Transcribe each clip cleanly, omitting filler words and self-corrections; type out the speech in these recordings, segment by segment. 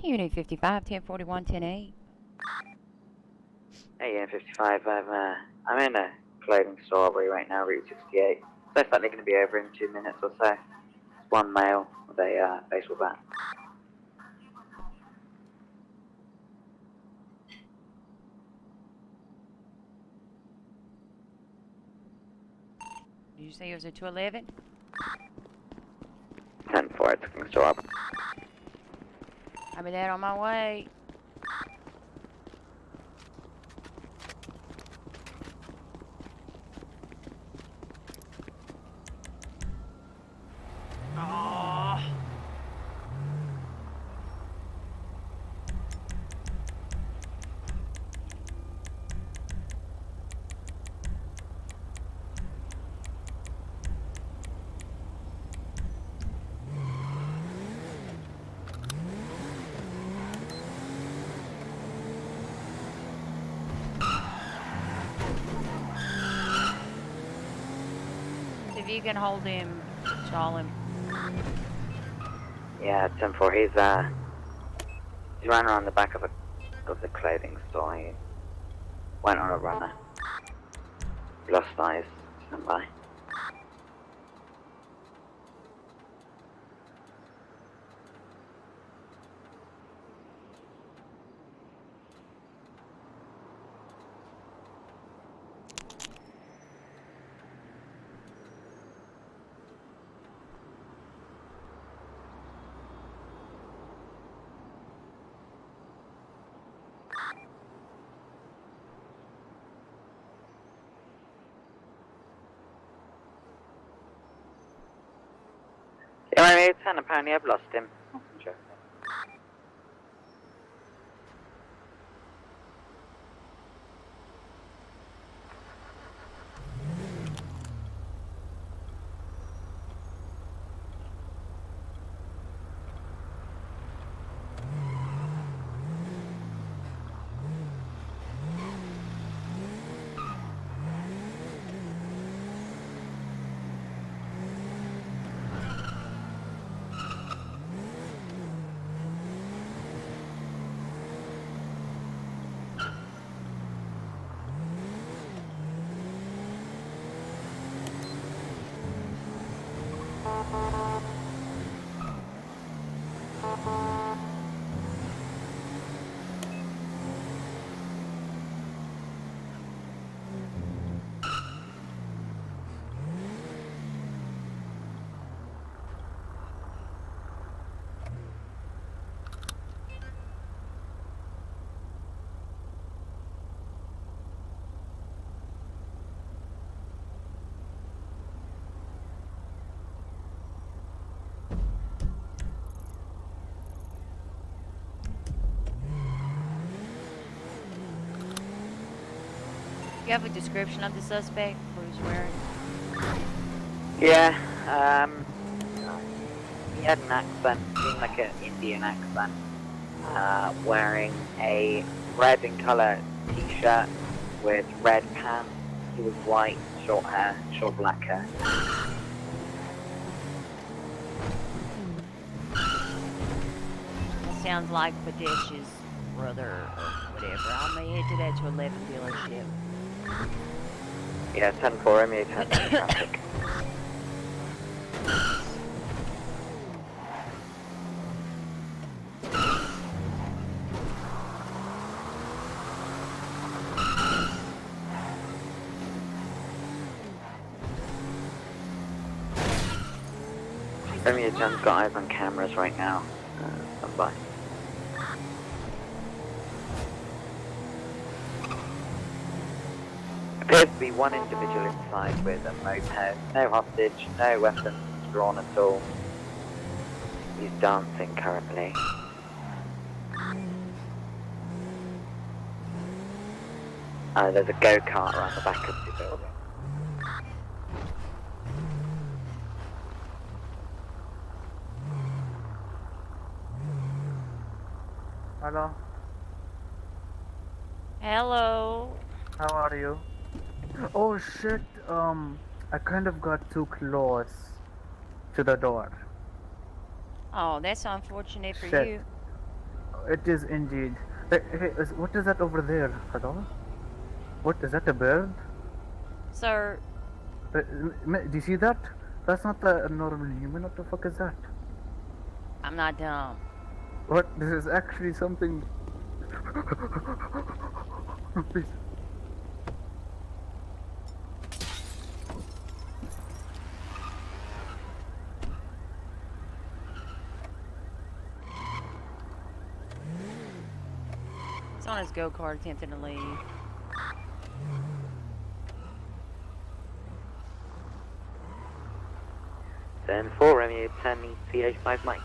Unit 55, 1041, 10-8. Hey, Unit 55, I'm in a clothing store robbery right now, Route 68. Most likely going to be over in 2 minutes or so. It's one male with a baseball bat. Did you say it was a 211? 10-4, it's a store robbery. I'll be there on my way. Oh. If you can hold him, stall him. Yeah, 10-4, he's ran around the back of the clothing store. He went on a runner. Lost eyes, stand by. Yeah, maybe 10, apparently I've lost him. Interesting. You have a description of the suspect? What he's wearing? Yeah, he had an accent, seemed like an Indian accent, wearing a red in colour t-shirt with red pants. He was white, short hair, short black hair. That sounds like Padesh's brother or whatever. I'm gonna head to that 211 dealership. Yeah, 10-4, Romeo 10 traffic. Romeo 10's got eyes on cameras right now. Stand by. Appears to be one individual inside with a moped. No hostage, no weapons drawn at all. He's dancing currently. There's a go-kart around the back of the building. Hello, Hello. how are you? Oh shit, I kind of got too close to the door. Oh, that's unfortunate for Shit. you. it is indeed. Hey, what is that over there, Hadar? What is that? A bird? Sir, Do you see that? That's not a normal human. What the fuck is that? I'm not dumb. What? This is actually something. Please. He's on his go-kart attempting to leave. Then 4 Romeo 10 needs CH5 Mike.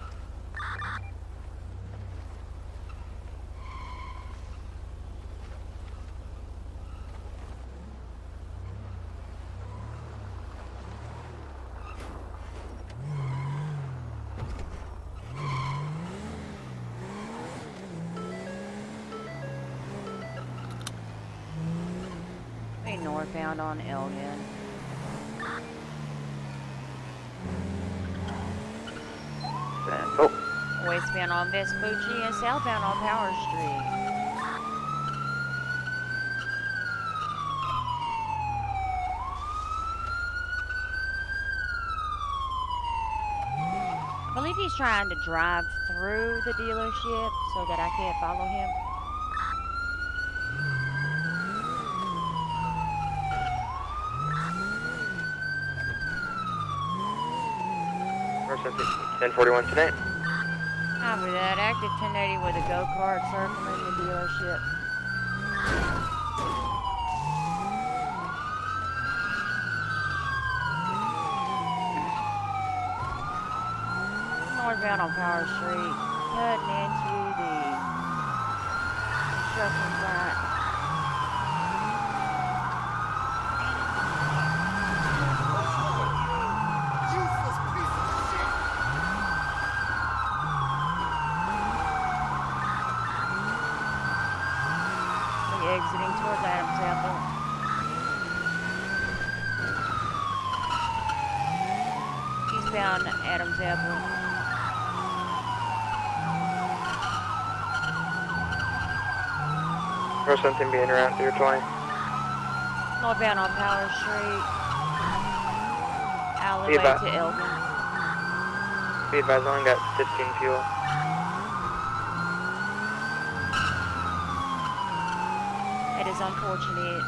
Way northbound on Elgin. Then 4. Westbound on Vespucci and southbound on Power Street. I believe he's trying to drive through the dealership so that I can't follow him. Person 1041 tonight. Copy that. Active 1080 with a go-kart circling the dealership. Northbound on Power Street, cutting into the construction site. Useless piece of shit! Exiting towards Adams Apple. Eastbound Adams Apple. Or something being around 320. Northbound on Power Street. Alleyway about- to Elgin. Be advised, only got 15 fuel. It is unfortunate.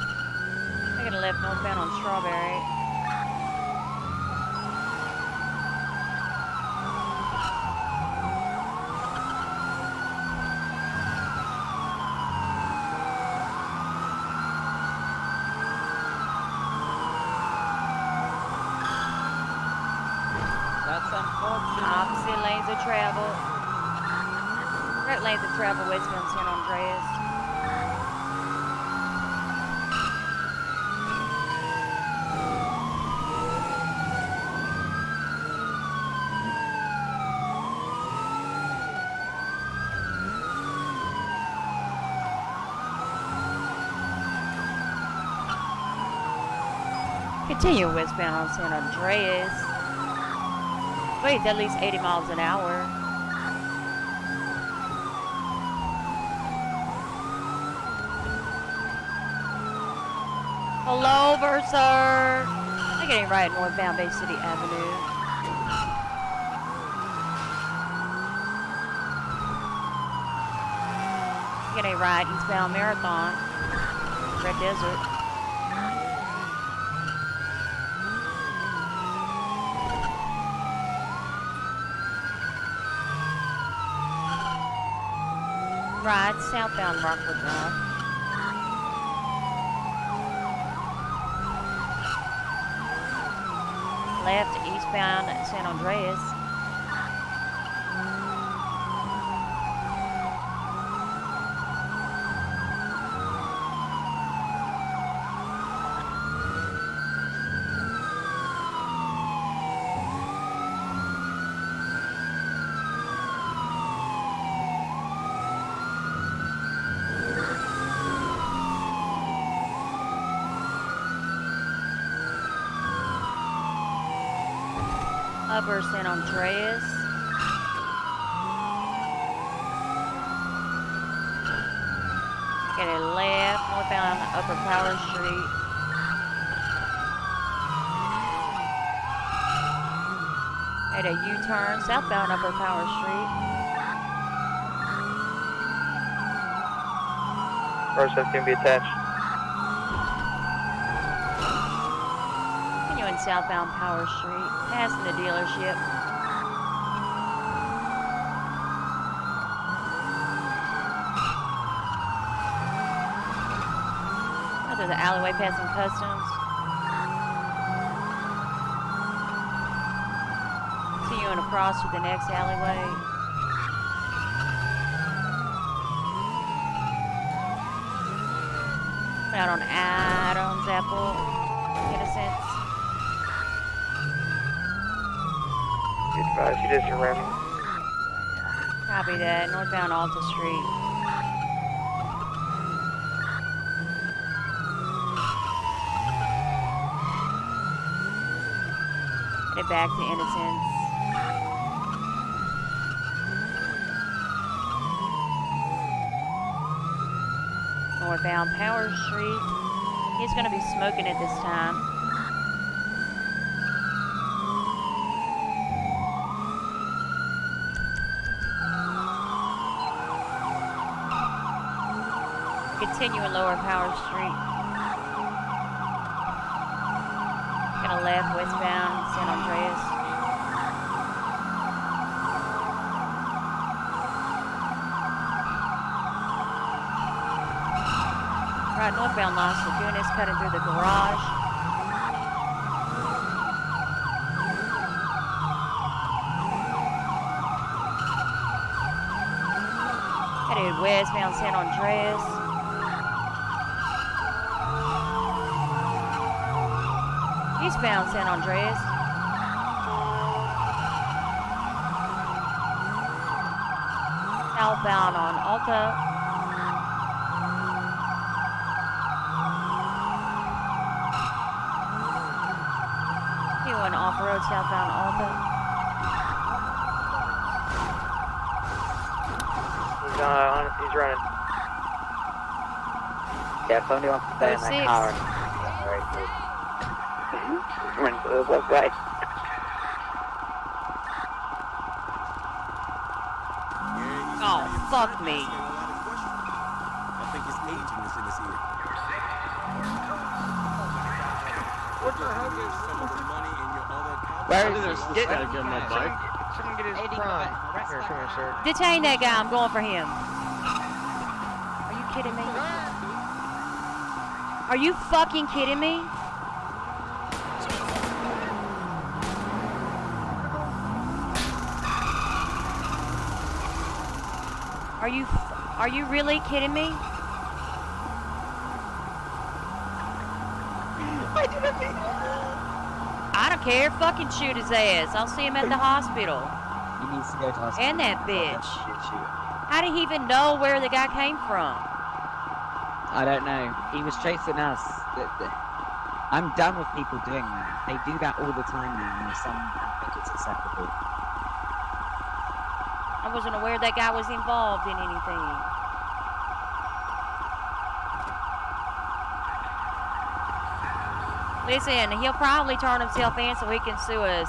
Taking a left northbound on Strawberry. That's unfortunate. Opposite lanes of travel. Right lanes of travel westbound San Andreas. Continue westbound on San Andreas. Wait, at least 80 miles an hour. Pull over, sir. I'm getting right northbound Bay City Avenue. Getting right eastbound Marathon, Red Desert. Right, southbound Rockwood Drive. Left, eastbound San Andreas. Upper San Andreas. Take a left, northbound Upper Power Street. Made a U-turn, southbound Upper Power Street. Car 17 be attached. Continuing southbound Power Street, passing the dealership. Through the alleyway, passing customs. Continuing across to the next alleyway. Out on Adams Apple, Innocence. Be advised, you just ran. Copy that. Northbound Alta Street. Headed back to Innocence. Northbound Power Street. He's going to be smoking at this time. Continuing Lower Power Street. Gonna left westbound San Andreas. Right, northbound Las Lagunas, cutting through the garage. Headed westbound San Andreas. Eastbound San Andreas. Southbound on Alta. One off-road southbound Alta. He's running. Yeah, if somebody wants to stay in that 06. car and run to the website. Oh, fuck me. I think his agent is in his ear. What the hell is some of the money in your other account? Where is this? I gotta get my bike. Someone get his prime. Here, come here, sir. Detain that guy. I'm going for him. Are you kidding me? Are you fucking kidding me? Are you really kidding me? I don't care. Fucking shoot his ass. I'll see him at the hospital. He needs to go to hospital. And that bitch. Shoot. How did he even know where the guy came from? I don't know. He was chasing us. I'm done with people doing that. They do that all the time now, and some think it's acceptable. I wasn't aware that guy was involved in anything. Listen, he'll probably turn himself in so he can sue us.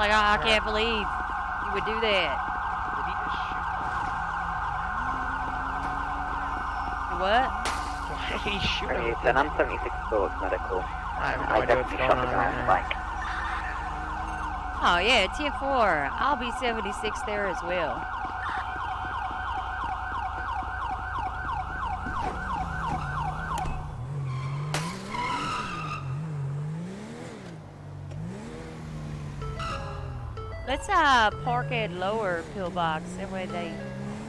Like, I can't believe you would do that. What? Why did he shoot him? It's an M76 Thoughts medical. I have no I idea what's definitely going shot the on guy on the right bike. Oh, yeah, 10-4. I'll be 76 there as well. Let's park at lower pillbox. That way they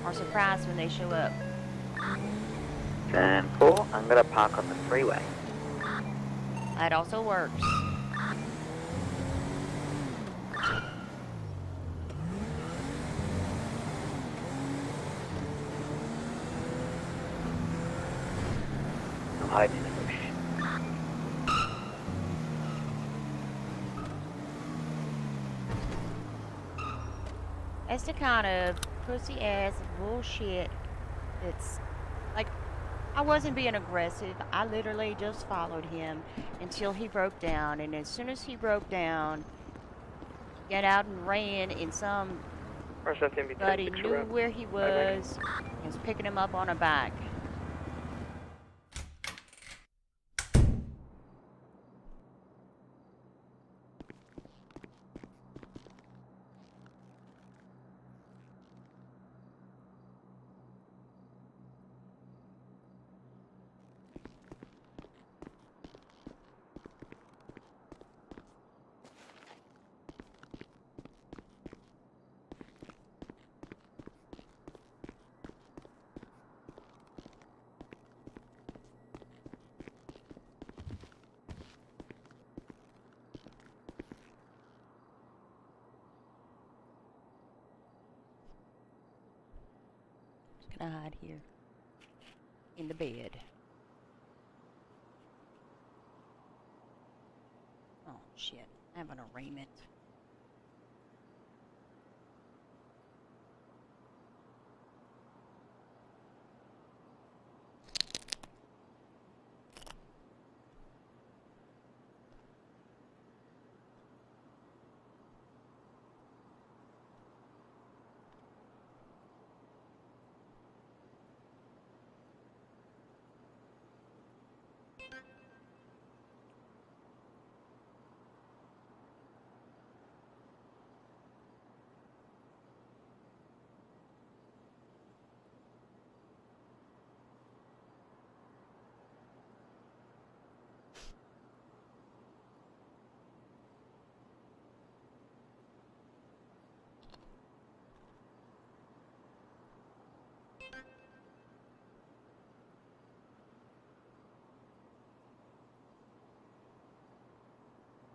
are surprised when they show up. 10-4, I'm gonna park on the freeway. That also works. I'm hiding in the bush. That's the kind of pussy ass bullshit that's like, I wasn't being aggressive. I literally just followed him until he broke down. And as soon as he broke down, he got out and ran, and somebody Or something be 10 picture knew up. where he was and was picking him up on a bike. Just gonna hide here in the bed. Oh shit, I have an arraignment.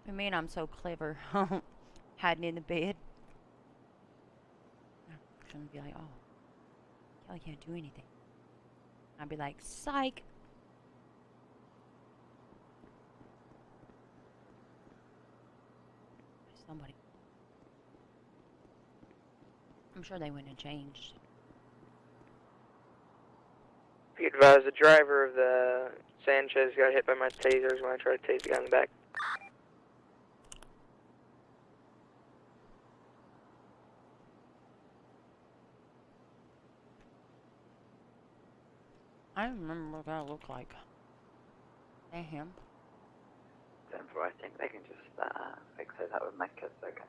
I mean, I'm so clever, hiding in the bed. I'm gonna be like, oh, Kelly can't do anything. I'd be like, psych. Somebody. I'm sure they went and changed. Be advised, the driver of the Sanchez got hit by my tasers when I tried to tase the guy in the back. I don't remember what that looked like. That him? Denver, I think they can just fix it up with Mecca, okay.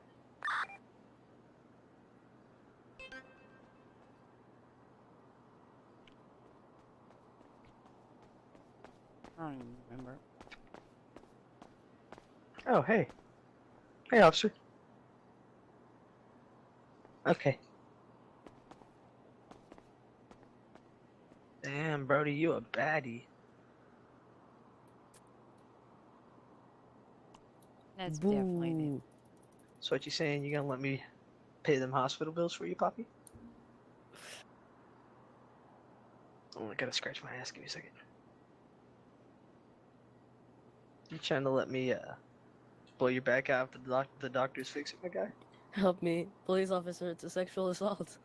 I don't even remember. Oh, hey. Hey, officer. Okay. Damn, Brody, you a baddie. That's definitely the Boo. So what you saying, you gonna let me pay them hospital bills for you, Poppy? Oh, I gotta scratch my ass, give me a second. You trying to let me, blow your back out after the doctor's fix it, my guy? Help me, police officer, it's a sexual assault.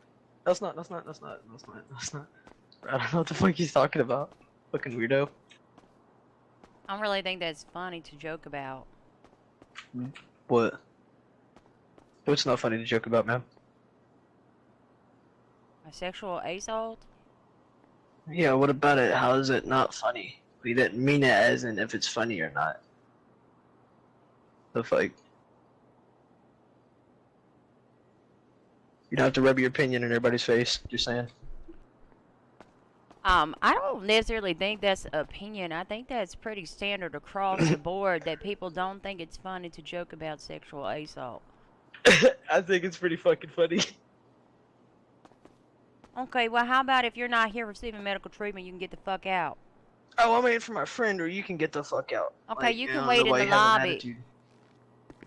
That's not. I don't know what the fuck he's talking about. Fucking weirdo. I don't really think that's funny to joke about. What? What's not funny to joke about, man? A sexual assault? Yeah, what about it? How is it not funny? We didn't mean it as in if it's funny or not. The fuck? You don't have to rub your opinion in everybody's face. Just saying. I don't necessarily think that's opinion. I think that's pretty standard across the board that people don't think it's funny to joke about sexual assault. I think it's pretty fucking funny. Okay, well, how about if you're not here receiving medical treatment, you can get the fuck out? Oh, I'm waiting for my friend, or you can get the fuck out. Okay, Like, you I can don't wait know in why the you have an lobby. attitude.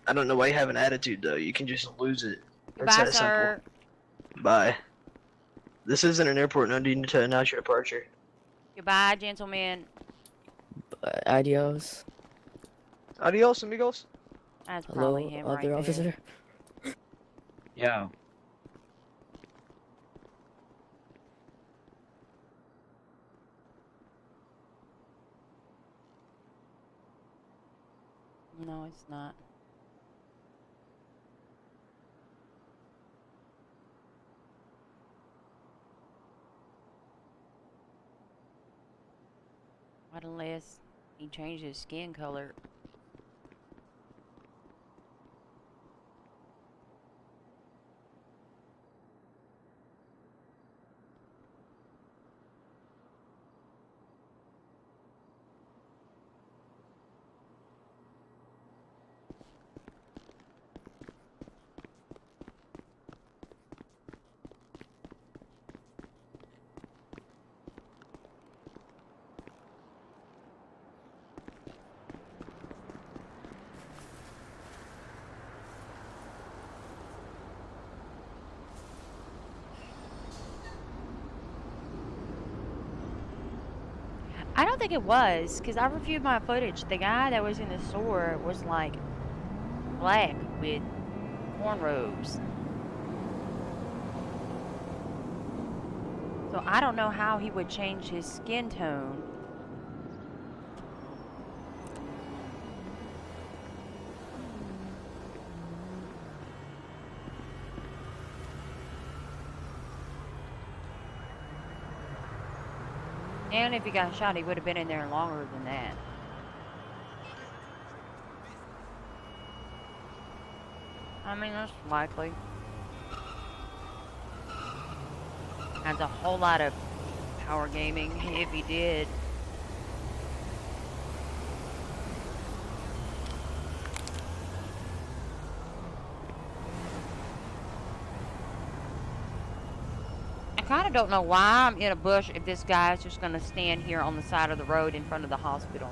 I don't know why you have an attitude, though. You can just lose it. It's Goodbye, that sir. simple. Bye. This isn't an airport, no need to announce your departure. Goodbye, gentlemen. Adios. Adios, amigos. That's Hello, probably him right other there. officer. Yo. No, it's not. Not unless he changed his skin color. I don't think it was, because I reviewed my footage. The guy that was in the store was like black with cornrows. So I don't know how he would change his skin tone. And if he got shot, he would have been in there longer than that. I mean, that's likely. That's a whole lot of power gaming if he did. I kind of don't know why I'm in a bush if this guy's just going to stand here on the side of the road in front of the hospital.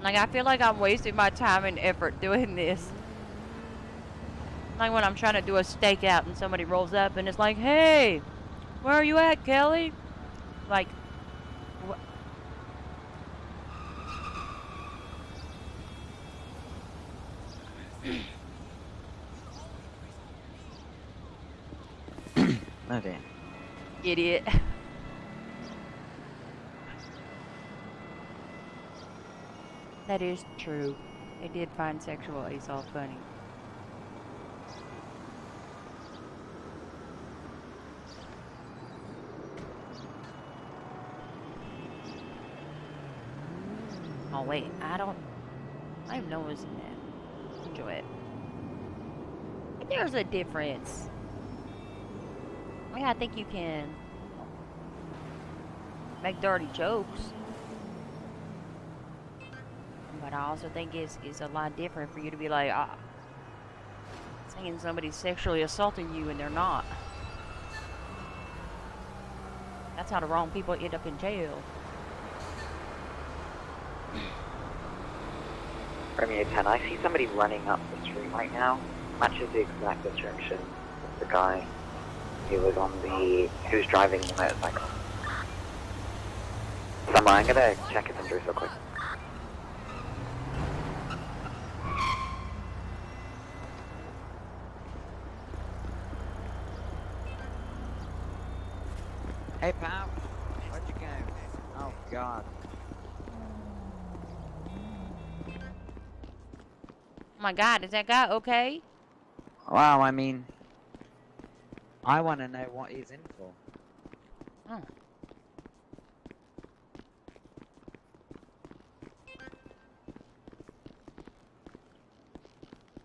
Like, I feel like I'm wasting my time and effort doing this. Like when I'm trying to do a stakeout and somebody rolls up and it's like, hey, where are you at, Kelly? Like, Oh dear. idiot. That is true. They did find sexual assault funny. Oh wait, I don't even know what's in that. Enjoy it. But there's a difference. Yeah, I think you can make dirty jokes. But I also think it's a lot different for you to be like, saying somebody's sexually assaulting you and they're not. That's how the wrong people end up in jail. Romeo 10, I see somebody running up the street right now. Matches the exact description of the guy who was driving the motorcycle. Somewhere, I'm gonna check his injuries real quick. Hey pal, where'd you go? Oh god. Oh my god, is that guy okay? Well, I mean, I want to know what he's in for. Oh.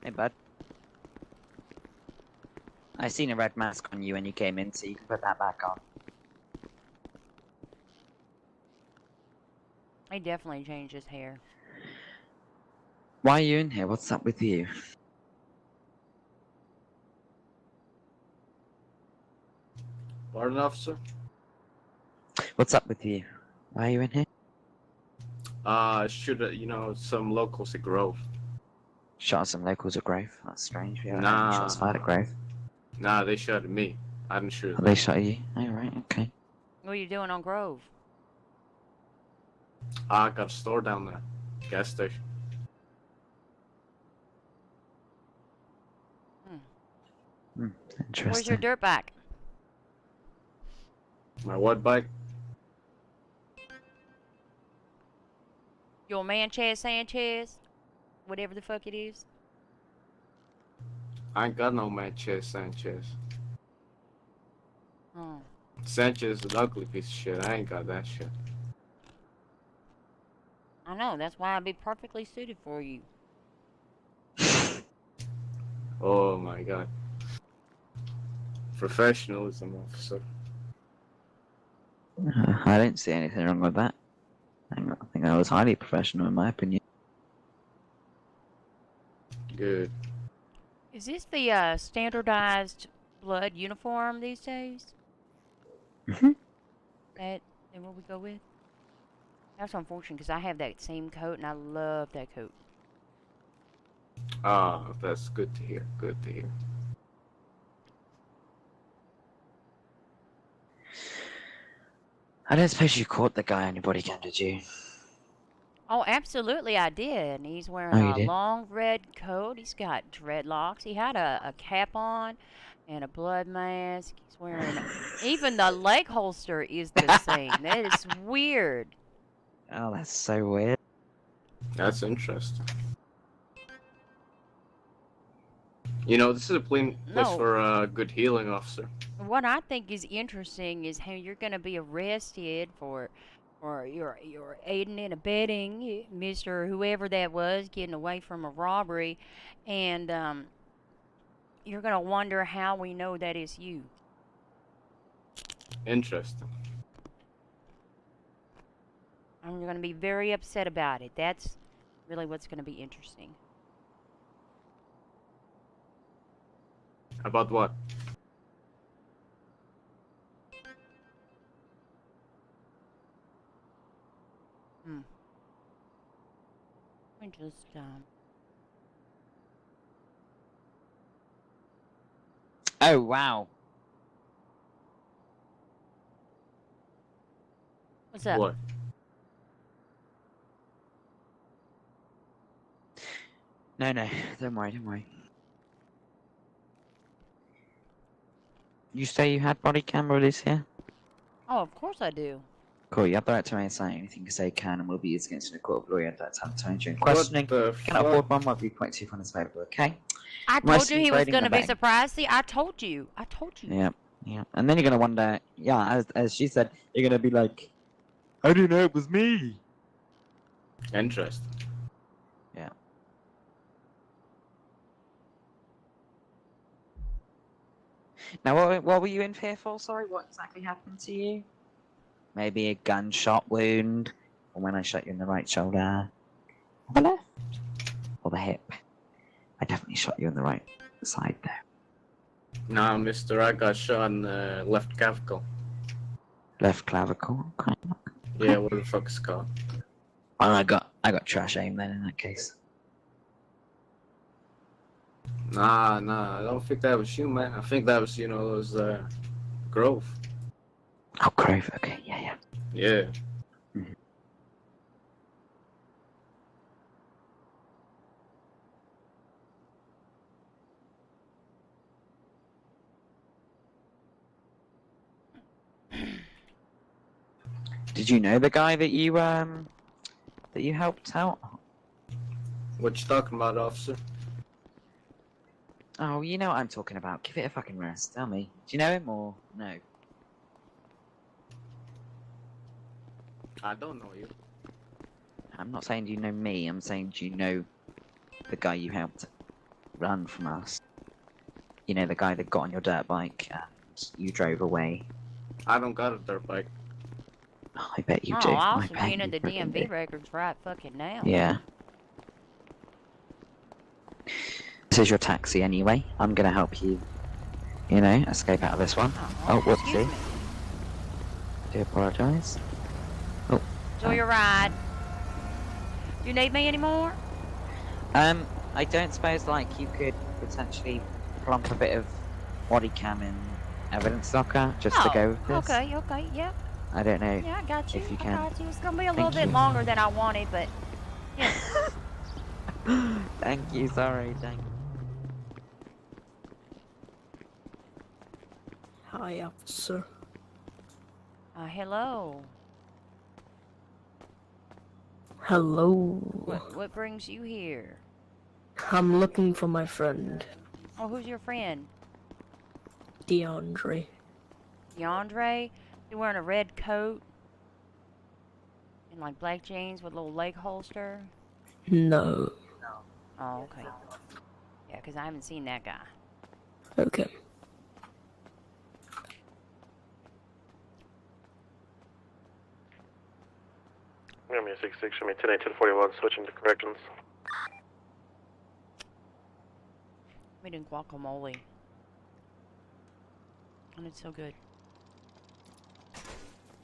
Hey bud. I seen a red mask on you when you came in, so you can put that back on. He definitely changed his hair. Why are you in here? What's up with you? Pardon, officer? What's up with you? Why are you in here? Some locals at Grove. Shot some locals at Grove. That's strange. We haven't had Nah. any shots fired at Grove. Nah, they shot at me. I didn't shoot at Oh, them. they shot you? Oh, right, okay. What are you doing on Grove? I got a store down there. Gas station. Interesting. Where's your dirt bike? My what bike? Your Manchester Sanchez, whatever the fuck it is. I ain't got no Manchester Sanchez. Oh. Sanchez is an ugly piece of shit. I ain't got that shit. I know, that's why I'd be perfectly suited for you. Oh my god. Professionalism, officer. I don't see anything wrong with that. I think that was highly professional in my opinion. Good. Is this the standardized blood uniform these days? Mhm. That what we go with? That's unfortunate because I have that same coat and I love that coat. Ah, that's good to hear. Good to hear. I don't suppose you caught the guy on your body cam, did you? Oh, absolutely, I did. And he's wearing Oh, you a did? long red coat. He's got dreadlocks. He had a cap on and a blood mask. He's wearing even the leg holster is the same. That is weird. Oh, that's so weird. That's interesting. You know, this is a place No. for a good healing officer. What I think is interesting is how you're going to be arrested for your aiding and abetting Mr. Whoever that was getting away from a robbery, and you're going to wonder how we know that is you. Interesting. I'm going to be very upset about it. That's really what's going to be interesting. About what? I just Oh, wow. what's up? What? No, don't worry. You say you had body camera release here? Oh, of course I do. Cool, you have the right to remain silent. Anything you say can and will be used against you in a court of law. You have that time to during questioning. What the You cannot fuck? afford one, might be point two when it's available, okay? I Must told you be he was trading going to the be bank. surprised. See, I told you. Yeah. And then you're gonna wonder, yeah, as she said, you're gonna be like, how do you know it was me? Interesting. Yeah. Now, what were you in fear for? Sorry, what exactly happened to you? Maybe a gunshot wound, or when I shot you in the right shoulder, or the left, or the hip. I definitely shot you in the right side there. Nah, mister, I got shot in the left clavicle. Left clavicle. Okay. Yeah, what the fuck is it called? Oh, I got trash aim then in that case. Nah, I don't think that was you, man. I think that was, those, Grove. Oh, Grove. Okay, yeah. Yeah. Did you know the guy that you helped out? What you talking about, officer? Oh, you know what I'm talking about. Give it a fucking rest. Tell me. Do you know him or no? I don't know you. I'm not saying do you know me. I'm saying do you know the guy you helped run from us? You know the guy that got on your dirt bike and you drove away. I don't got a dirt bike. Oh, I bet you oh, do. I'll I bet subpoena you the freaking DMV do. records right fucking now. Yeah. This is your taxi anyway. I'm gonna help you, escape out of this one. Oh, excuse whoopsie. me. Do apologise. Enjoy your ride. Do you need me anymore? I don't suppose you could potentially plump a bit of body cam in evidence locker just to go with this. Okay, yep. I don't know. Yeah, I got you. If you I can. got you. It's gonna be a Thank little bit you. longer than I wanted, but yeah. Thank you, sorry, thank you. Hi, officer. Hello. Hello. What brings you here? I'm looking for my friend, Oh, who's your friend? DeAndre. DeAndre? You wearing a red coat and like black jeans with a little leg holster? No. Oh, okay. Yeah, 'cause I haven't seen that guy. Okay. Give me a 66, show me 10 1041, switching to corrections. We did guacamole. And it's so good.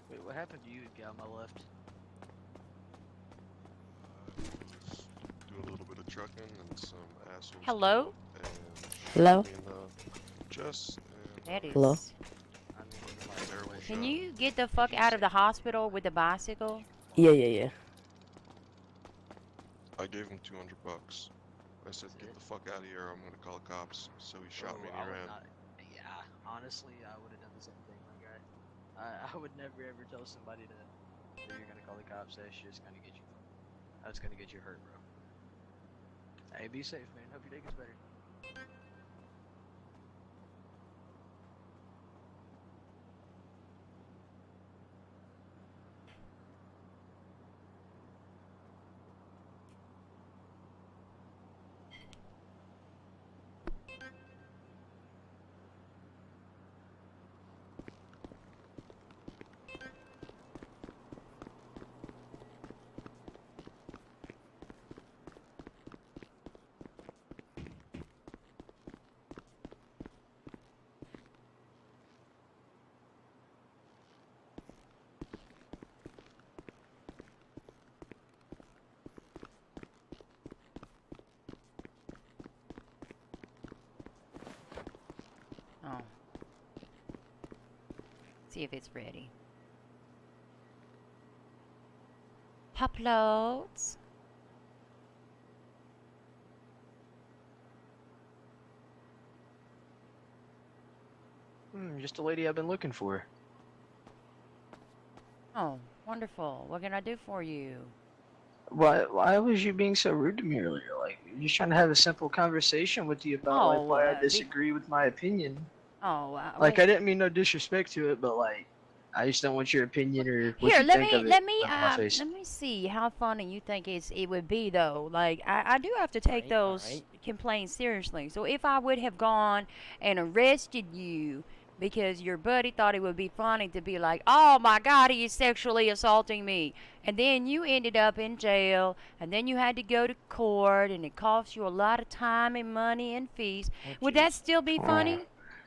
Wait, what happened to you, guy on my left? Doing a little bit of trucking and some assholes. Hello? And Hello? me and, Jess and That is. Hello? Can you get the fuck out of the hospital with the bicycle? Yeah. I gave him $200. I said, get the fuck out of here, I'm gonna call the cops. So he shot me and he ran. Yeah, honestly, I would have done the same thing, my guy. I would never ever tell somebody that you're gonna call the cops. That's just gonna get you. That's gonna get you hurt, bro. Hey, be safe, man. Hope your day gets better. Oh. See if it's ready. Uploads. Just the lady I've been looking for. Oh, wonderful. What can I do for you? Why was you being so rude to me earlier? Like, just trying to have a simple conversation with you about like why I disagree with my opinion. Oh, Like, I didn't mean no disrespect to it, but like, I just don't want your opinion or what here, you let think me of it let me up in my face. let me see how funny you think it would be though. Like I do have to take those complaints seriously. So if I would have gone and arrested you because your buddy thought it would be funny to be like, oh my God, he is sexually assaulting me, and then you ended up in jail, and then you had to go to court, and it cost you a lot of time and money and fees, would that still be funny?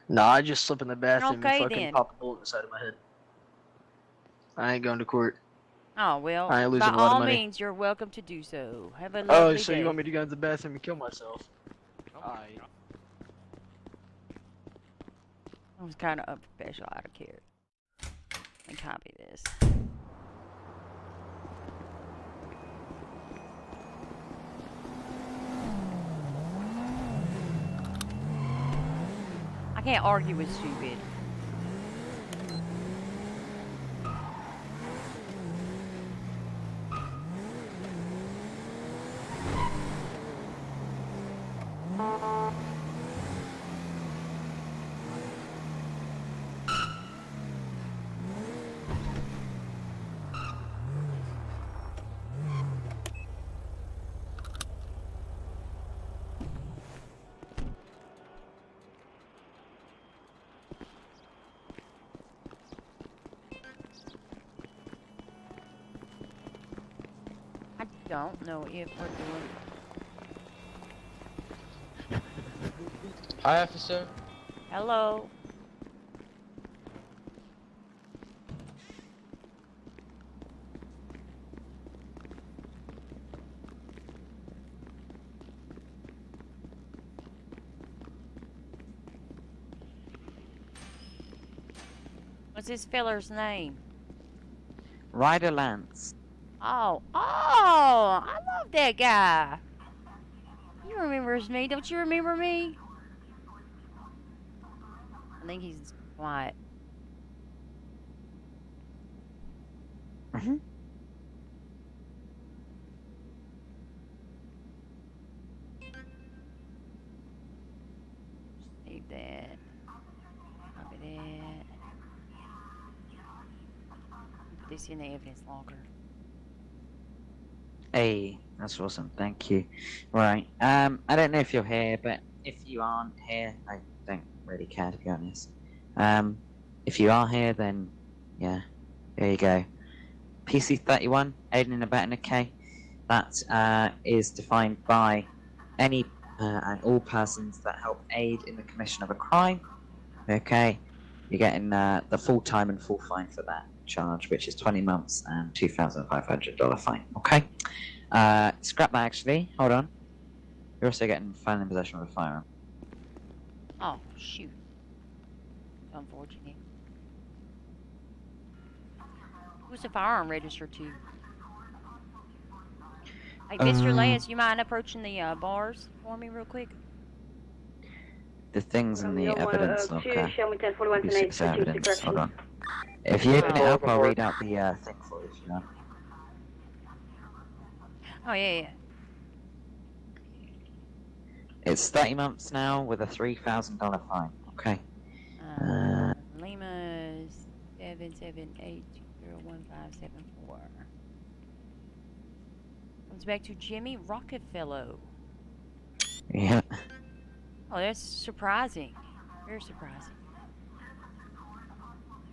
No, I just slip in the bathroom Okay, and fucking then. pop a bullet inside of my head. I ain't going to court. Oh, well, I ain't by losing a lot all of money. means, you're welcome to do so. Have a lovely Oh, day. so you want me to go into the bathroom and kill myself? Alright. It was kind of unprofessional. I don't care. And copy this. I can't argue with stupid. I don't know if we're doing. Hi, officer. Hello. What's this feller's name? Ryder Lance. Oh, I love that guy. He remembers me. Don't you remember me? I think he's quiet. put this in the evidence locker. Hey, that's awesome. Thank you. Right. I don't know if you're here, but if you aren't here, I don't really care, to be honest. If you are here, then yeah, there you go. PC-31, aiding and abetting a K. That is defined by any and all persons that help aid in the commission of a crime. Okay, you're getting the full time and full fine for that charge, which is 20 months and $2,500 fine. Okay, scrap that actually. Hold on. You're also getting felon in possession of a firearm. Oh, shoot. Unfortunate. Who's the firearm registered to? Hey, Mr. Les, you mind approaching the bars for me real quick? The things in the evidence locker. It's evidence. Hold on. If you open it up, I'll read out the thing for you. You know. Oh, yeah. It's 30 months now with a $3,000 fine. Okay. Lima 778201574. Comes back to Jimmy Rockefeller. Yeah. Oh, that's surprising. Very surprising.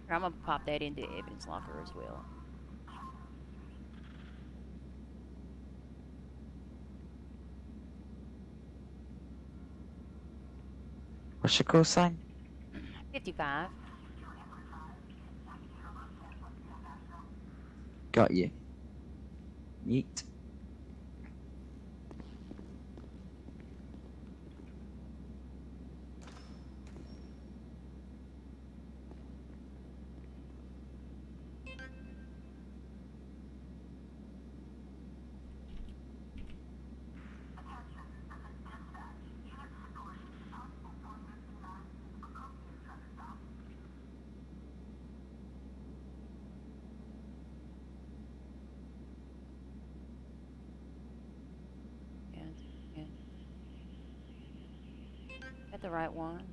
Here, I'm gonna pop that into evidence locker as well. What's your call sign? 55. Got you. Yeet. Got the right one.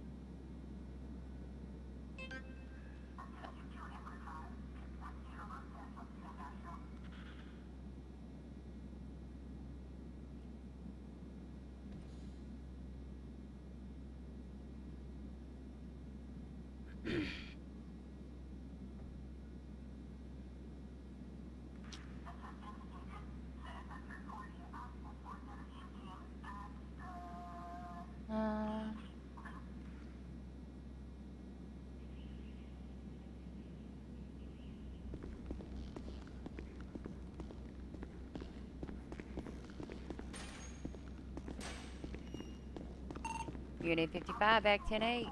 Unit 55, back 10-8.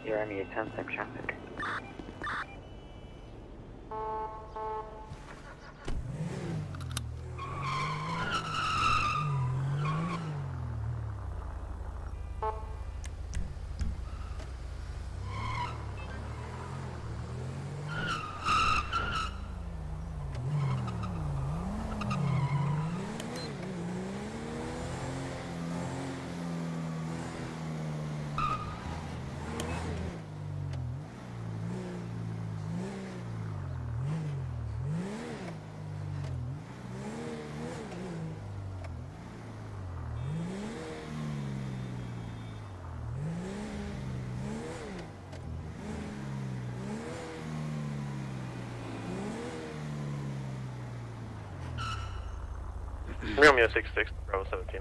You're only a 10-step traffic. Romeo 66, Bravo 17.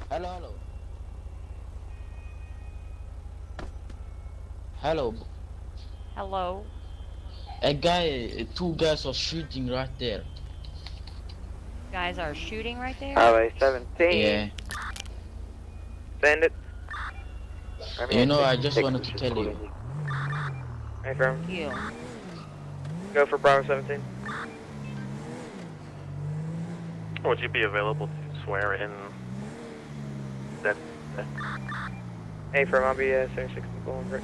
Hello. Hello. Hello. Two guys are shooting right there. Guys are shooting right there? Bravo 17. Yeah. Bandit. You know, I just wanted to tell you. Affirm. You. Go for Bravo 17. Would you be available to swear in that? Affirm, I'll be 76 and Bowling Brick.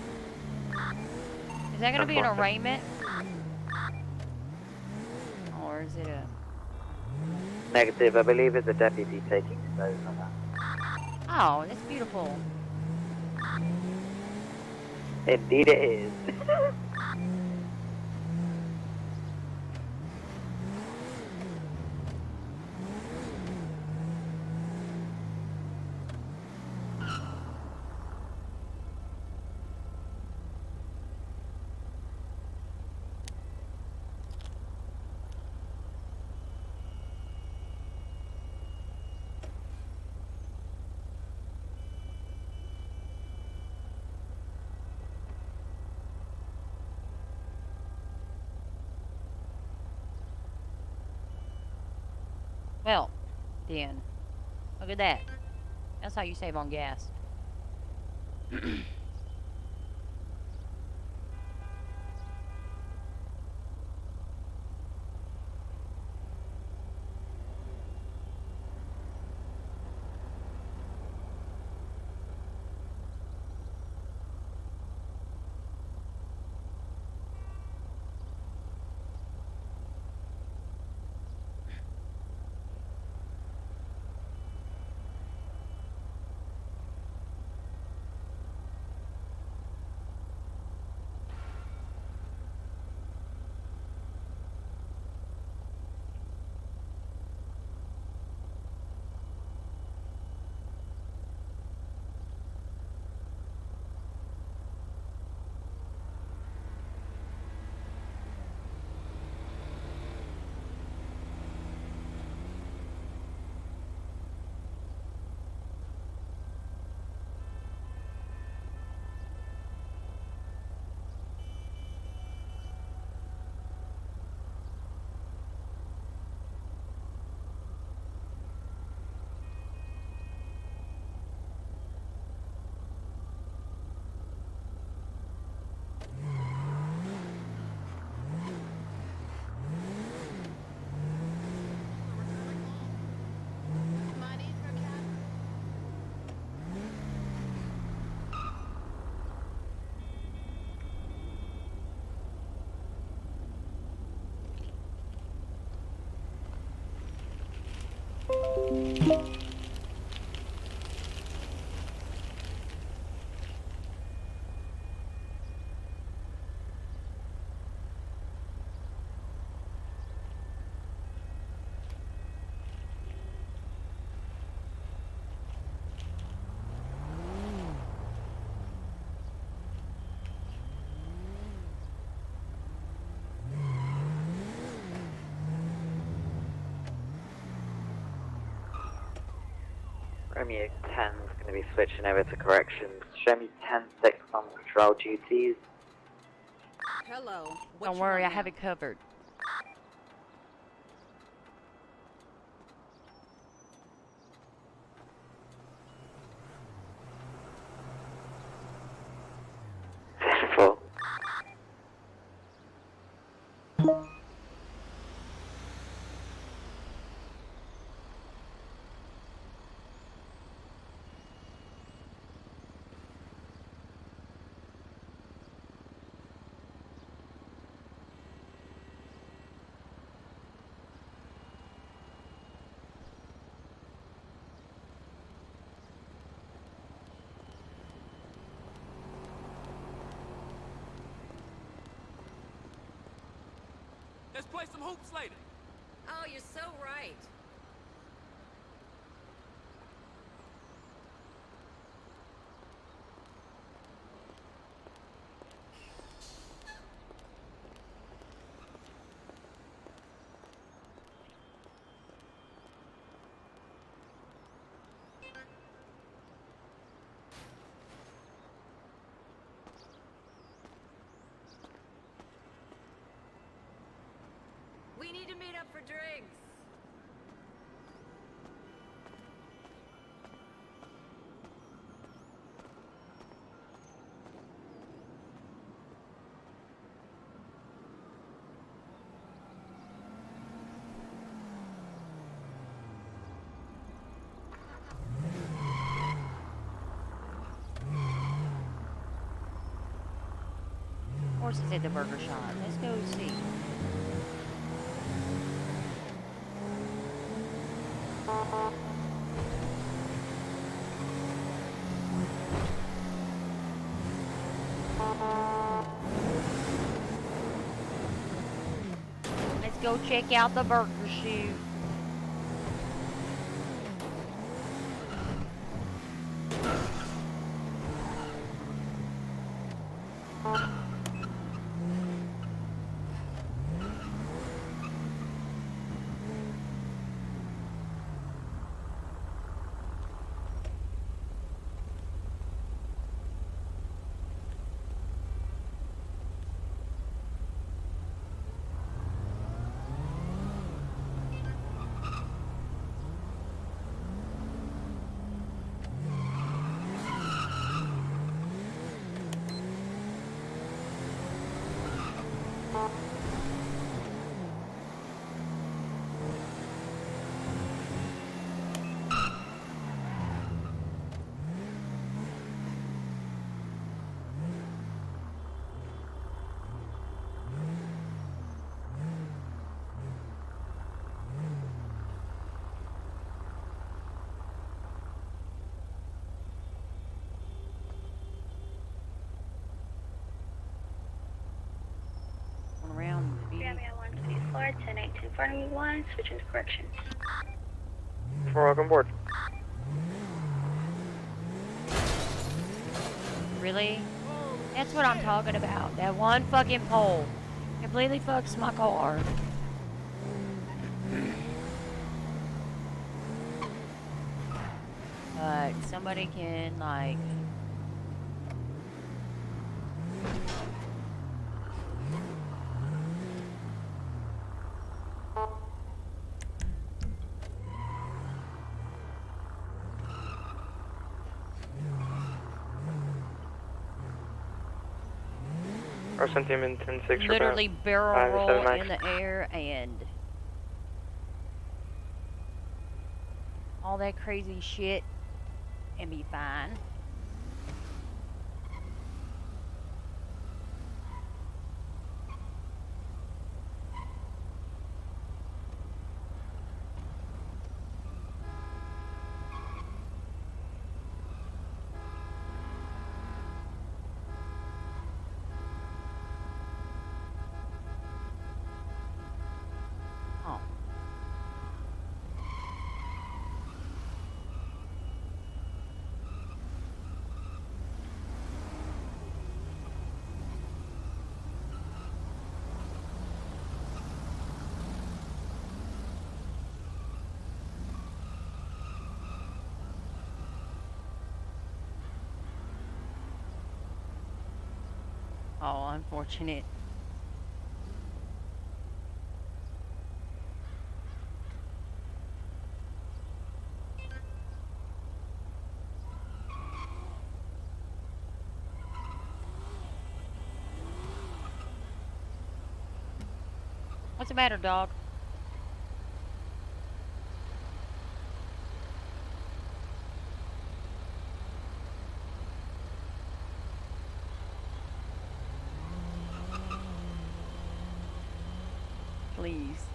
Is that gonna be an 10-4. arraignment? Or is it a... Negative, I believe it's a deputy taking his over now. Oh, that's beautiful. Indeed it is. Well, then. Look at that. That's how you save on gas. Romeo 10 is going to be switching over to corrections. Show me 10-6 on patrol duties. Hello. Don't worry, I have it covered. Full. Let's play some hoops later. Oh, you're so right. We need to meet up for drinks. course it's at the burger shop. Let's go see. Let's go check out the burger shoot. Around the beach. 10-8-2-41, switching to corrections. Welcome aboard. Really? That's what I'm talking about. That one fucking pole completely fucks my car. But somebody can, like... Or sent him in 10-6 literally barrel 5 and 7 roll max. in the air and all that crazy shit and be fine. Oh, unfortunate. What's the matter, dog? Please.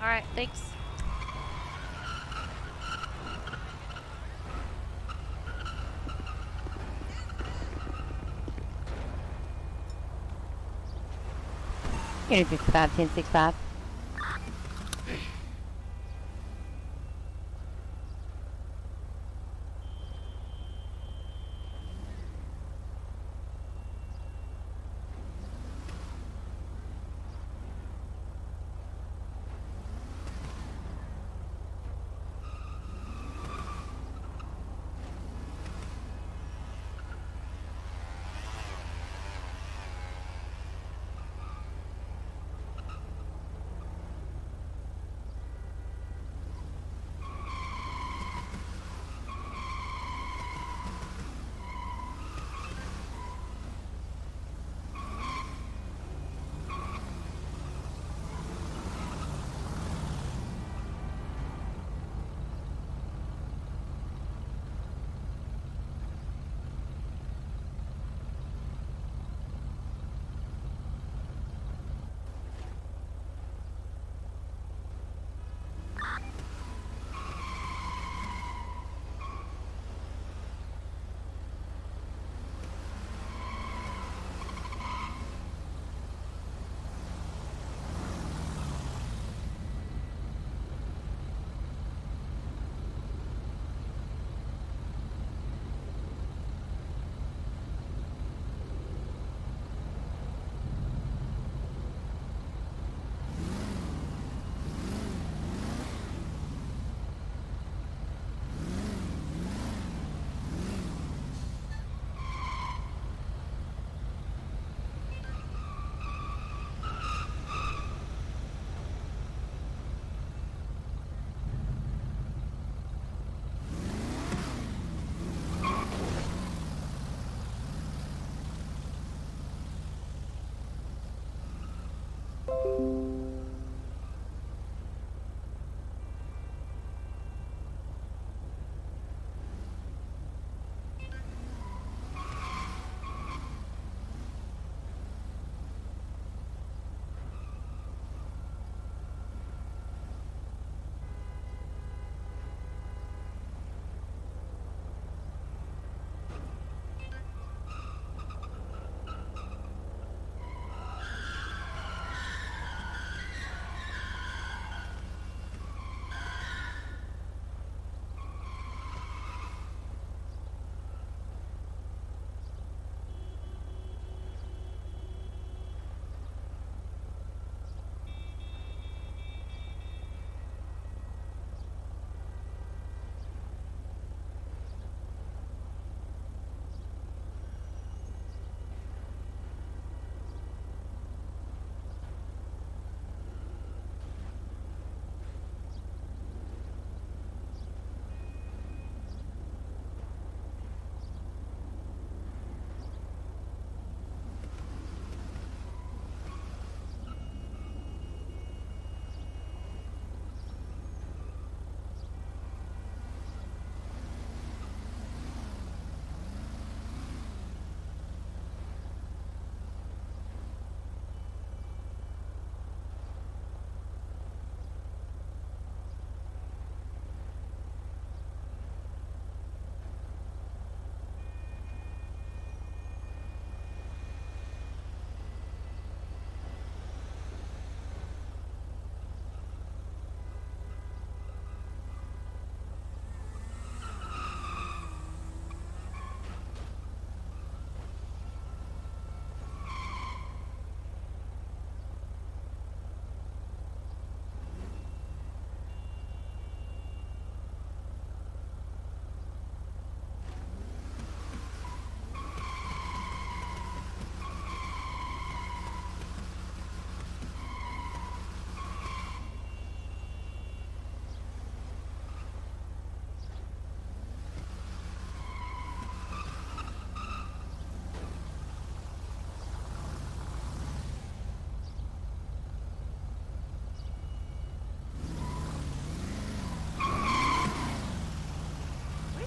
Alright, thanks. Unit 55, 1065.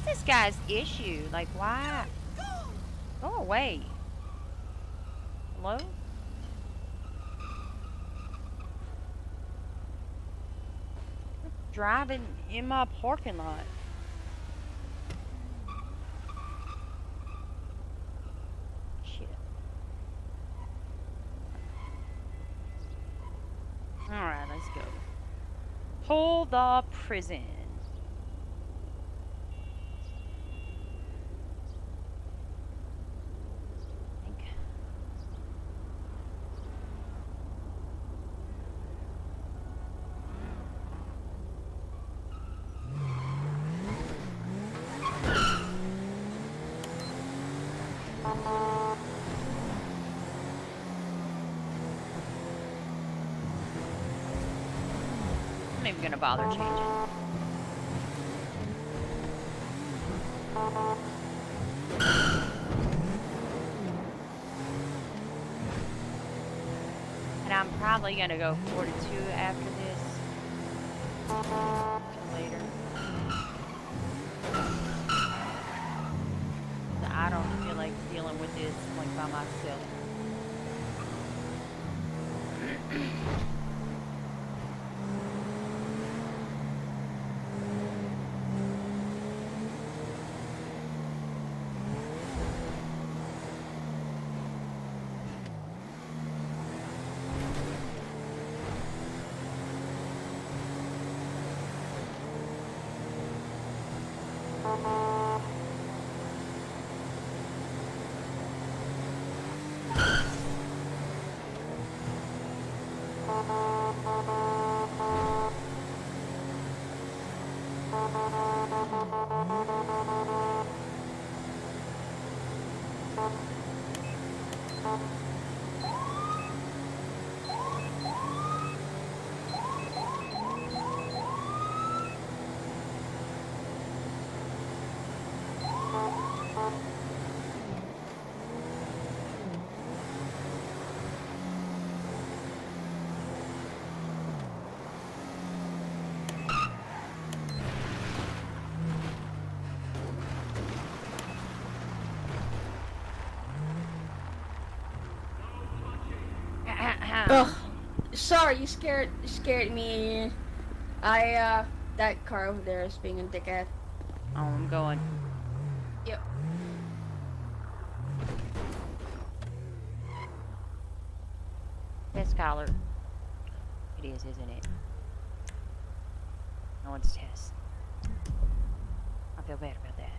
This guy's issue? Like, why? Go away. Hello? Driving in my parking lot. Shit. Let's go. Hold the prison. I'm not even gonna bother changing. And I'm probably gonna go 42 after this. Till later. I don't feel like dealing with this like by myself. Oh, sorry, you scared me. That car over there is being a dickhead. Oh, I'm going. Yep. Test collar. It is, isn't it? No one's test. I feel bad about that.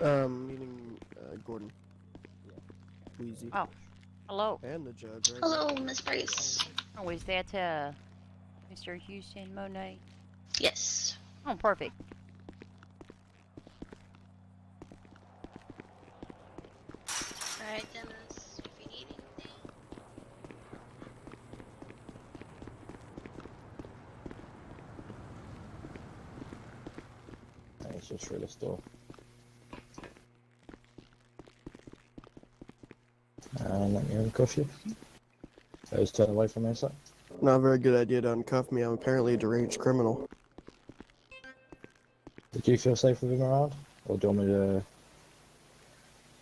Meaning, Gordon. Wheezy. Oh, hello. And the judge, right? Hello, Miss Price. Oh, is that, Mr. Houston Monet? Yes. Oh, perfect. Alright, Dennis, if you need anything. Let's just through this door. And let me uncuff you. So just turn away from me a sec. Not a very good idea to uncuff me. I'm apparently a deranged criminal. Did you feel safe with him around? Or do you want me to...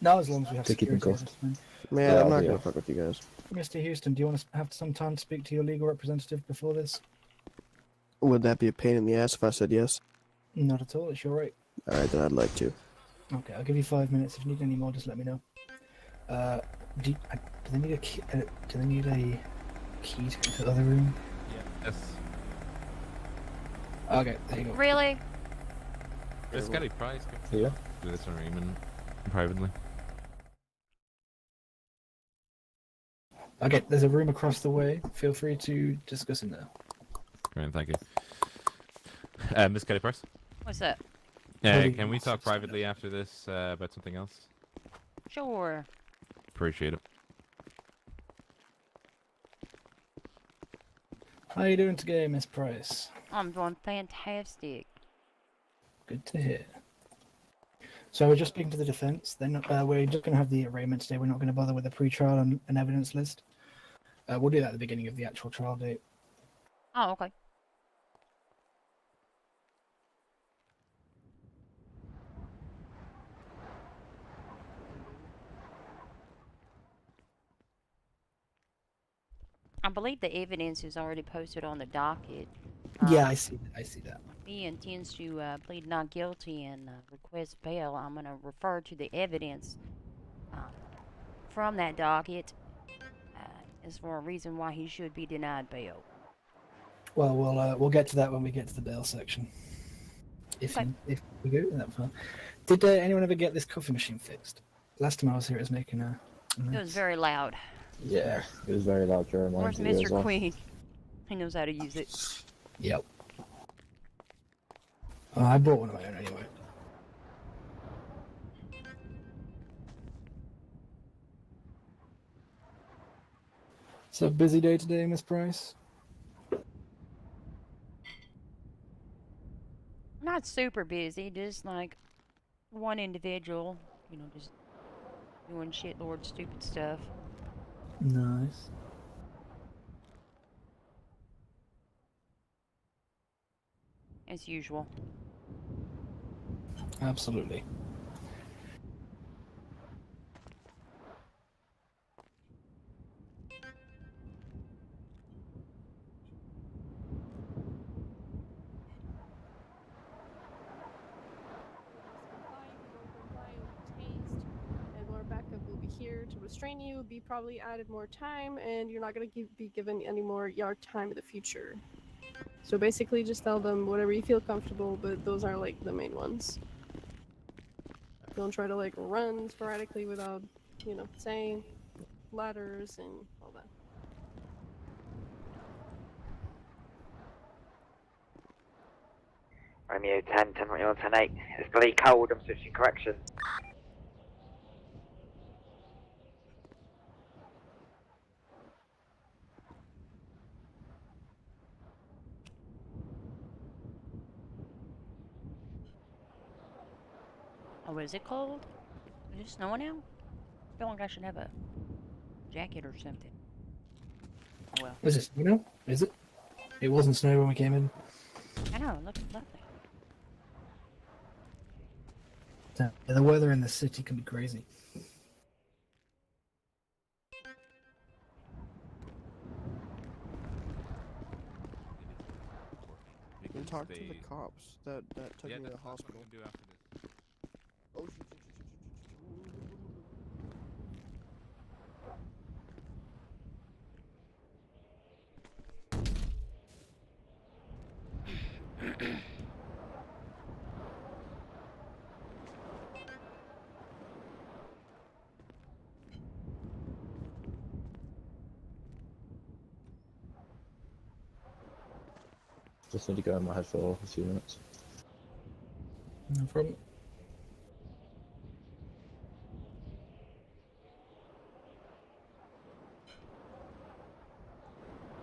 No, as long as we have to keep him security. cuffed? Man, Yeah, I'm not yeah. gonna fuck with you guys. Mr. Houston, do you want to have some time to speak to your legal representative before this? Would that be a pain in the ass if I said yes? Not at all, it's your right. Alright, then I'd like to. Okay, I'll give you 5 minutes. If you need any more, just let me know. Do they need a key? Do they need a key to get to the other room? Yes. Okay, there you go. Really? It's Gary Price. Yeah. Do this arraignment privately. Okay, there's a room across the way. Feel free to discuss in there. Great, thank you. Miss Kelly Price? What's up? Can we talk privately after this about something else? Sure. Appreciate it. How you doing today, Miss Price? I'm doing fantastic. Good to hear. So we're just speaking to the defense. Then we're just going to have the arraignment today. We're not going to bother with the pre-trial and evidence list. We'll do that at the beginning of the actual trial date. Oh, okay. I believe the evidence is already posted on the docket. Yeah, I see that. He intends to plead not guilty and request bail. I'm going to refer to the evidence from that docket as for a reason why he should be denied bail. Well, we'll get to that when we get to the bail section. If we go that far. Did anyone ever get this coffee machine fixed? Last time I was here, it was making a It was very loud. Yeah, it was very loud during mine. Where's today as Mr. well. Queen? He knows how to use it. Yep. I bought one of my own anyway. So busy day today, Miss Price? Not super busy, just like one individual, you know, just doing shitlord stupid stuff. Nice. As usual. Absolutely. And more backup will be here to restrain you, be probably added more time, and you're not going to be given any more yard time in the future. So basically just tell them whatever you feel comfortable, but those are like the main ones. Don't try to like run sporadically without, you know, saying ladders and all that. Romeo 10, 10 Romeo 10 8. It's bloody cold, I'm switching correction. Oh, is it cold? Is it snowing out? I feel like I should have a jacket or something. Oh well. Is it snow now? Is it? It wasn't snow when we came in. I know, it looks lovely. The weather in the city can be crazy. You can talk to the cops that took me to the hospital. Oh, shit, shit, Just need to go in my head for a few minutes. No problem.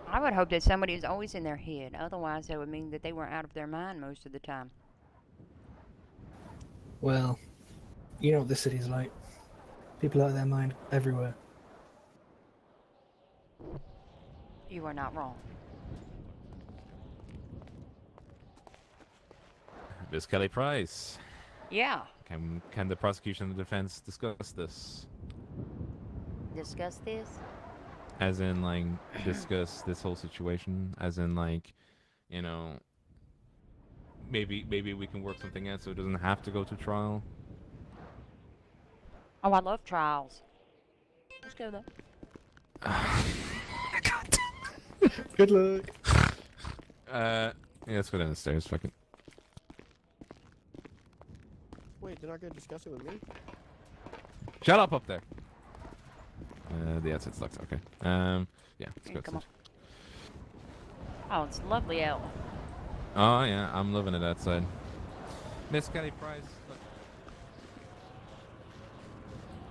I would hope that somebody is always in their head. Otherwise, that would mean that they were out of their mind most of the time. Well, you know what this city's like. People out of their mind everywhere. You are not wrong. Miss Kelly Price. Yeah. Can the prosecution and the defense discuss this? Discuss this? As in, like, discuss this whole situation? As in, like, you know, maybe we can work something out so it doesn't have to go to trial? Oh, I love trials. Let's go though. Good luck. Yeah, let's go down the stairs. Fuck it. Wait, they're not gonna discuss it with me? Shut up there. The outside sucks. Okay. Yeah. Let's go Come outside. Oh, it's lovely out. Oh yeah, I'm loving it outside. Miss Kelly Price. Look.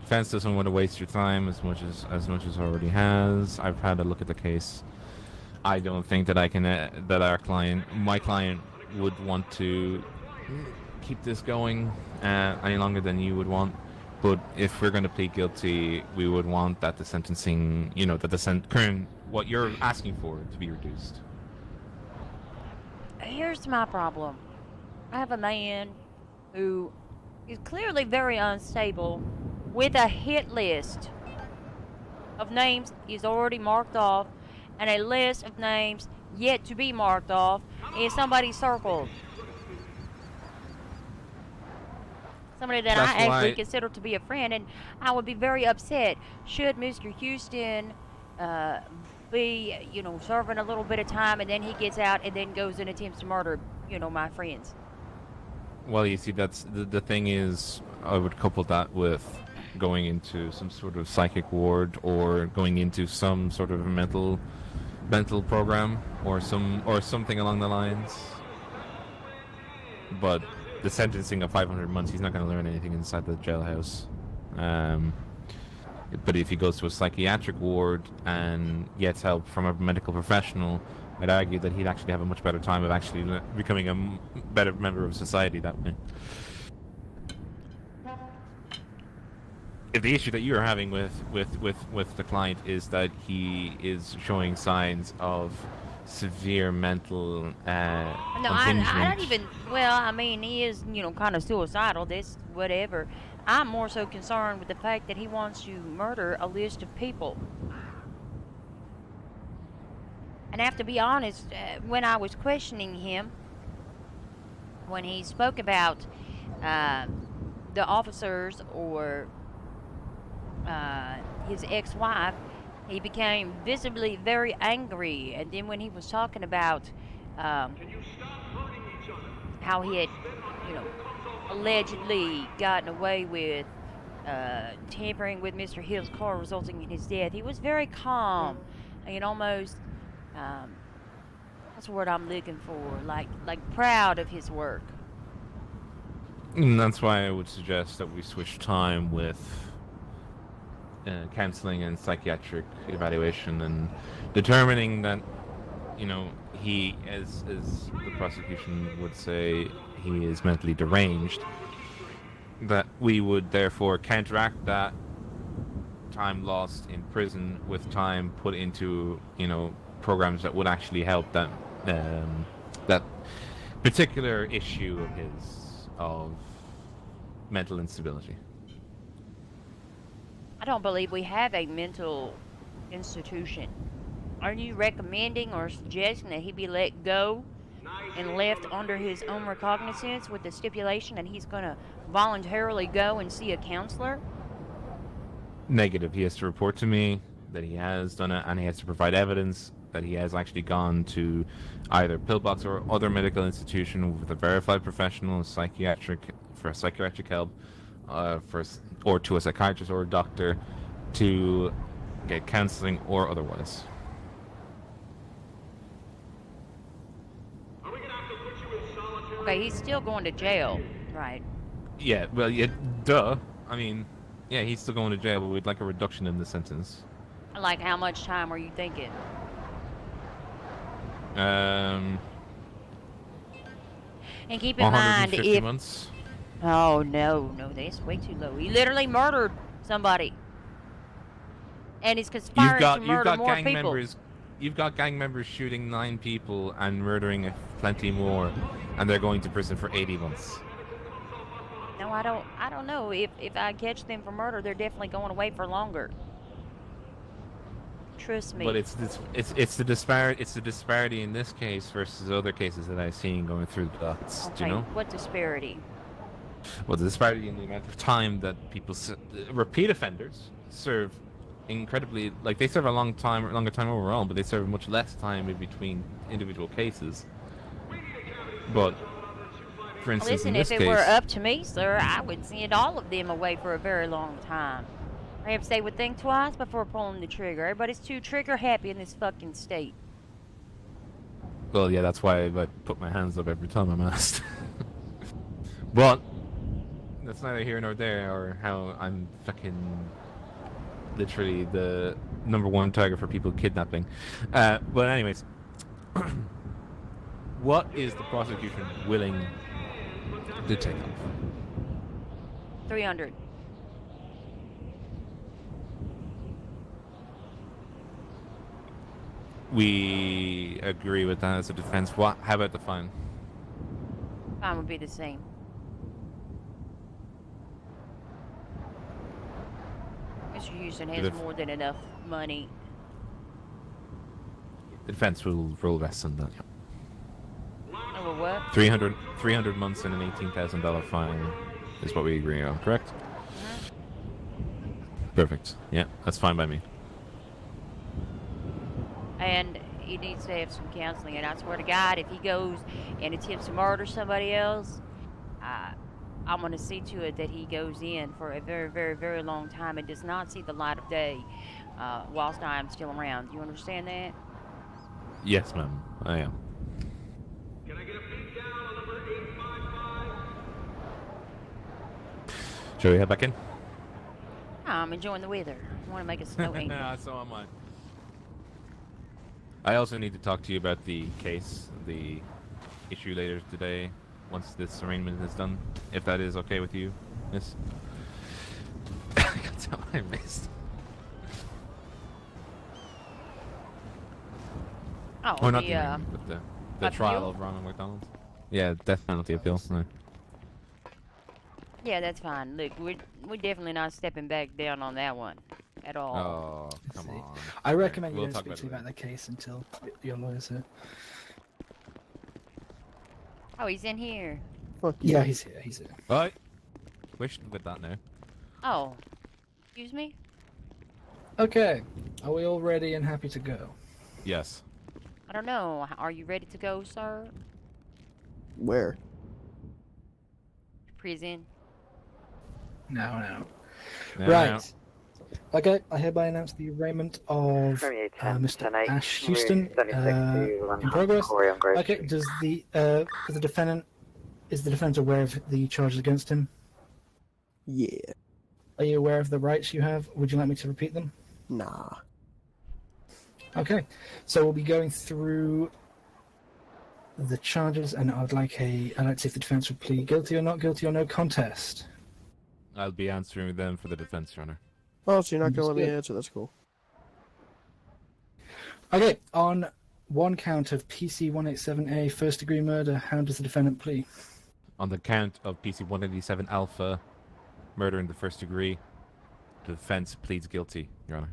Defense doesn't want to waste your time as much as already has. I've had a look at the case. I don't think that I can that my client would want to keep this going any longer than you would want. But if we're going to plead guilty, we would want that the sentencing, that the current what you're asking for to be reduced. Here's my problem. I have a man who is clearly very unstable with a hit list of names he's already marked off and a list of names yet to be marked off and somebody circled. Somebody that That's I actually why- consider to be a friend, and I would be very upset should Mr. Houston be, serving a little bit of time and then he gets out and then goes and attempts to murder, my friends. Well, you see, that's the thing is, I would couple that with going into some sort of psychic ward or going into some sort of mental program or something along the lines. But the sentencing of 500 months, he's not going to learn anything inside the jailhouse. But if he goes to a psychiatric ward and gets help from a medical professional, I'd argue that he'd actually have a much better time of actually becoming a better member of society that way. If the issue that you're having with the client is that he is showing signs of severe mental No, I impingement. don't even. Well, I mean, he is, kind of suicidal. This, whatever. I'm more so concerned with the fact that he wants to murder a list of people. And I have to be honest, when I was questioning him, when he spoke about the officers or his ex-wife, he became visibly very angry. And then when he was talking about how he had, allegedly gotten away with tampering with Mr. Hill's car, resulting in his death, he was very calm and almost, what's the word I'm looking for? Like proud of his work. And that's why I would suggest that we switch time with counseling and psychiatric evaluation and determining that, he, as the prosecution would say, he is mentally deranged, that we would therefore counteract that time lost in prison with time put into, programs that would actually help that that particular issue of his of mental instability. I don't believe we have a mental institution. Are you recommending or suggesting that he be let go and left under his own recognizance with the stipulation that he's going to voluntarily go and see a counselor? Negative. He has to report to me that he has done it, and he has to provide evidence that he has actually gone to either Pillbox or other medical institution with a verified professional for psychiatric help, or to a psychiatrist or a doctor to get counseling or otherwise. Okay, he's still going to jail, right? Yeah, well, yeah, duh. I mean, yeah, he's still going to jail, but we'd like a reduction in the sentence. Like, how much time are you thinking? Um, And keep in mind, 150 if... months. Oh, no, that's way too low. He literally murdered somebody. And he's conspiring to murder more people. You've got gang members shooting 9 people and murdering plenty more, and they're going to prison for 80 months. No, I don't know. If I catch them for murder, they're definitely going away for longer. Trust me. But it's the disparity in this case versus other cases that I've seen going through the dots. Okay, Do you know? what disparity? Well, the disparity in the amount of time that people repeat offenders serve incredibly, like, they serve a longer time overall, but they serve much less time in between individual cases. But for instance, Listen, in this if it case, were up to me, sir, I would send all of them away for a very long time. I have to say would think twice before pulling the trigger. Everybody's too trigger happy in this fucking state. Well, yeah, that's why I put my hands up every time I'm asked. But that's neither here nor there, or how I'm fucking literally the #1 target for people kidnapping. But anyways, what is the prosecution willing to take off? 300. We agree with that as a defense. What? How about the fine? Fine would be the same. Mr. Houston has more than enough money. The defense will roll less than that. Over what? 300 months and an $18,000 fine is what we agree on, correct? Perfect. Yeah, that's fine by me. And he needs to have some counseling. And I swear to God, if he goes and attempts to murder somebody else, I'm going to see to it that he goes in for a very, very, very long time and does not see the light of day whilst I am still around. Do you understand that? Yes, ma'am. I am. Shall we head back in? I'm enjoying the weather. I want to make it snowing. So am I. I also need to talk to you about the case, the issue later today, once this arraignment is done, if that is okay with you, miss. That's how I missed. Oh, or not the arraignment, but the trial of Ronald McDonald. Yeah, death penalty appeal. Right. Yeah, that's fine. Look, we're definitely not stepping back down on that one at all. Oh, come on. I recommend you We'll don't talk speak to me about about the case until your lawyer's here. Oh, he's in here. Fuck you. Yeah, he's here. He's here. Right. Wish with that now. Oh, excuse me? Okay. Are we all ready and happy to go? Yes. I don't know. Are you ready to go, sir? Where? Prison. No. No, Right. Okay, I hereby announce the arraignment of Mr. Ash Houston in progress. Okay, does the defendant aware of the charges against him? Yeah. Are you aware of the rights you have? Would you like me to repeat them? Nah. Okay, so we'll be going through the charges, and I'd like to see if the defense would plead guilty or not guilty or no contest. I'll be answering them for the defense, Your Honor. Oh, so you're not going to let me Understood. answer? That's cool. Okay, on one count of PC 187A first degree murder, how does the defendant plead? On the count of PC 187 Alpha, murder in the first degree, the defense pleads guilty, Your Honor.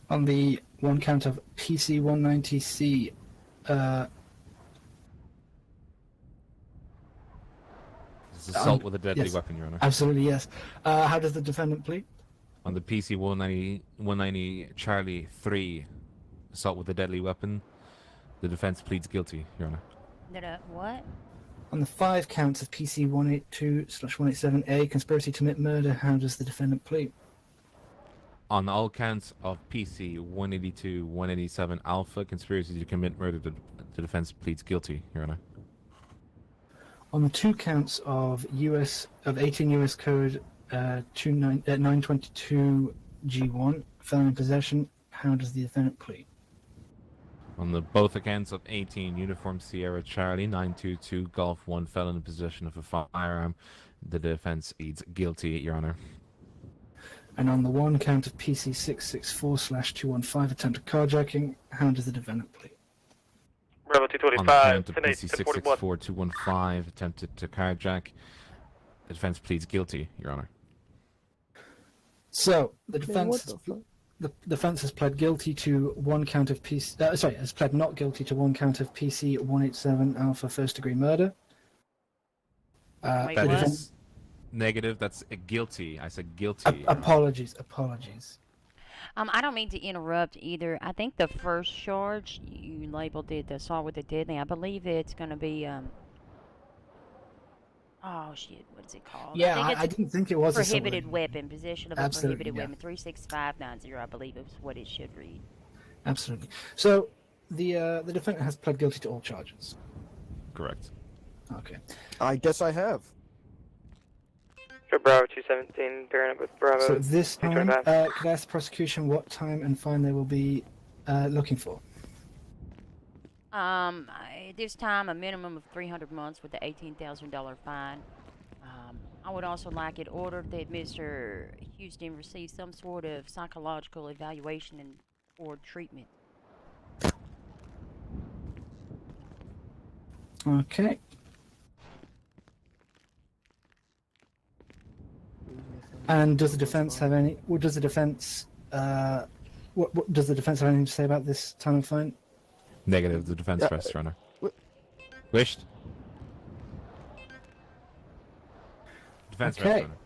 On the one count of PC 190C, This is assault with a deadly yes. weapon, Your Honor. Absolutely, yes. How does the defendant plead? On the PC 190 Charlie 3, assault with a deadly weapon, the defense pleads guilty, Your Honor. What? On the 5 counts of PC 182/187A, conspiracy to commit murder, how does the defendant plead? On all counts of PC 182, 187 Alpha, conspiracy to commit murder, the defense pleads guilty, Your Honor. On the 2 counts of 18 U.S. Code 922 G1, felon in possession, how does the defendant plead? On the both accounts of 18 Uniform Sierra Charlie 922 Golf 1, felon in possession of a firearm, the defense pleads guilty, Your Honor. And on the 1 count of PC 664/215 attempted carjacking, how does the defendant plead? Bravo On the 225, count of PC 664-215 attempted to carjack, the defense pleads guilty, Your Honor. So the Man, defense, what the fuck? the defense has pled guilty to 1 count of PC. Has pled not guilty to 1 count of PC 187 Alpha first degree murder. Wait, the what? defense, Negative, that's a guilty. I said guilty. apologies. I don't mean to interrupt either. I think the first charge you labeled it assault with a deadly. I believe it's going to be Oh shit, what's it called? Yeah, think I didn't think it was a prohibited sword. weapon, possession of a Absolutely, prohibited yeah. weapon, 36590, I believe is what it should read. Absolutely. So the defendant has pled guilty to all charges. Correct. Okay. I guess I have. For Bravo 217, pairing up with Bravo. So this time, 225. could I ask the prosecution what time and fine they will be looking for? This time a minimum of 300 months with the $18,000 fine. I would also like it ordered that Mr. Houston receive some sort of psychological evaluation and or treatment. Okay. And does the defense have any? What does the defense? What does the defense have anything to say about this time and fine? Negative. The defense press runner. Wished. Defense press Okay. runner.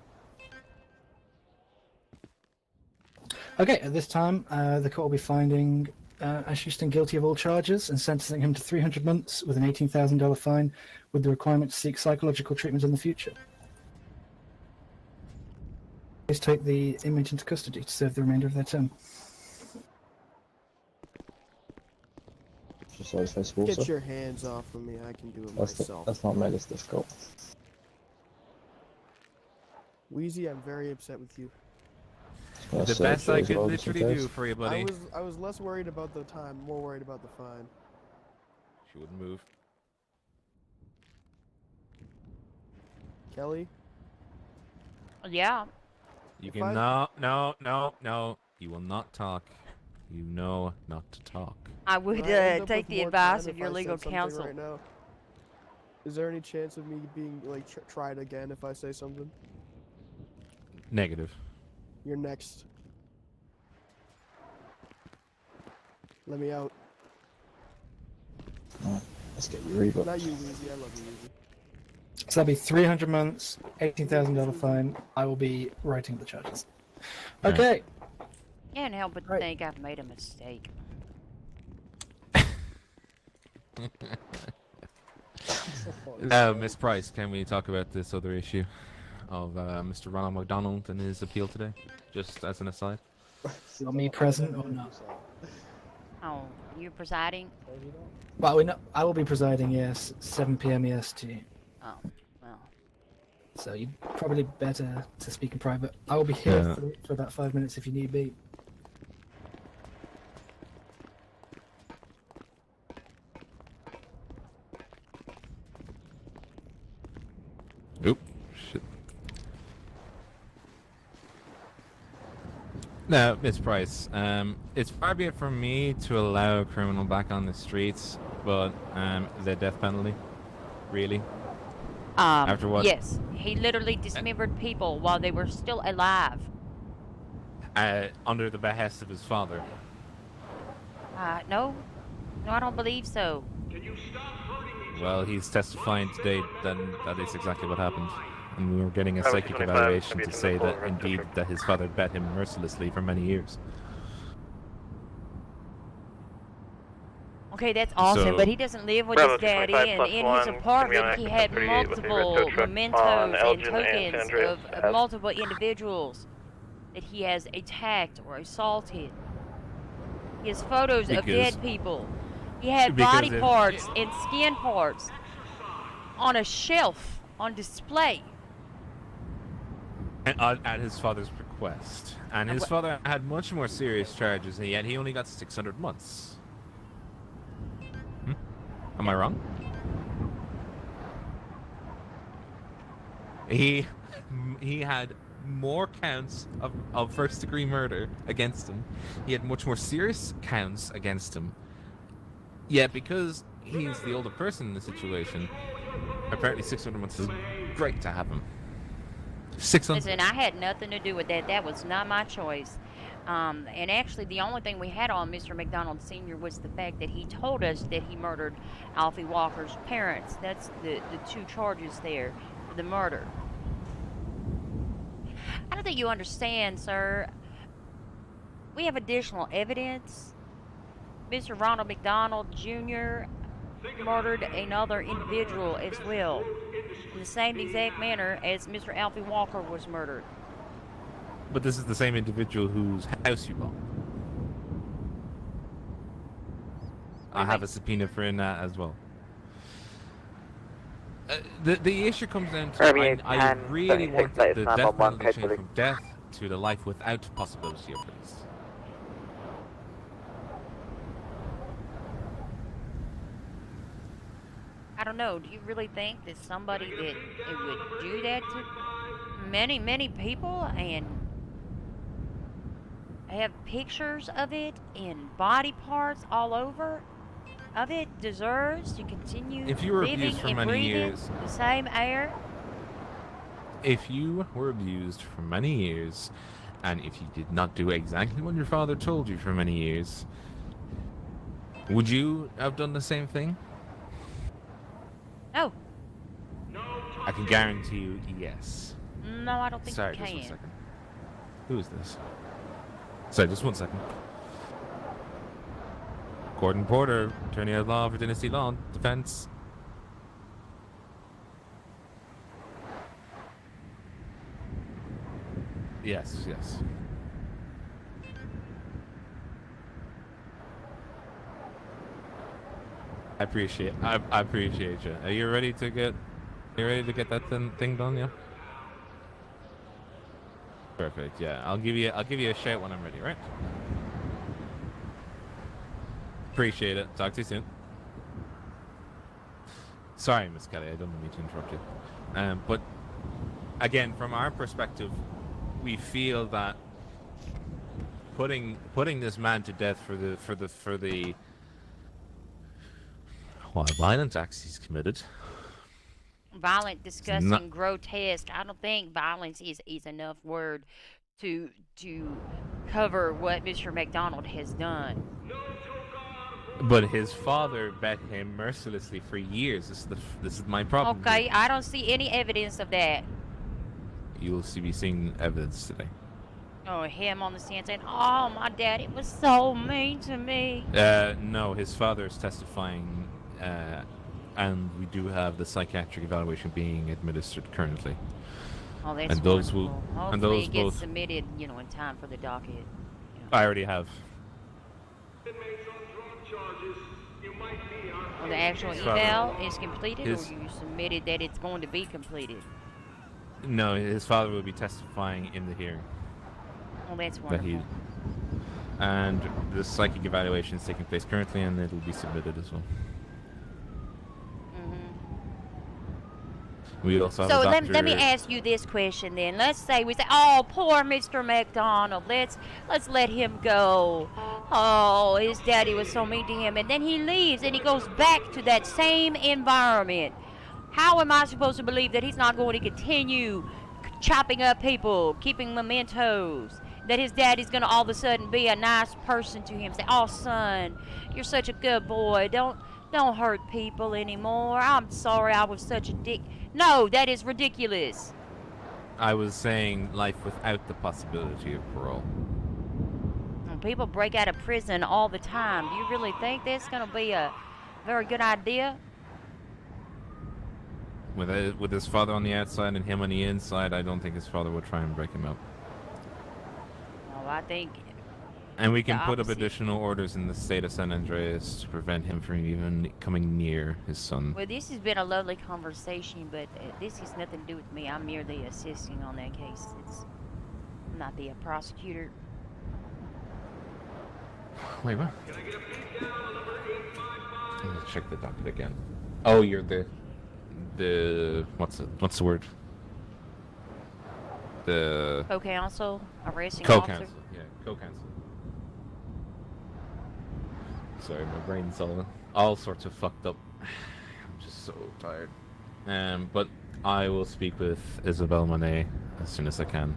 Okay. At this time, the court will be finding Ash Houston guilty of all charges and sentencing him to 300 months with an $18,000 fine, with the requirement to seek psychological treatment in the future. Please take the inmate into custody to serve the remainder of their term. Just so it's possible, Get sir. your hands off of me. I can do it That's myself. that's not made this difficult. Wheezy, I'm very upset with you. The best I could literally do for you, buddy. I was less worried about the time, more worried about the fine. She wouldn't move. Kelly? Yeah. You If can no. You will not talk. You know not to talk. I would Can I end up take with the more advice time of if your I said legal something counsel. Right now? Is there any chance of me being like tried again if I say something? Negative. You're next. Let me out. Let's get your rebooks. Not you, Weezy. I love you, Weezy. So that'll be 300 months, $18,000 fine. I will be writing the charges. Okay. Can't help but think I've made a mistake. Miss Price, can we talk about this other issue of Mr. Ronald McDonald and his appeal today? Just as an aside. You want me present or not? Oh, you presiding? Well, I will be presiding, yes, 7 p.m. EST. Oh, well. So you'd probably better to speak in private. I will be here Yeah. for about 5 minutes if you need me. Oop. Shit. No, Miss Price. It's far be it from me to allow a criminal back on the streets, but the death penalty, really. After what? Yes, he literally dismembered people while they were still alive. Under the behest of his father. No, I don't believe so. Well, he's testifying today that is exactly what happened. And we were getting a Bravo psychic 225, evaluation to WT say that 4, indeed District. that his father bet him mercilessly for many years. Okay, that's awesome, So- but he doesn't live with Bravo his daddy, 225 and in +1, his apartment he Simeon had 38 with the red multiple tow truck mementos on and Elgin and tokens Andreas of Ave. multiple individuals that he has attacked or assaulted. He has photos of Because- dead people. He had because body if- parts and skin parts on a shelf on display. And, at his father's request. And his father had much more serious charges, and yet he only got 600 months. Am I wrong? He had more counts of first-degree murder against him. He had much more serious counts against him. Yet because he's the older person in the situation, apparently 600 months is great to have him. 600. Listen, I had nothing to do with that. That was not my choice. And actually, the only thing we had on Mr. McDonald Sr. was the fact that he told us that he murdered Alfie Walker's parents. That's the two charges there for the murder. I don't think you understand, sir. We have additional evidence. Mr. Ronald McDonald Jr. murdered another individual as well. in the same exact manner as Mr. Alfie Walker was murdered. But this is the same individual whose house you bombed. I have a subpoena for that as well. The issue comes down to I really want the death penalty change from death to the life without possibility of release. I don't know. Do you really think that somebody that it would do that to many people and have pictures of it and body parts all over of it deserves to continue If you were living abused for and many breathing years, the same air? if you were abused for many years, and if you did not do exactly what your father told you for many years, would you have done the same thing? No. I can guarantee you, yes. No, I don't think Sorry, you just can. one second. Who is this? Sorry, just 1 second. Gordon Porter, attorney at law for Dynasty Law Defense. Yes, yes. I appreciate you. Are you ready to get that thing done, yeah? Perfect, yeah. I'll give you a shout when I'm ready, right? Appreciate it. Talk to you soon. Sorry, Miss Kelly, I don't mean to interrupt you. But again, from our perspective, we feel that putting this man to death for the violent acts he's committed. Violent, disgusting, grotesque. I don't think violence is enough word to cover what Mr. McDonald has done. But his father bet him mercilessly for years. This is my problem. Okay, I don't see any evidence of that. You'll be seeing evidence today. Oh, him on the stand saying, "Oh, my daddy was so mean to me." No, his father is testifying, and we do have the psychiatric evaluation being administered currently. Oh, that's and those wonderful. will, Hopefully and those it gets both. submitted, in time for the docket. I already have. Well, the actual eval is completed, or you submitted that it's going to be completed? No, his father will be testifying in the hearing. Well, that's wonderful. And the psychic evaluation is taking place currently, and it will be submitted as well. We also have So a doctor. let me ask you this question then. Let's say we say, "Oh, poor Mr. McDonald. Let's let him go. Oh, his daddy was so mean to him," and then he leaves and he goes back to that same environment. How am I supposed to believe that he's not going to continue chopping up people, keeping mementos? That his daddy's gonna all of a sudden be a nice person to him, say, "Oh, son, you're such a good boy. Don't hurt people anymore. I'm sorry I was such a dick." No, that is ridiculous. I was saying life without the possibility of parole. And people break out of prison all the time. Do you really think that's gonna be a very good idea? With his father on the outside and him on the inside, I don't think his father would try and break him up. Well, I think. And we can the put up opposite. additional orders in the state of San Andreas to prevent him from even coming near his son. Well, this has been a lovely conversation, but this has nothing to do with me. I'm merely assisting on that case. I'm not the prosecutor. Wait, what? Let's check the docket again. Oh, you're the what's the word? The Co-counsel, arresting officer. co-counsel. Yeah, co-counsel. Sorry, my brain's all sorts of fucked up. I'm just so tired. But I will speak with Isabel Monet as soon as I can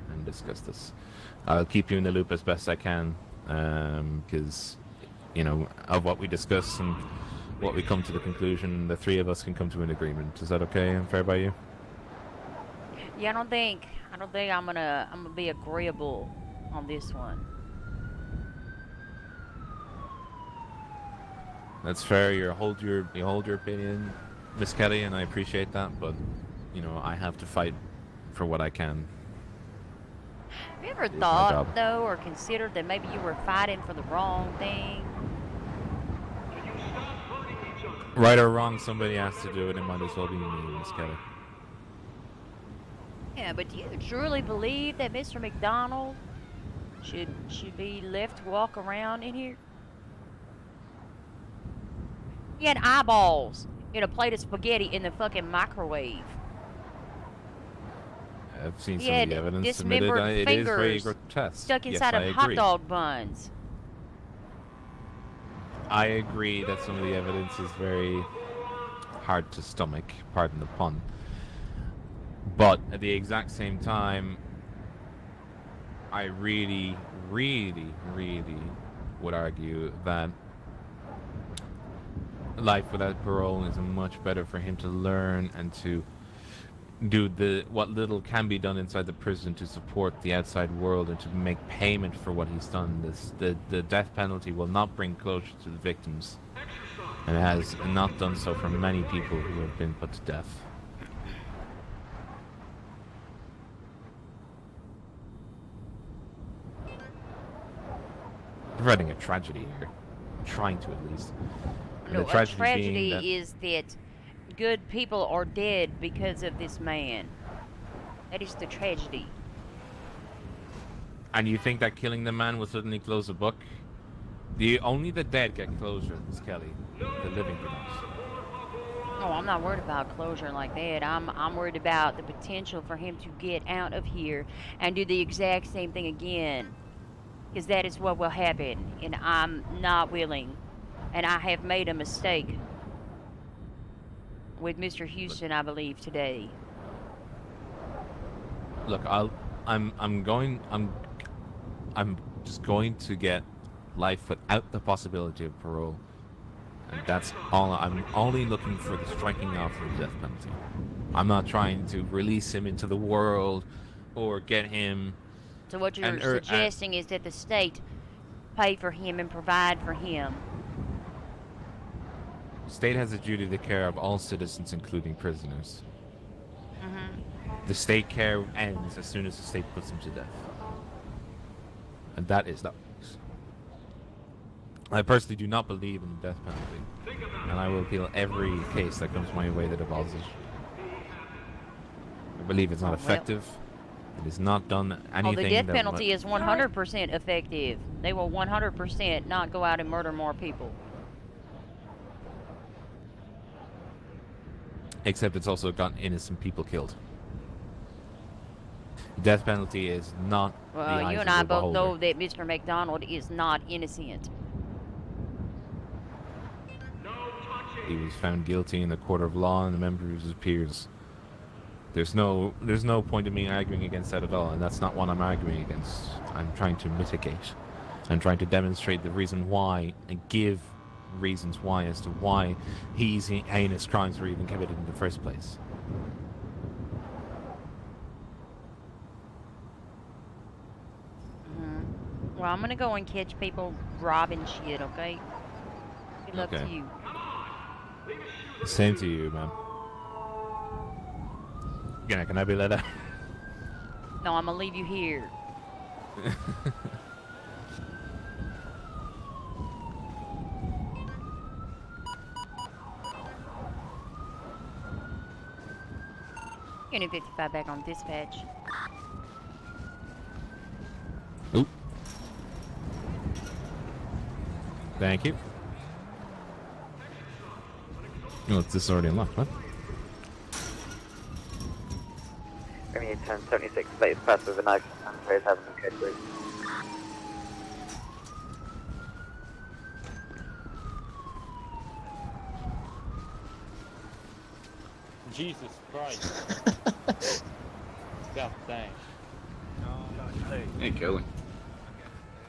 and discuss this. I'll keep you in the loop as best I can, because of what we discuss and what we come to the conclusion, the three of us can come to an agreement. Is that okay and fair by you? Yeah, I don't think I'm gonna be agreeable on this one. That's fair. You hold your opinion. Miss Kelly, and I appreciate that, but you know, I have to fight for what I can. Have you ever my thought, job. though, or considered that maybe you were fighting for the wrong thing? Right or wrong, somebody has to do it. It might as well be me, Miss Kelly. Yeah, but do you truly believe that Mr. McDonald should be left to walk around in here? He had eyeballs in a plate of spaghetti in the fucking microwave. I've seen He some of had the evidence submitted. dismembered It is very fingers grotesque. stuck Yes, inside I of hot agree. dog buns. I agree that some of the evidence is very hard to stomach, pardon the pun. But at the exact same time, I really, really, really would argue that life without parole is much better for him to learn and to do what little can be done inside the prison to support the outside world and to make payment for what he's done. The death penalty will not bring closure to the victims, and it has not done so for many people who have been put to death. Preventing a tragedy here, trying to at least. And No, the a tragedy tragedy being that is that good people are dead because of this man. That is the tragedy. And you think that killing the man will suddenly close the book? Only the dead get closure, Miss Kelly. The living do not. No, I'm not worried about closure like that. I'm worried about the potential for him to get out of here and do the exact same thing again. Because that is what will happen. And I'm not willing. And I have made a mistake with Mr. Houston, I believe, today. Look, I'm just going to get life without the possibility of parole. And that's all. I'm only looking for the striking off of the death penalty. I'm not trying to release him into the world or get him. So what you're suggesting is that the state pay for him and provide for him. State has a duty to care of all citizens, including prisoners. The state care ends as soon as the state puts him to death. And that is that. I personally do not believe in the death penalty. And I will appeal every case that comes my way that involves it. I believe it's not effective. It has not done anything. Oh, the death that penalty is 100% effective. They will 100% not go out and murder more people. Except it's also gotten innocent people killed. Death penalty is not the Well, eyes you and of I the both beholder. know that Mr. McDonald is not innocent. He was found guilty in the court of law and a member of his peers. There's no point in me arguing against that at all, and that's not what I'm arguing against. I'm trying to mitigate. I'm trying to demonstrate the reason why and give reasons why as to why these heinous crimes were even committed in the first place. Well, I'm gonna go and catch people robbing shit, okay? Good luck to Okay. you. Same to you, man. Can I be let out? No, I'm gonna leave you here. Unit 55 back on dispatch. Oop. Thank you. Oh, it's this already unlocked, huh? Only 1076 latest pass with a knife and players having a code blue. Jesus Christ. God dang. Hey, Kelly.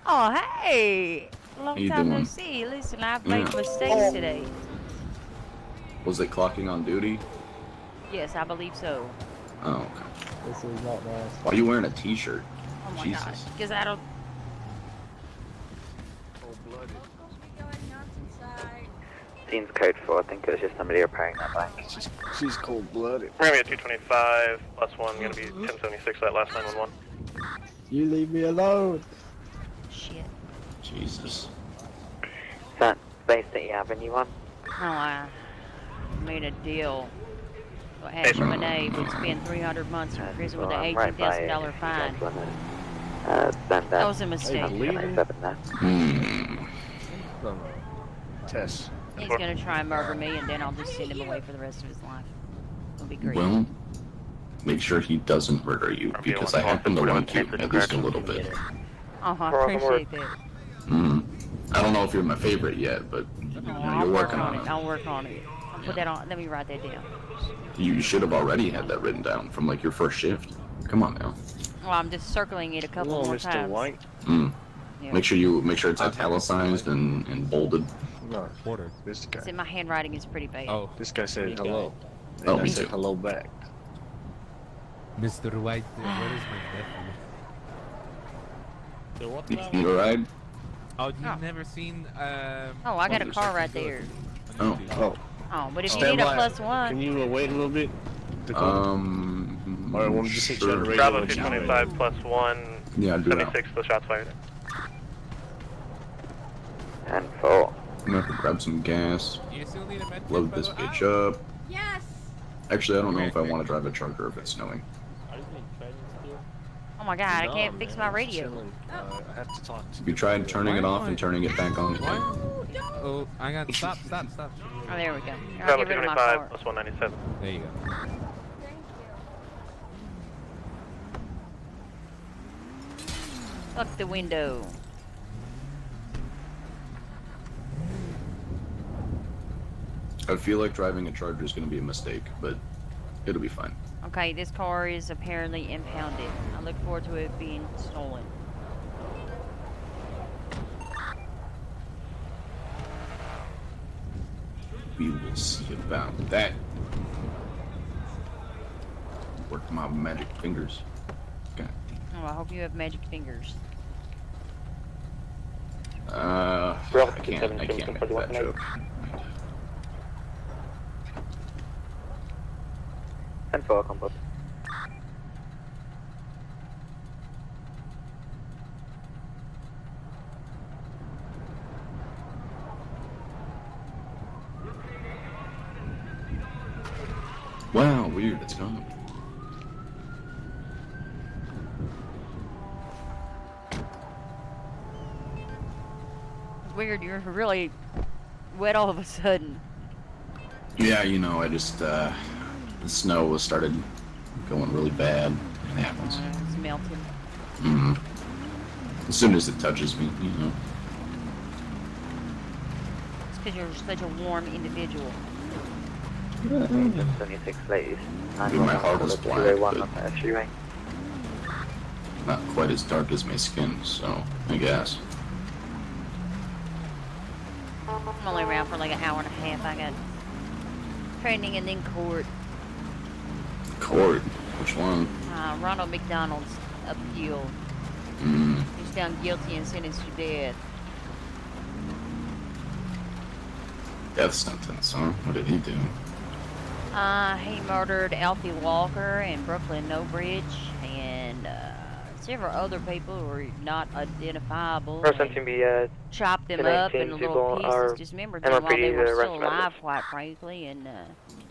Oh, hey! Long you time no doing? see. Listen, I've made Yeah. mistakes today. Was it clocking on duty? Yes, I believe so. Oh, okay. This is not nice. Why are you wearing a t-shirt? Oh my Jesus. gosh. Because I don't... 18's code 4. I think it was just somebody repairing that bike. She's cold-blooded. We're gonna be at 225 plus 1, gonna be 1076 that last 911. You leave me alone. Shit. Jesus. Is that Bay City Avenue one? No, I made a deal. So Asher Monet would spend 300 months in prison with an $18,000 fine. That was a mistake. Tess. He's gonna try and murder me, and then I'll just send him away for the rest of his life. It'll be great. Well, make sure he doesn't murder you, because I happen to like you, at least a little bit. I appreciate that. I don't know if you're my favorite yet, but you're working on it. I'll work on it. I'll put that on. Let me write that down. You should have already had that written down from like your first shift. Come on now. Well, I'm just circling it a couple more times. White. Yeah. Make sure it's italicized and bolded. No, this guy. See, my handwriting is pretty bad. Oh, this guy said hello. And Oh, I me said too. hello back. Mr. White, what is my nephew? You need a ride? Oh, you've never seen, Oh, I got a car right there. Oh. Oh, but if you Stand need a by. +1. Can you wait a little bit? Or I want to just hit you on the radio. Bravo and let you know. 225 plus 1, Yeah, I'll do that. 76 the shots fired. 10-4. I'm gonna have to grab some gas. You still need a med kit, Load by this the way? bitch up. Yes. Actually, I don't know if I want to drive a trucker if it's snowing. Oh my god, I can't fix my radio. I have to talk to Have you tried turning it off and turning it back on? Oh, I got stop. Oh, there we go. I'll Bravo get rid of my 225 car. plus 197. There you go. Fuck the window. I feel like driving a Charger is going to be a mistake, but it'll be fine. Okay, this car is apparently impounded. I look forward to it being stolen. We will see about that. Work my magic fingers. Okay. Oh, I hope you have magic fingers. I can't make that joke. 10-4, combo. Wow, weird, it's gone. It's weird, you're really wet all of a sudden. Yeah, you know, I just, the snow started going really bad. It happens. It's melting. As soon as it touches me, you know. It's because you're such a warm individual. 76 ladies. Dude, my heart is black, 201 but on the freeway. not quite as dark as my skin, so I guess. I'm only around for like an hour and a half. I got training and then court. Court? Which one? Ronald McDonald's appeal. He's found guilty and sentenced to death. Death sentence, huh? What did he do? He murdered Alfie Walker and Brooklyn Nobridge and several other people who are not identifiable. Person to be chopped them up in little pieces, dismembered them while they were still alive, quite frankly, and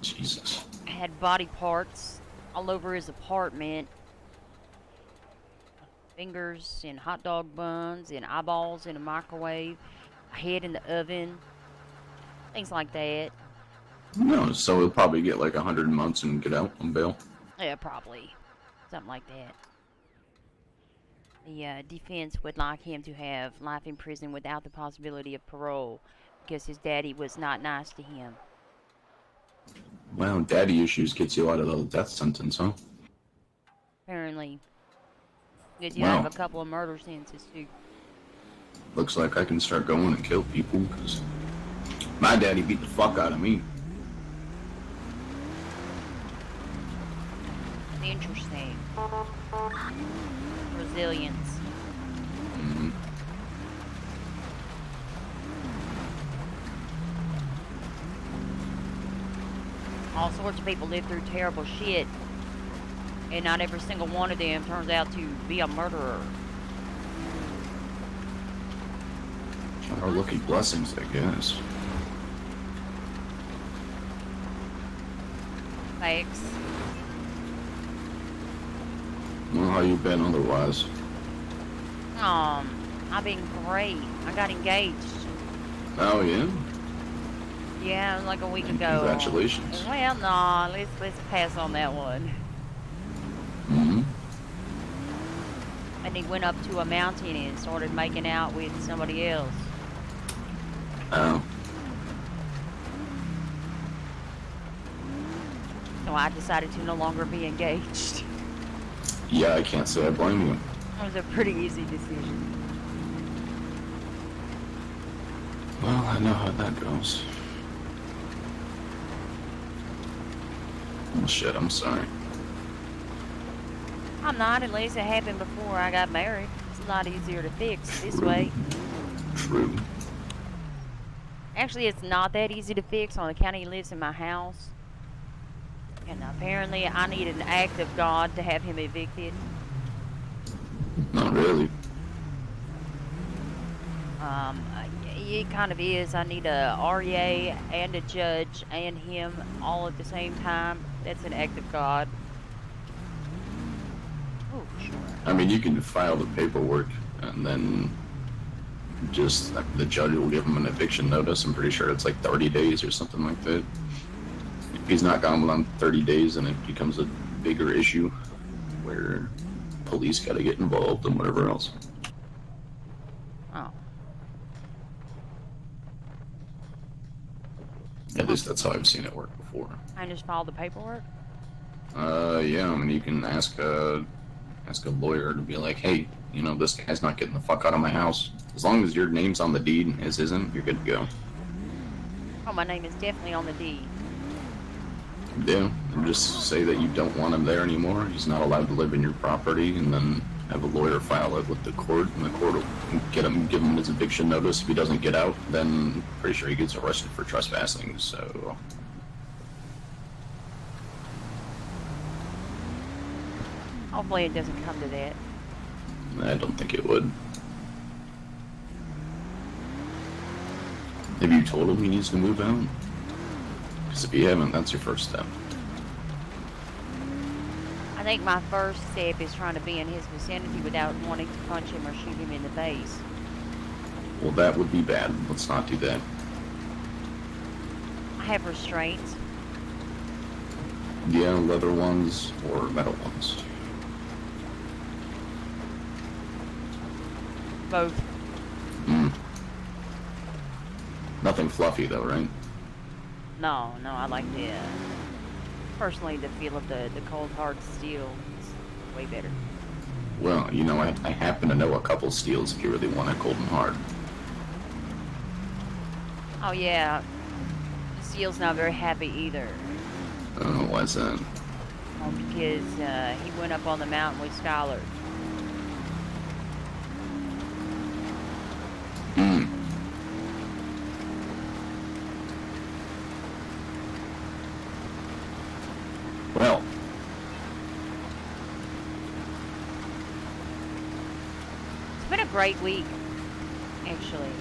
Jesus. had body parts all over his apartment. Fingers in hot dog buns and eyeballs in a microwave, a head in the oven, things like that. No, so he'll probably get like 100 months and get out on bail. Yeah, probably. Something like that. The defense would like him to have life in prison without the possibility of parole because his daddy was not nice to him. Wow, daddy issues gets you out of the death sentence, huh? Apparently. Because you Wow. have a couple of murder sentences too. Looks like I can start going and kill people, because my daddy beat the fuck out of me. Interesting. Resilience. all sorts of people live through terrible shit, and not every single one of them turns out to be a murderer. Our lucky blessings, I guess. Thanks. Well, how you been otherwise? I've been great. I got engaged. Oh, yeah? Yeah, like a week ago. Congratulations. Well, nah, let's pass on that one. Mm-hmm. And he went up to a mountain and started making out with somebody else. Oh. So I decided to no longer be engaged. Yeah, I can't say I blame you. It was a pretty easy decision. Well, I know how that goes. Well, shit, I'm sorry. I'm not, at least it happened before I got married. It's a lot easier to fix this way. True. Actually, it's not that easy to fix on account he lives in my house. And apparently I need an act of God to have him evicted. Not really. It kind of is. I need a REA and a judge and him all at the same time. That's an act of God. Oh, sure. I mean, you can file the paperwork and then just the judge will give him an eviction notice. I'm pretty sure it's like 30 days or something like that. If he's not gone within 30 days, then it becomes a bigger issue where police got to get involved and whatever else. Oh. At least that's how I've seen it work before. I just filed the paperwork? Yeah, I mean, you can ask a lawyer to be like, hey, you know, this guy's not getting the fuck out of my house. As long as your name's on the deed and his isn't, you're good to go. Oh, my name is definitely on the deed. Yeah, and just say that you don't want him there anymore. He's not allowed to live in your property, and then have a lawyer file it with the court, and the court will give him his eviction notice. If he doesn't get out, then I'm pretty sure he gets arrested for trespassing, so... Hopefully it doesn't come to that. I don't think it would. Have you told him he needs to move out? Because if you haven't, that's your first step. I think my first step is trying to be in his vicinity without wanting to punch him or shoot him in the face. Well, that would be bad. Let's not do that. I have restraints. Yeah, leather ones or metal ones. Both. Hmm. Nothing fluffy though, right? No, I like the, personally, the feel of the cold hard steel is way better. Well, you know, I happen to know a couple steels if you really want it cold and hard. Oh yeah, the steel's not very happy either. Oh, why's that? Because he went up on the mountain with Skylar. Hmm. Well. It's been a great week, actually.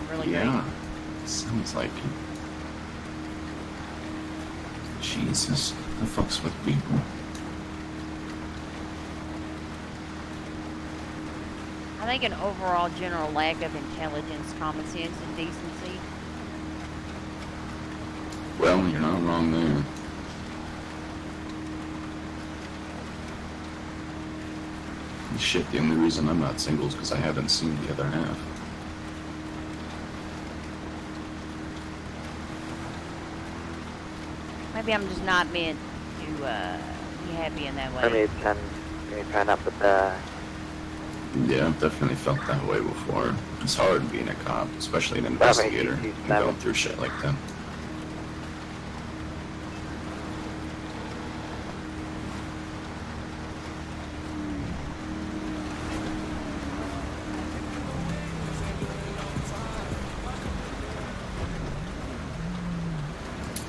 Really Yeah. Sounds like it. Jesus, the fuck's with people? I think an overall general lack of intelligence, common sense, and decency. Well, you're not wrong there. Shit, the only reason I'm not single is because I haven't seen the other half. Maybe I'm just not meant to be happy in that way. Let me turn up with the... Yeah, I've definitely felt that way before. It's hard being a cop, especially an investigator, and going through shit like that.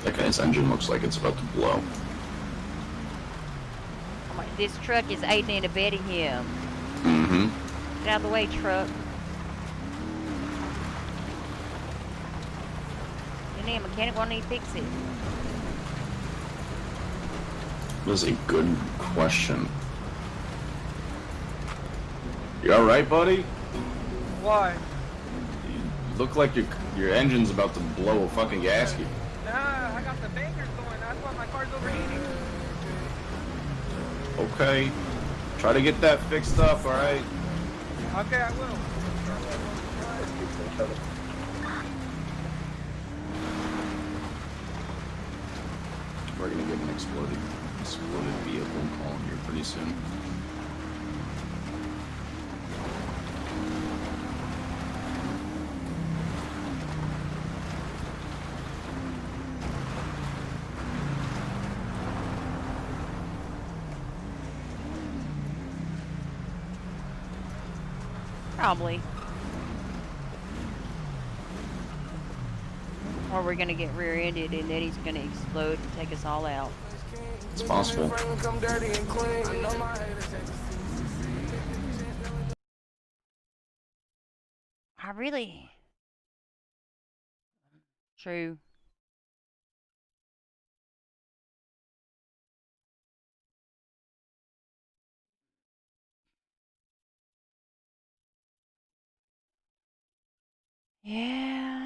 That His engine looks like it's about to blow. Oh my, this truck is aiding and abetting him. Mm-hmm. Get out of the way, truck. You need a mechanic, why don't you fix it? That was a good question. You alright, buddy? Why? You look like your engine's about to blow a fucking gasket. Nah, I got the bangers going. That's why my car's overheating. Okay. Try to get that fixed up, alright? Okay, I will. We're gonna get an exploded vehicle call here pretty soon. Probably. Or we're gonna get rear-ended and then he's gonna explode and take us all out. It's possible. I really... True. Yeah.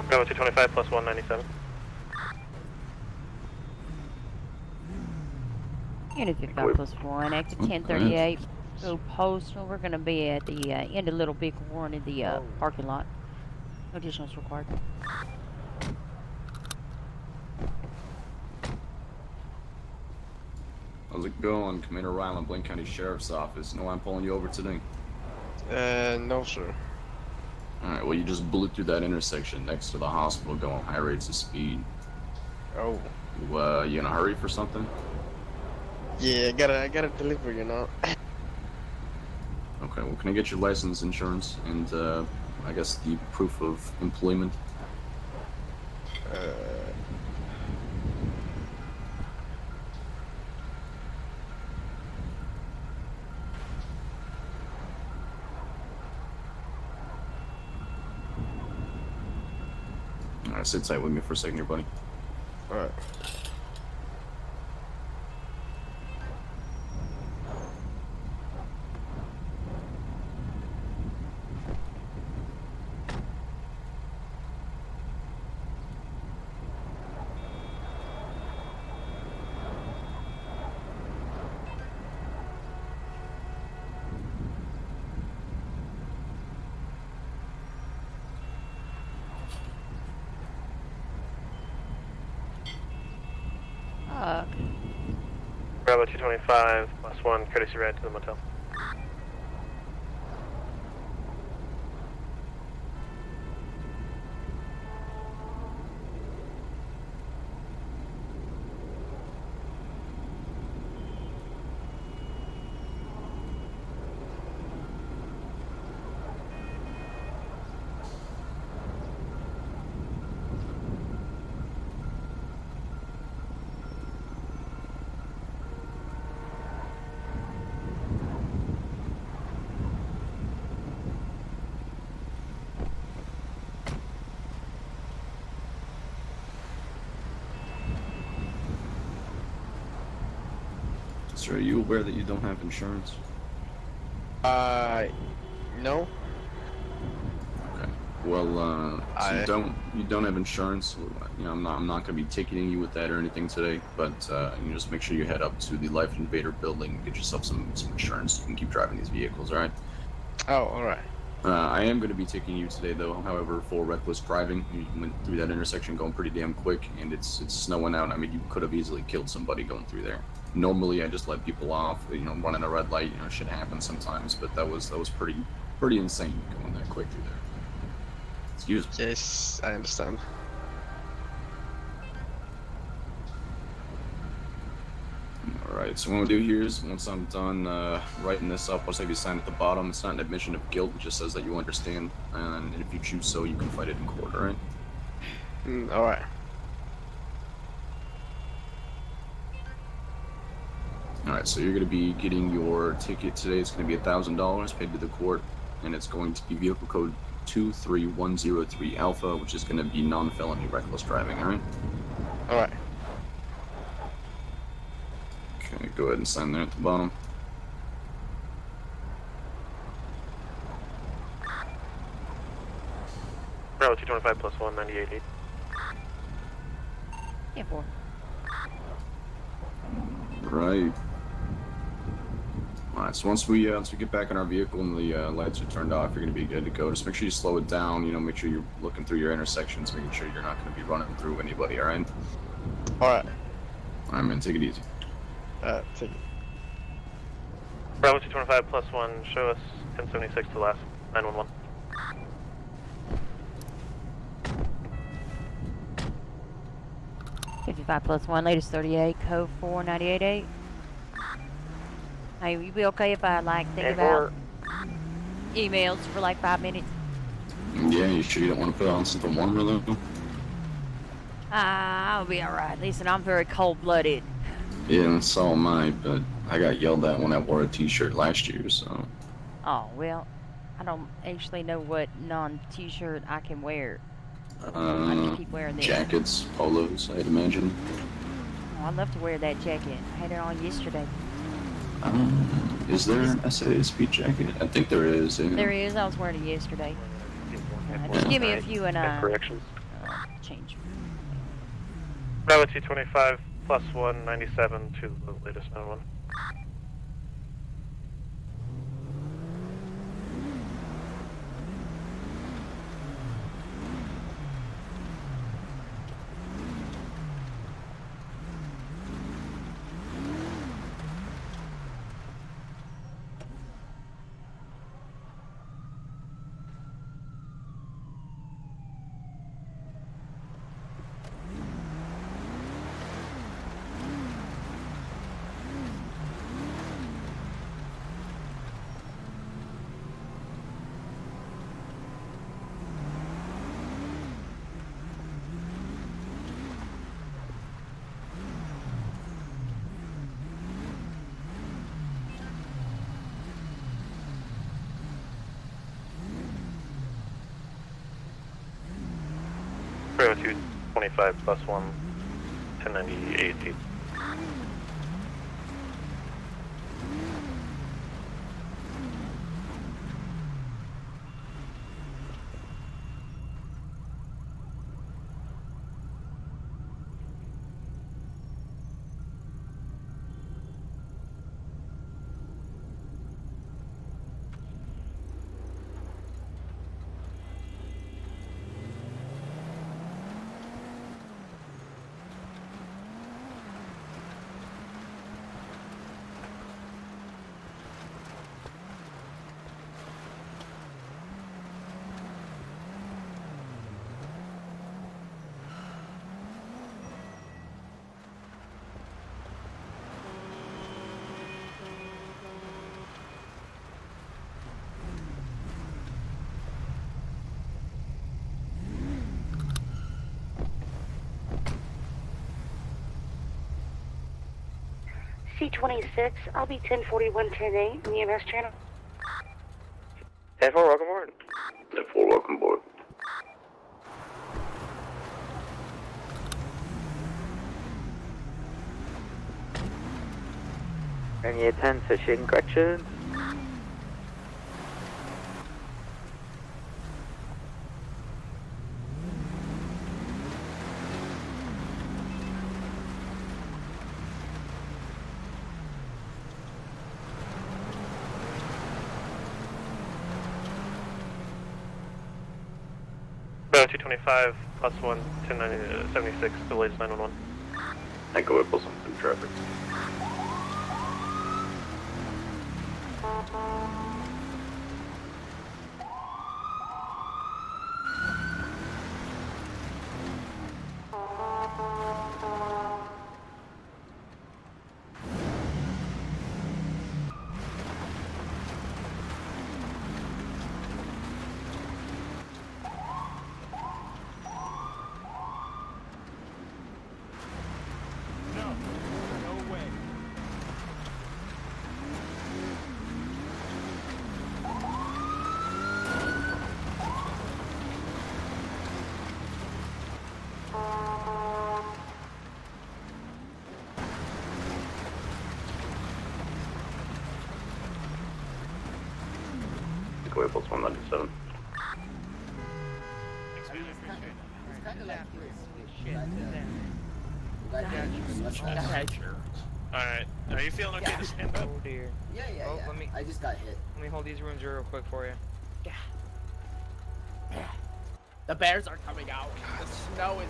Bravo 225 plus 197. Unit 55 plus 1, active 1038. Go postal. We're going to be at the end of Little Big Horn in the parking lot. No additionals required. How's it going? Commander Ryland, Blaine County Sheriff's Office. Know why I'm pulling you over today? No, sir. Alright, well, you just blew through that intersection next to the hospital going high rates of speed. Oh. You in a hurry for something? Yeah, I gotta deliver, you know. Okay, well, can I get your license, insurance, and, I guess the proof of employment? Alright, sit tight with me for a second here, buddy. Alright. Bravo 225 plus 1, courtesy ride to the motel. Sir, are you aware that you don't have insurance? No. Okay. Well, so you don't have insurance. You know, I'm not gonna be ticketing you with that or anything today. But you just make sure you head up to the Life Invader building and get yourself some insurance. You can keep driving these vehicles, all right? Oh, all right. I am going to be ticketing you today, though. However, for reckless driving, you went through that intersection going pretty damn quick, and it's snowing out. I mean, you could have easily killed somebody going through there. Normally, I just let people off. You know, running a red light. You know, shit happens sometimes, but that was pretty insane going that quick through there. Excuse me. Yes, I understand. Alright, so what we'll do here is, once I'm done writing this up, I'll have you sign at the bottom. It's not an admission of guilt, it just says that you understand. And if you choose so, you can fight it in court, alright? Alright. Alright, so you're going to be getting your ticket today. It's going to be $1,000 paid to the court, and it's going to be vehicle code 23103 Alpha, which is going to be non-felony reckless driving, alright? Alright. Okay, go ahead and sign there at the bottom. Bravo 225 plus 1, 98.8. Yeah, 4. Right. Alright, so once we get back in our vehicle and the lights are turned off, you're going to be good to go. Just make sure you slow it down, you know, make sure you're looking through your intersections, making sure you're not going to be running through anybody, alright? Alright. Alright, man, take it easy. Take it. Bravo 225 plus 1, show us 1076 to last 911. +1, latest 38, code 498.8. Hey, will you be okay if I think about emails for like 5 minutes? Yeah, you sure you don't want to put on something warmer though? I'll be alright. Listen, I'm very cold-blooded. Yeah, so am I, but I got yelled at when I wore a t-shirt last year, so... Oh, well, I don't actually know what non-t-shirt I can wear. I can keep wearing this. Jackets, polos, I'd imagine. Oh, I'd love to wear that jacket. I had it on yesterday. Is there an SASP jacket? I think there is. Yeah. There is. I was wearing it yesterday. Just give me a few and corrections. Change. Bravo 225 plus 1, 97 to the latest 911. Bravo 225 plus 1, 1098. C26, I'll be 1041 10-8 in the EMS channel. 10-4, welcome aboard. 10-4, welcome aboard. And year 10, switching corrections. Bravo 225 plus 1, 1076 to the latest 911. I go pull some through traffic. Echo Plus 197. Alright, are you feeling okay to stand up? Oh dear. Yeah, Oh, let me. I just got hit. Let me hold these wounds real quick for you. The bears are coming out. The snow is.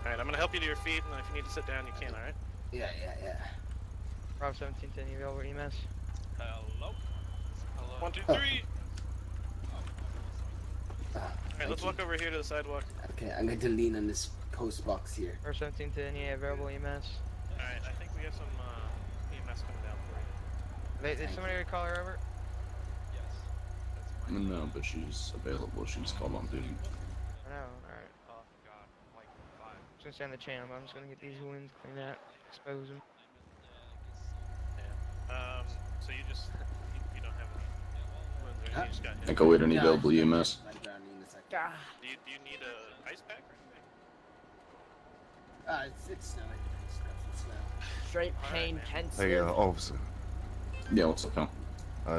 Alright, I'm gonna help you to your feet, and if you need to sit down, you can, alright? Yeah. Rob 1710, you available EMS? Hello? 1, 2, 3! Alright, let's walk over here to the sidewalk. Okay, I'm going to lean on this post box here. Rob 1710, yeah, available EMS? Alright, I think we have some EMS coming down for you. Did somebody call her over? No, but she's available. She's called on duty. I know, alright. Oh god, like 5. I'm just gonna stay on the channel, but I'm just gonna get these wounds cleaned out, expose them. Yeah. So you just, you don't have any wounds or anything, you just got hit. Echo 8, any available EMS? Do you need a ice pack or anything? It's snowing. It's got some snow. Straight pain, tense. Hey, officer. Yeah, what's up, Cal?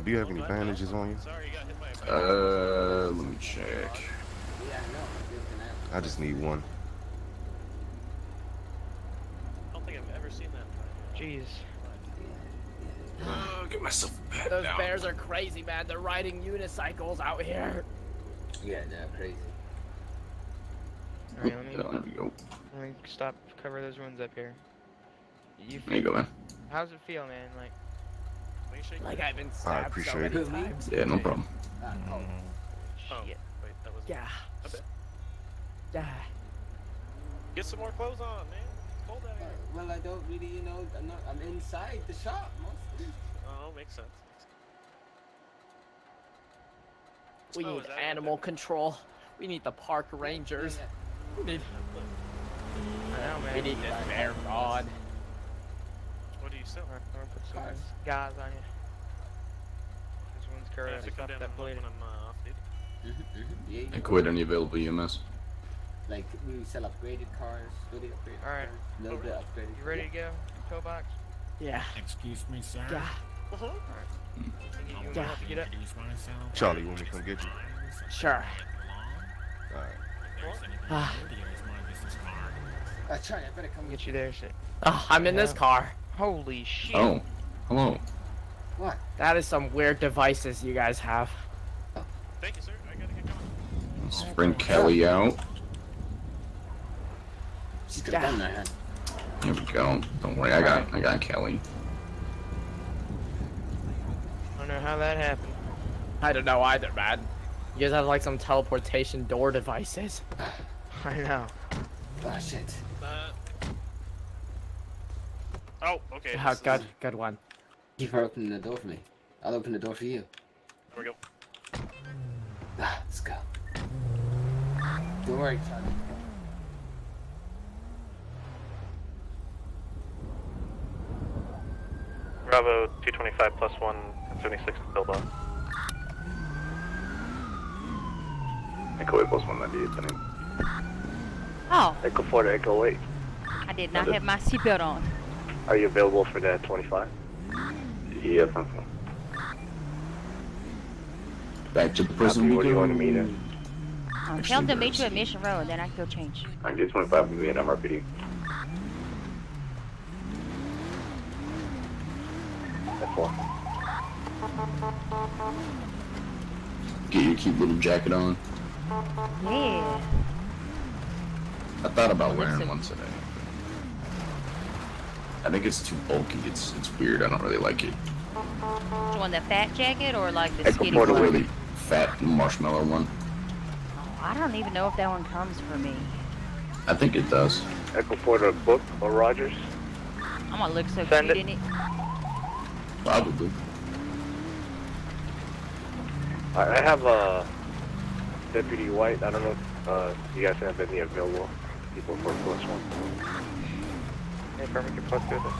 Do you have any bandages on you? Sorry, you got hit by a Let me check. Yeah, no. I just need one. I don't think I've ever seen that. Jeez. Get myself back Those down. bears are crazy, man. They're riding unicycles out here. Yeah, they're crazy. Alright, There we go. let me stop, cover those wounds up here. There you go, man. How's it feel, man? Like I've been I stabbed so appreciate many it. times. Yeah, no problem. Oh, wait, that was... Yeah. Okay. Yeah. Get some more clothes on, man. It's cold out here. Well, I don't really, I'm inside the shop mostly. Oh, makes sense. We need animal control. We need the park rangers. We need. I know, man. We need this bear god. What do you sell? I'm gonna put some guys on you. This one's I current. have to come down and look when I'm off duty. Yeah, Echo 8, any available EMS? Like, we sell upgraded cars, fully upgraded Alright. cars, little bit upgraded. You ready to go? Toe box? Yeah. Excuse me, sir. Yeah. Alright. You want to help you get up? Charlie, you want me to come get you? Sure. Alright. Charlie, I better come Get you there, shit. Oh, I'm in this car. Holy shit. Oh, hello. What? That is some weird devices you guys have. Thank you, sir. I gotta get going. Let's bring Kelly out. She's got a gun in her hand. Here we go. Don't worry, I got Kelly. I don't know how that happened. I don't know either, man. You guys have like some teleportation door devices. I know. Oh, shit. Oh, okay. Oh, good one. Keep her opening the door for me. I'll open the door for you. Here we go. Let's go. Don't worry, Charlie. Bravo 225 plus 1, 76 Bilbao. Echo 8 plus 198, then. Oh, Echo 4 to Echo 8. I did not have my seatbelt on. Are you available for that 25? Yes, I'm fine. Back to the prison we Where do you go. want to meet us? Tell them to meet you at Mission Road, then I can go change. I can get 25 with me and MRPD. F4. Get your cute little jacket on. Yeah. I thought about wearing one today. I think it's too bulky. It's weird. I don't really like it. You want the fat jacket or like the Echo skinny 4 to one? really fat marshmallow one. Oh, I don't even know if that one comes for me. I think it does. Echo 4 to Book or Rogers? I'm gonna look so Send cute it. in it. Probably. I have Deputy White. I don't know if you guys have any available people for plus 1. Hey, perfect, you're plus 2 with us.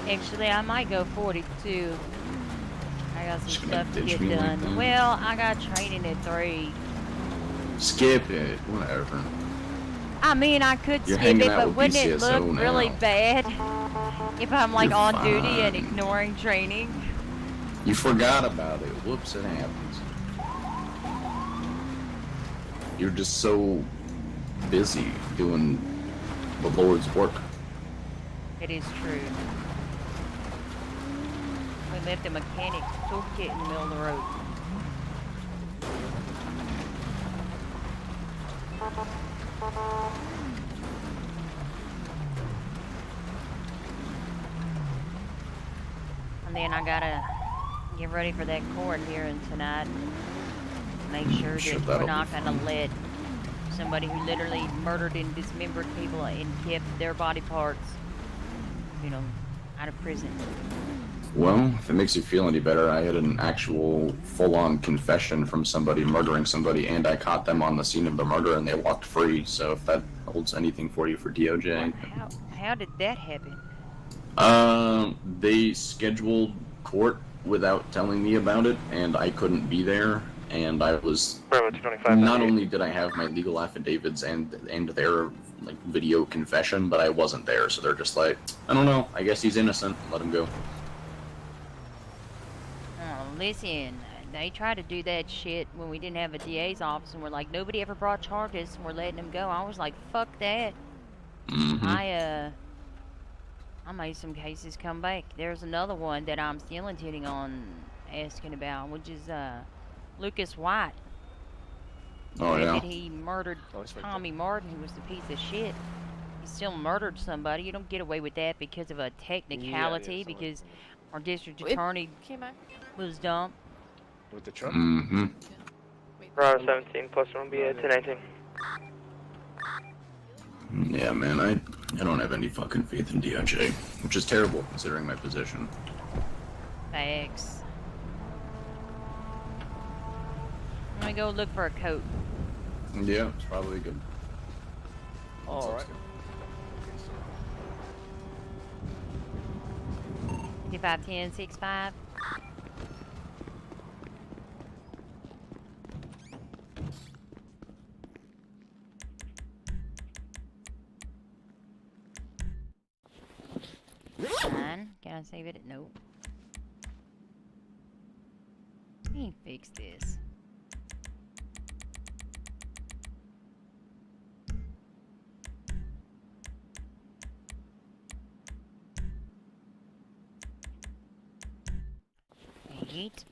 Actually, I might go 42. I got some Just gonna stuff to ditch get me like done. that? Well, I got training at 3. Skip it, whatever. I mean, I could You're skip hanging it, out but with wouldn't it look BCSO really now. bad if I'm like You're on duty and fine. ignoring training? You forgot about it. Whoops, it happens. You're just so busy doing the Lord's work. It is true. We left a mechanic toolkit in the middle of the road. And then I gotta get ready for that court hearing tonight. Make sure Sure, that that'll we're not be gonna fun. let somebody who literally murdered and dismembered people and kept their body parts, you know, out of prison. Well, if it makes you feel any better, I had an actual full-on confession from somebody murdering somebody, and I caught them on the scene of the murder, and they walked free. So if that holds anything for you for DOJ. How did that happen? They scheduled court without telling me about it, and I couldn't be there. And I was not only did I have my legal affidavits and their like video confession, but I wasn't there. So they're just like, I don't know. I guess he's innocent. Let him go. Oh, listen, they tried to do that shit when we didn't have a DA's office, and we're like, nobody ever brought charges, and we're letting them go. I was like, fuck that. Mm-hmm. I made some cases come back. There's another one that I'm still intending on asking about, which is Lucas White. Oh, Said yeah. that he murdered Tommy Martin, who was the piece of shit. He still murdered somebody. You don't get away with that because of a technicality, because our district attorney was dumb. With the truck? Mm-hmm. Bravo 17 plus 1 be at 1019. Yeah, man, I don't have any fucking faith in DOJ, which is terrible considering my position. Thanks. I'm gonna go look for a coat. Yeah, it's probably good. Alright. 551065. Fine. Can I save it? Nope. Let me fix this. Wait.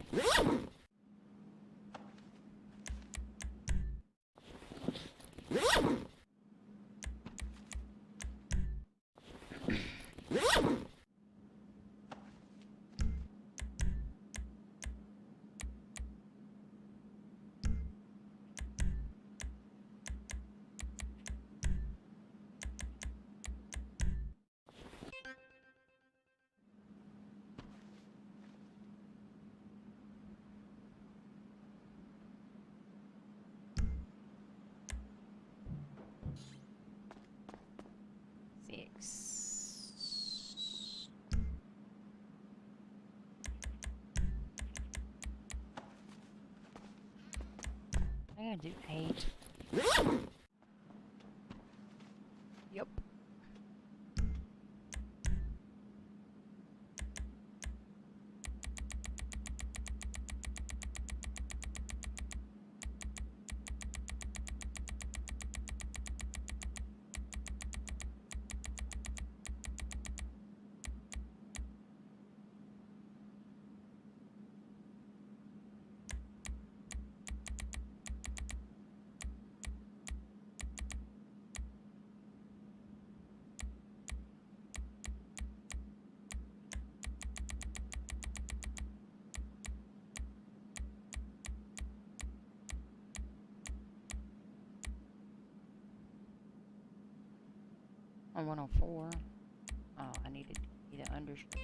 I'm gonna do 8. Yep. On 104. Oh, I needed to be the underscore.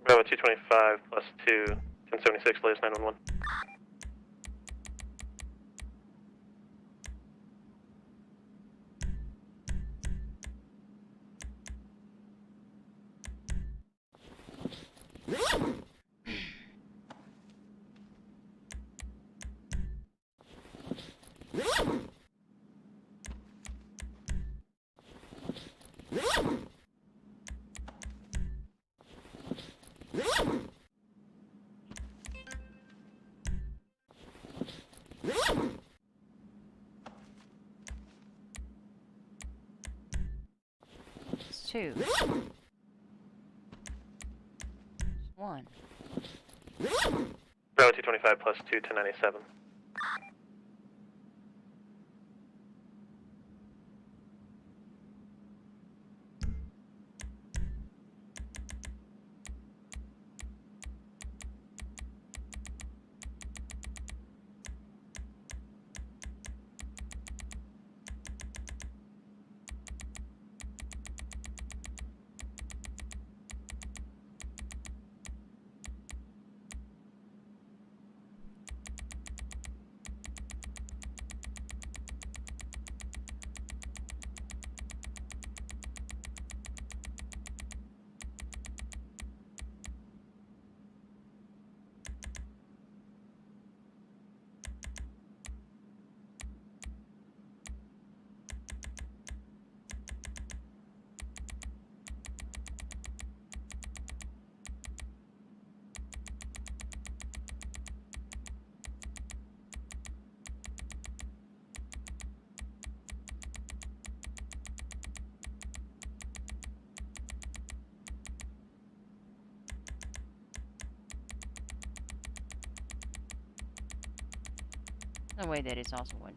Bravo 225 plus 2, 1076, latest 911. 2. 1. Bravo 225 plus 2, 1097. No way that it's also 1.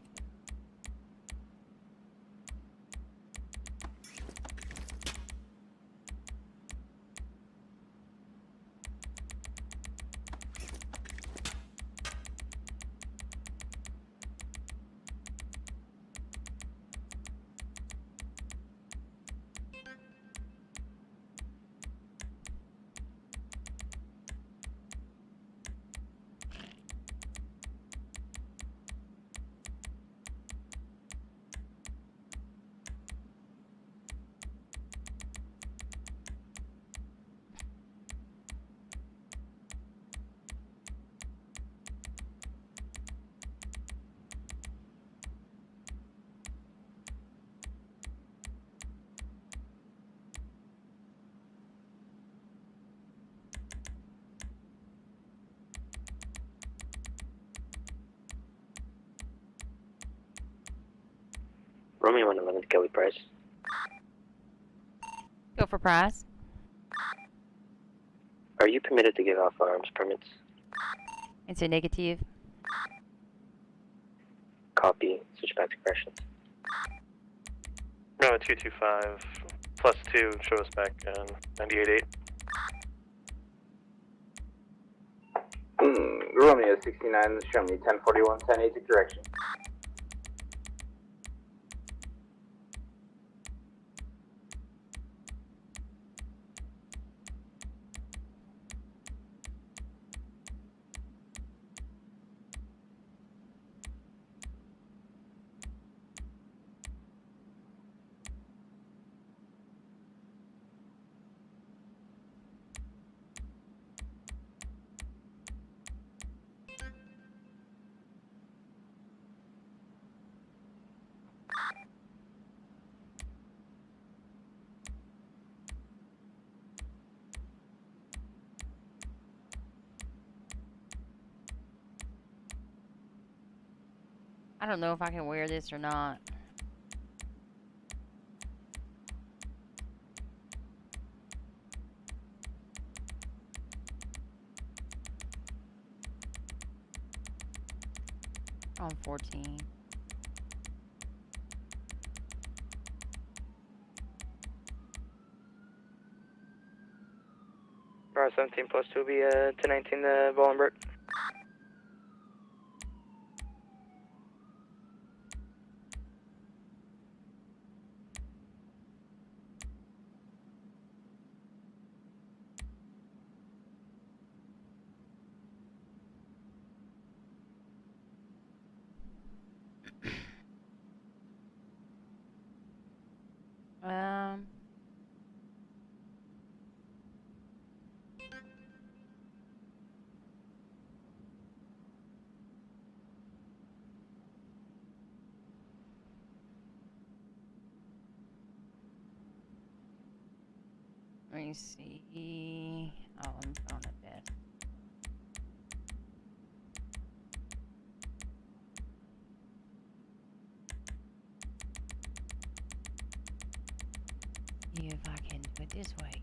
Romeo 111 to Kelly Price. Go for Price. Are you permitted to give off firearms permits? It's a negative. Copy. Switch back to corrections. Bravo 225 plus 2, show us back 98.8. Romeo 69, show me 1041, 1080 direction. I don't know if I can wear this or not. On 14. Bravo 17 plus 2 will be 1019 to Bolingbrook. Let me see. Oh, I'm on a bed. See if I can this way.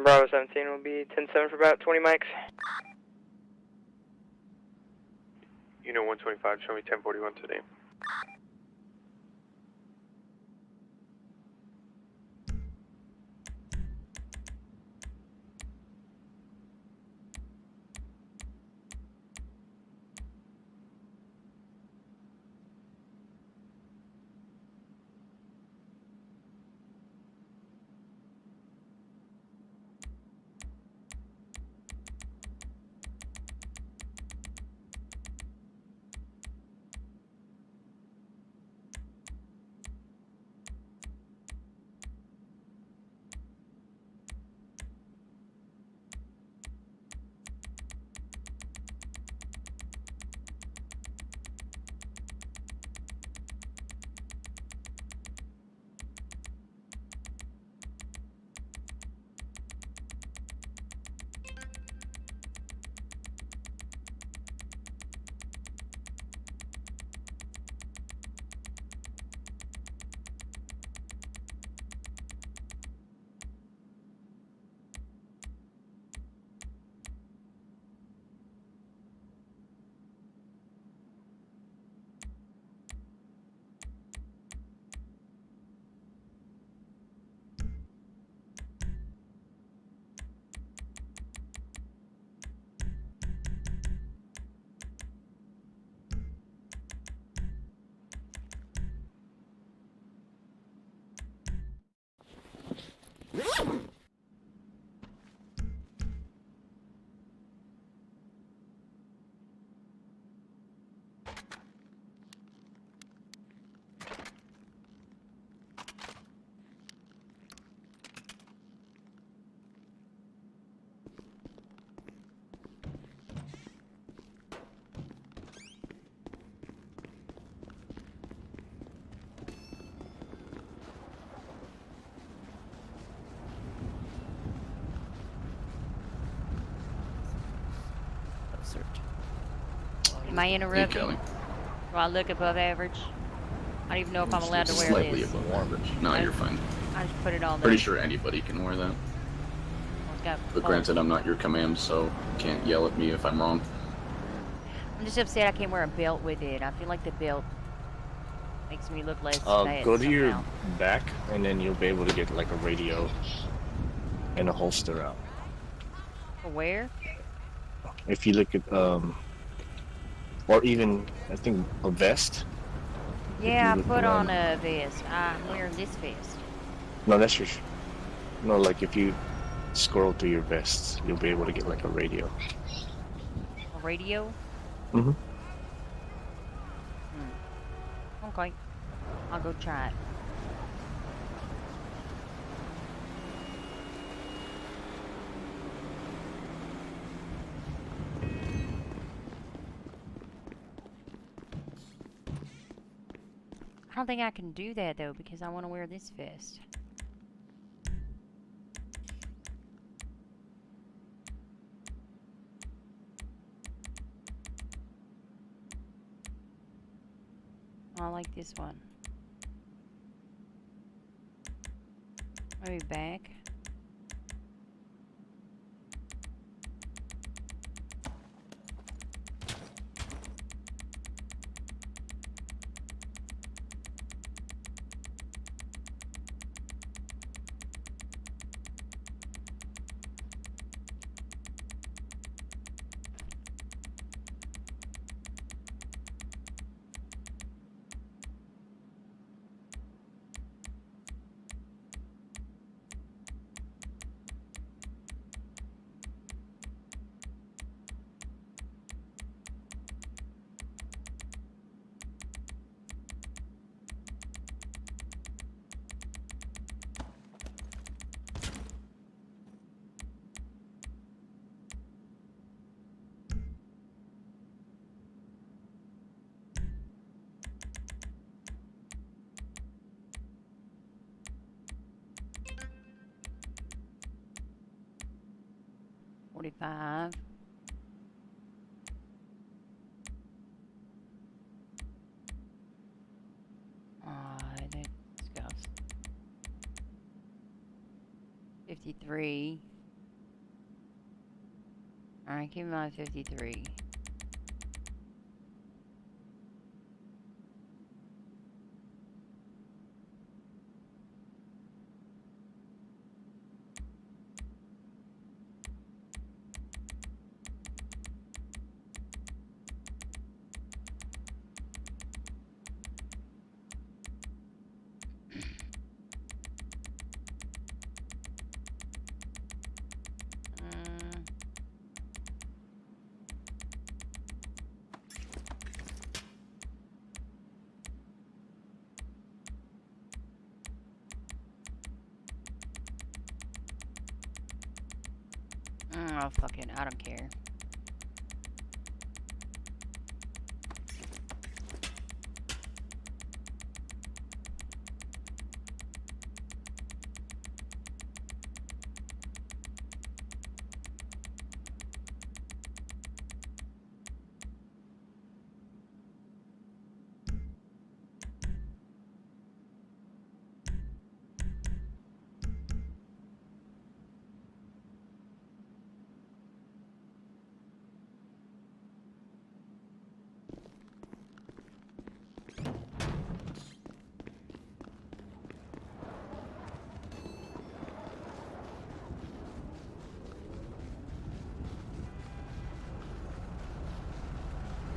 Bravo 17 will be 10-7 for about 20 mics. Unit 125, show me 1041 today. Am I interrupting? Kelly. Do I look above average? I don't even know if I'm allowed to wear Slightly this. above average. No, you're fine. I just put it on there. Pretty sure anybody can wear that. But granted, I'm not your command, so can't yell at me if I'm wrong. I'm just upset I can't wear a belt with it. I feel like the belt makes me look less bad Go to your somehow. back, and then you'll be able to get like a radio and a holster out. Where? If you look at or even I think a vest. Yeah, I look put around. on a vest. I'm wearing this vest. No, that's your. No, like if you scroll through your vests, you'll be able to get like a radio. A radio? Mm-hmm. Okay. I'll go try it. I don't think I can do that though because I want to wear this vest. I like this one. Move back. $45. Let's go. 53. Alright, keep in mind 53. Oh, fuck it. I don't care.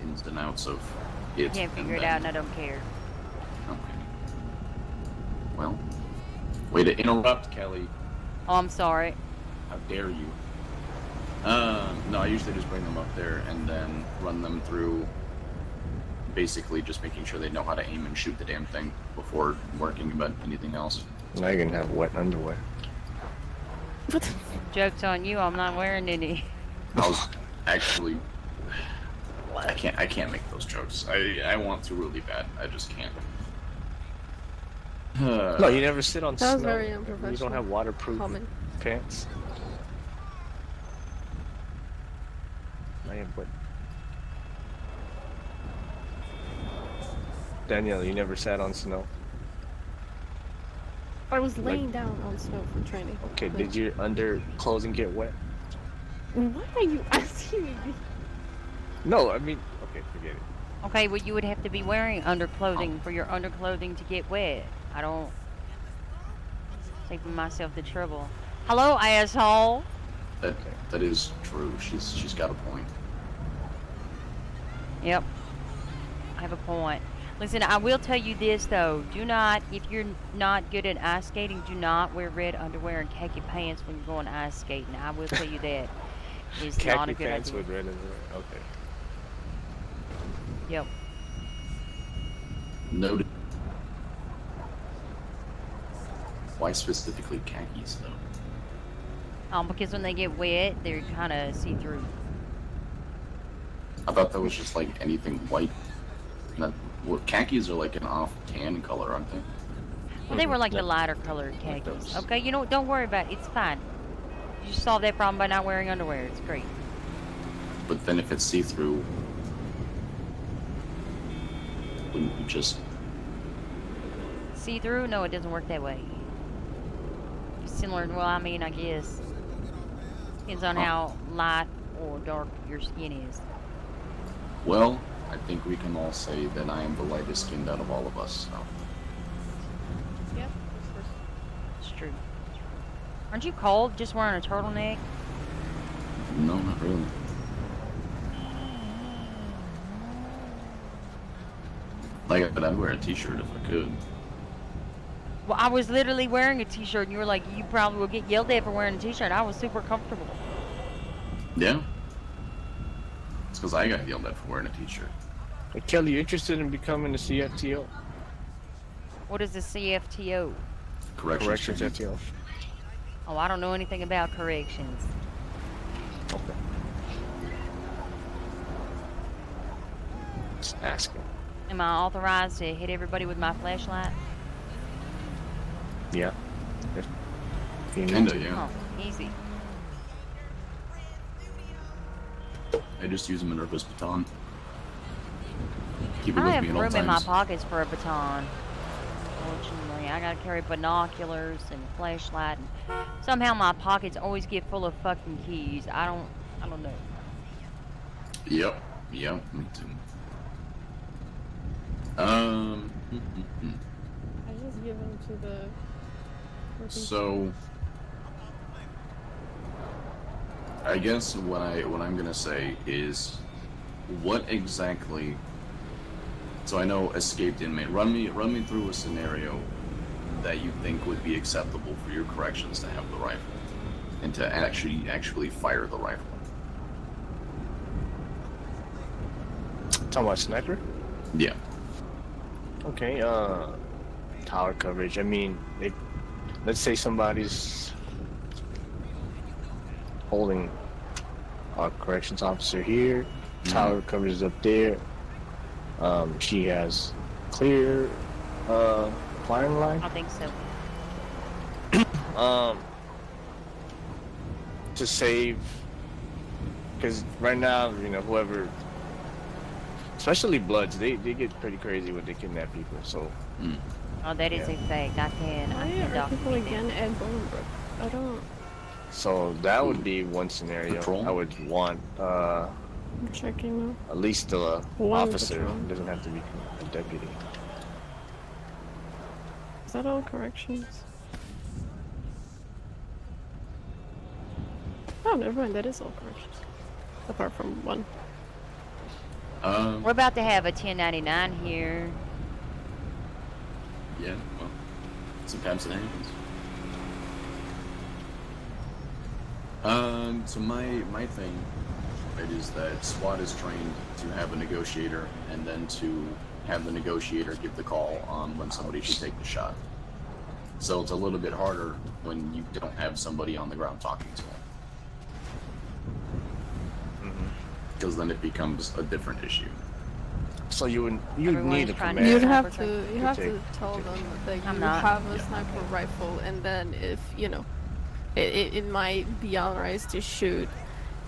Ins and outs of it. Can't figure it out and I don't care. Okay. Well, way to interrupt, Kelly. Oh, I'm sorry. How dare you? No, I usually just bring them up there and then run them through basically just making sure they know how to aim and shoot the damn thing before working about anything else. Now you're gonna have wet underwear. Joke's on you, I'm not wearing any. I was actually... I can't make those jokes. I want to really bad. I just can't. No, you never sit on That was snow. very unprofessional. You don't have waterproof Comment. pants. I am, but Danielle, you never sat on snow. I was laying down on snow for training. Okay, did your underclothing get wet? Why are you asking me? No, I mean, okay, forget it. Okay, well you would have to be wearing underclothing for your underclothing to get wet. I don't taking myself the trouble. Hello, asshole. That is true. She's got a point. Yep. I have a point. Listen, I will tell you this though. Do not, if you're not good at ice skating, do not wear red underwear and khaki pants when you're going ice skating. I will tell you that. It's not a Khaki good pants idea. with red underwear. Okay. Yep. Noted. Why specifically khakis though? Because when they get wet, they're kind of see-through. I thought that was just like anything white. Not, well, khakis are like an off tan color, aren't they? Well, they were like the lighter colored khakis. Okay, you know what? Don't worry about it. It's fine. You just solve that problem by not wearing underwear. It's great. But then if it's see-through, wouldn't you just see-through? No, it doesn't work that way. Similar, well, I mean, I guess. Depends on how light or dark your skin is. Well, I think we can all say that I am the lightest skinned out of all of us, so. Yep. It's true. Aren't you cold just wearing a turtleneck? No, not really. Like, I'd wear a t-shirt if I could. Well, I was literally wearing a t-shirt, and you were like, you probably will get yelled at for wearing a t-shirt. I was super comfortable. Yeah? It's because I got yelled at for wearing a t-shirt. Hey, Kelly, you interested in becoming a CFTO? What is the CFTO? Corrections FTO. Oh, I don't know anything about corrections. Okay. Just asking. Am I authorized to hit everybody with my flashlight? Yeah. Kinda, yeah. Oh, easy. I just use a Minerva's baton. Keep it I with have me at all room in my times. pockets for a baton. Fortunately, I gotta carry binoculars and flashlight. And somehow my pockets always get full of fucking keys. I don't know. Yep, me too. I just give them to the. So, I guess what I'm gonna say is, what exactly? So I know escaped inmate. Run me through a scenario that you think would be acceptable for your corrections to have the rifle, and to actually fire the rifle. Talking about sniper? Yeah. Okay, tower coverage. I mean, let's say somebody's holding a corrections officer here, tower coverage is up there. She has clear firing line. I think so. To save, because right now, you know, whoever, especially Bloods, they get pretty crazy when they kidnap people. So. Oh, that is a fact. I can Are people document again that. at Bolingbrook? I don't. So that would be one scenario. Patrol? I would want I'm checking now. at least a One officer. patrol. It doesn't have to be a deputy. Is that all corrections? Oh, never mind. That is all corrections. Apart from one. We're about to have a 1099 here. Yeah. Well, sometimes it happens. So my thing, right, is that SWAT is trained to have a negotiator, and then to have the negotiator give the call on when somebody should take the shot. So it's a little bit harder when you don't have somebody on the ground talking to them. Because then it becomes a different issue. So you Everyone's need a trying to command. You'd Yeah. have to take- tell them that you I'm not. have a sniper rifle, and then if you know, it might be alright to shoot.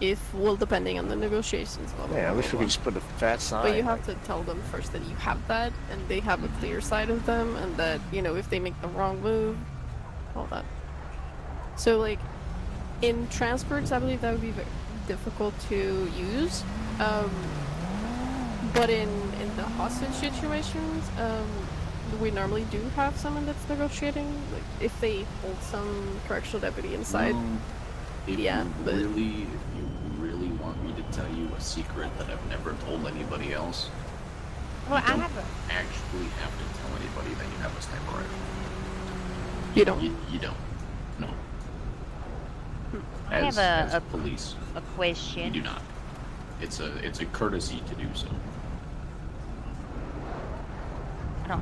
If well, depending on the negotiations. Blah, blah, Yeah, I blah, wish we blah. could just put a fat sign. But you have to tell them first that you have that, and they have a clear side of them, and that, you know, if they make the wrong move, all that. So, like, in transports, I believe that would be very difficult to use. But in the hostage situations, we normally do have someone that's negotiating. Like, if they hold some correctional deputy inside. If Yeah, you but- really want me to tell you a secret that I've never told anybody else, Well, you I don't have a. actually have to tell anybody that you have a sniper rifle. You don't. You don't. No. I have As a police, you question. do not. It's a courtesy to do so.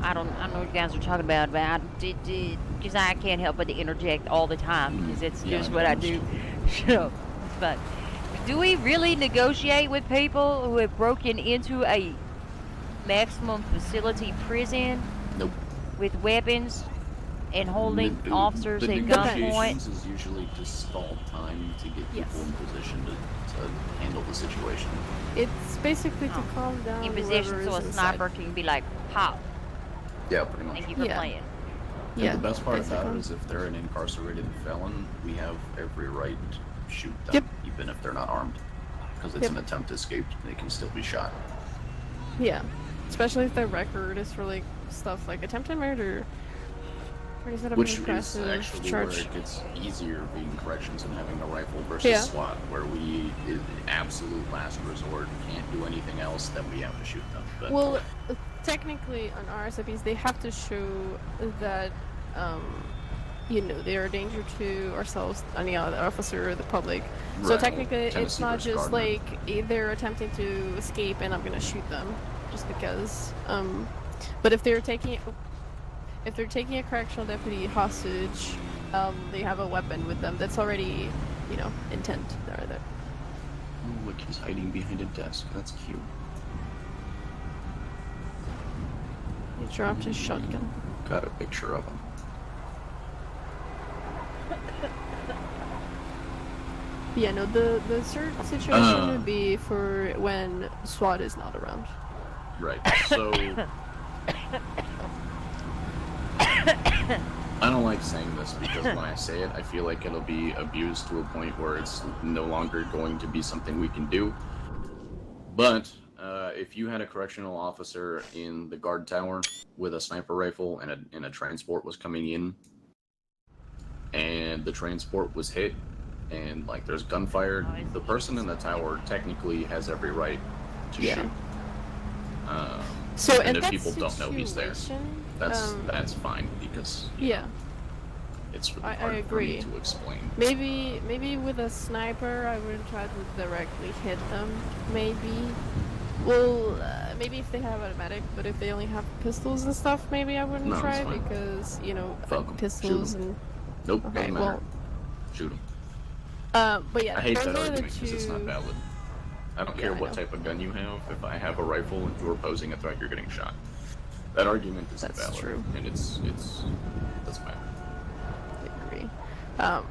I don't know what you guys are talking about, but I did because I can't help but to interject all the time because it's Yeah, just I what I know. do. Shut up. But do we really negotiate with people who have broken into a maximum facility prison Nope. with weapons and holding The- officers the at negotiations gunpoint? is usually to stall time to get people Yes. in position to handle the situation. It's basically to calm down In position whoever so a is sniper inside. can be like, pop. Yeah, pretty much. Thank you for Yeah. playing. And Yeah, the best part about it basically. is if they're an incarcerated felon, we have every right to shoot them, even if they're not armed. Because it's Yep. an attempt to escape, they can still be shot. Yeah, especially if their record is for like stuff like attempted murder. Or is that a Which is aggressive actually charge? where it gets easier being corrections and having a rifle versus Yeah. SWAT, where we, in absolute last resort, can't do anything else, then we have to shoot them. But Well, technically on RSIPs they have to show that, you know, they are a danger to ourselves, any other officer, or the public. So Right. technically, it's Tennessee not versus just Gardner. like they're attempting to escape and I'm gonna shoot them just because. But if they're taking a correctional deputy hostage, they have a weapon with them. That's already, you know, intent there. Oh, look, he's hiding behind a desk. That's cute. He dropped his shotgun. Got a picture of him. Yeah, no, the certain situation would be for when SWAT is not around. Right. So I don't like saying this because when I say it, I feel like it'll be abused to a point where it's no longer going to be something we can do. But if you had a correctional officer in the guard tower with a sniper rifle and a transport was coming in, and the transport was hit, and like there's gunfire, the person in the tower technically has every right to Yeah. shoot. So and in if that people don't know he's there, situation, that's fine because yeah, it's really I hard agree. for me to explain. Maybe with a sniper, I wouldn't try to directly hit them. Maybe. Well, maybe if they have automatic, but if they only have pistols and stuff, maybe I wouldn't No, try it's fine. because, you know, Fuck 'em. pistols Shoot 'em. and. Nope, Okay, doesn't matter. well, Shoot him. but yeah, I hate those that are the argument because it's not two- valid. I don't Yeah, care I what know. type of gun you have. If I have a rifle and you're posing a threat, you're getting shot. That argument isn't That's valid, true. and it doesn't matter. I agree.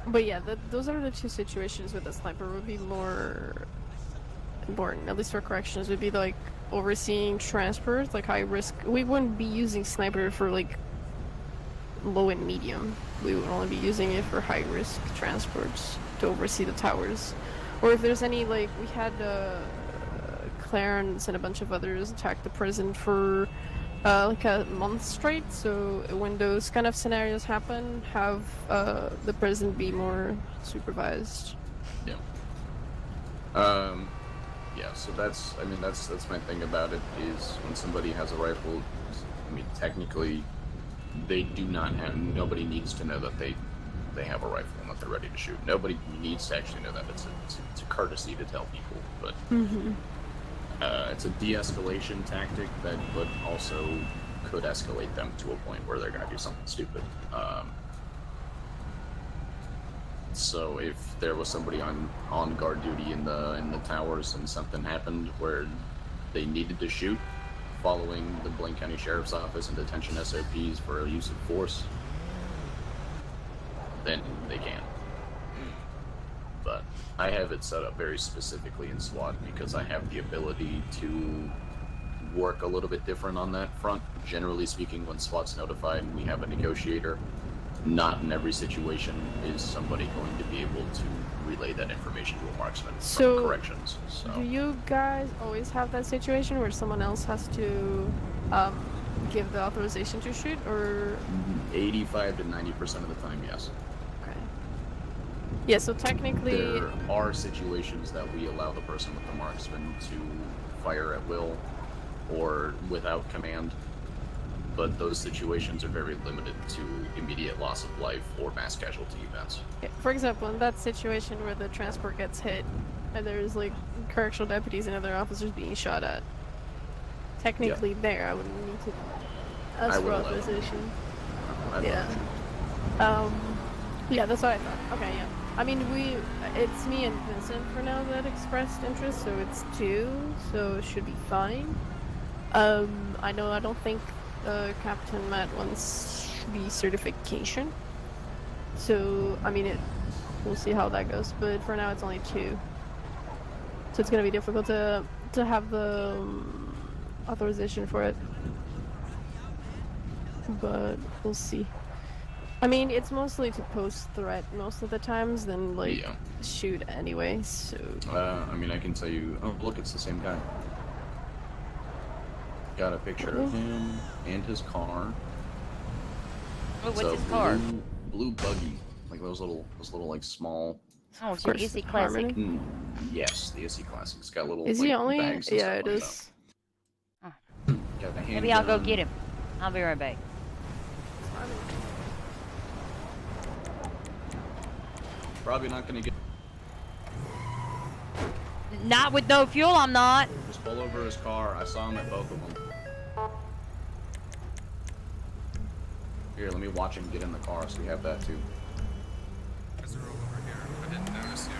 But yeah, those are the two situations where the sniper would be more important, at least for corrections, would be like overseeing transport, like high risk. We wouldn't be using sniper for like low and medium. We would only be using it for high risk transports to oversee the towers. Or if there's any, like, we had Clarence and a bunch of others attack the prison for like a month straight, so when those kind of scenarios happen, have the prison be more supervised. Yeah. Yeah. So that's my thing about it is when somebody has a rifle. I mean, technically, they do not have. Nobody needs to know that they have a rifle and that they're ready to shoot. Nobody needs to actually know that. It's a courtesy to tell people, but it's a de-escalation tactic that but also could escalate them to a point where they're going to do something stupid. So if there was somebody on guard duty in the towers and something happened where they needed to shoot, following the Blaine County Sheriff's Office and detention SOPs for use of force, then they can. But I have it set up very specifically in SWAT because I have the ability to work a little bit different on that front. Generally speaking, when SWAT's notified, we have a negotiator. Not in every situation is somebody going to be able to relay that information to a marksman So, from corrections. So Do you guys always have that situation where someone else has to give the authorization to shoot, or? 85 to 90% of the time, yes. Okay. Yeah, so technically... There are situations that we allow the person with the marksman to fire at will or without command, but those situations are very limited to immediate loss of life or mass casualty events. Yeah, for example, in that situation where the transport gets hit and there's like correctional deputies and other officers being shot at, technically there I would need to ask for authorization. Yeah, that's what I thought. Okay, yeah. I mean, it's me and Vincent for now that expressed interest, so it's 2, so it should be fine. I know I don't think Captain Matt wants the certification, so I mean we'll see how that goes, but for now it's only 2, so it's gonna be difficult to have the authorization for it, but we'll see. I mean, it's mostly to post threat most of the times than like Yeah. shoot anyway. So I mean, I can tell you. Oh, look, it's the same guy. Got a picture of him and his car. Oh, what's It's a his car? Blue buggy, like those little like small. Oh, it's your Izzy Classic. Yes, the Izzy Classic. It's got little. is like, he only? bags and Yeah, stuff it like is. that. Got a Maybe I'll go handgun. get him. I'll be right back. Probably not gonna get. Not with no fuel, I'm not. Just pull over his car. I saw him at both of them. Here, let me watch him get in the car so we have that too. Guys are all over here. I didn't notice you.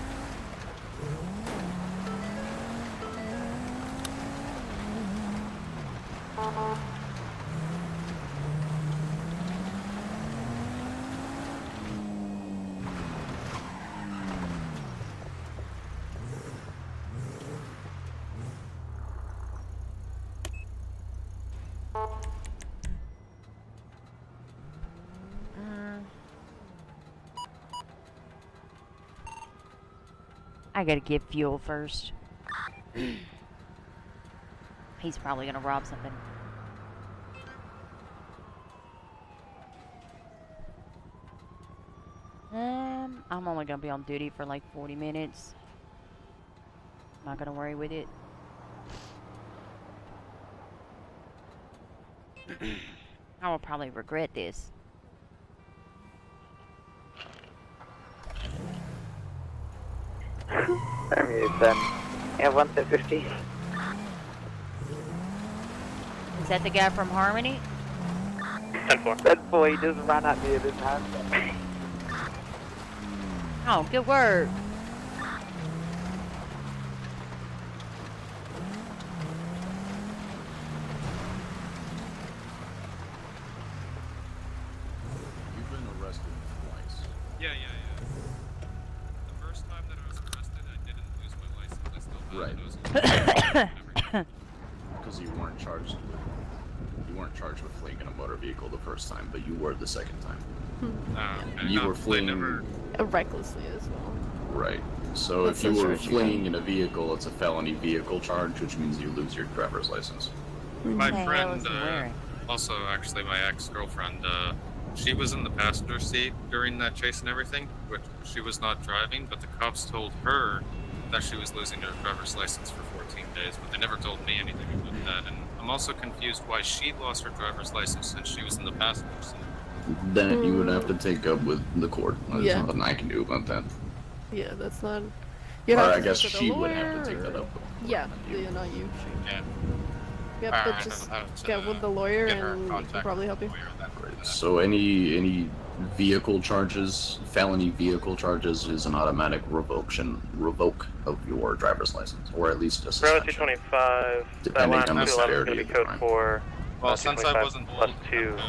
I gotta get fuel first. He's probably gonna rob something. I'm only gonna be on duty for like 40 minutes. Not gonna worry with it. I will probably regret this. I'm yeah, 150. Is that the guy from Harmony? 10-4. That boy just ran at me with his hand. Oh, good work. You've been arrested twice. Yeah. The first time that I was arrested, I didn't lose my license. I still had it. Because you weren't charged with fleeing in a motor vehicle the first time, but you were the second time. Okay. You No, were they fleeing. never- Recklessly as well. Right. So That's if you the were charge you fleeing in a vehicle, it's a felony vehicle charge, which means you lose your driver's license. My What the hell friend, was he wearing? also actually my ex-girlfriend, she was in the passenger seat during that chase and everything, which she was not driving, but the cops told her that she was losing her driver's license for 14 days, but they never told me anything about that, and I'm also confused why she lost her driver's license since she was in the passenger seat. That you would have to take up with the court. There's Yeah. nothing I can do about that. Yeah, that's not. Or You'd have I to guess speak with a she would have to lawyer take that or- up. Yeah, not you. Yeah. Yep, Alright, but just I'll have to, get with the lawyer get her and he can contact probably help you. So any vehicle charges, felony vehicle charges, is an automatic revoke of your driver's license, or at least a Bravo suspension. 225. Depending that on line the 211 is going severity to of be the code crime. 4. Well, since I 225 wasn't plus bold 2 losing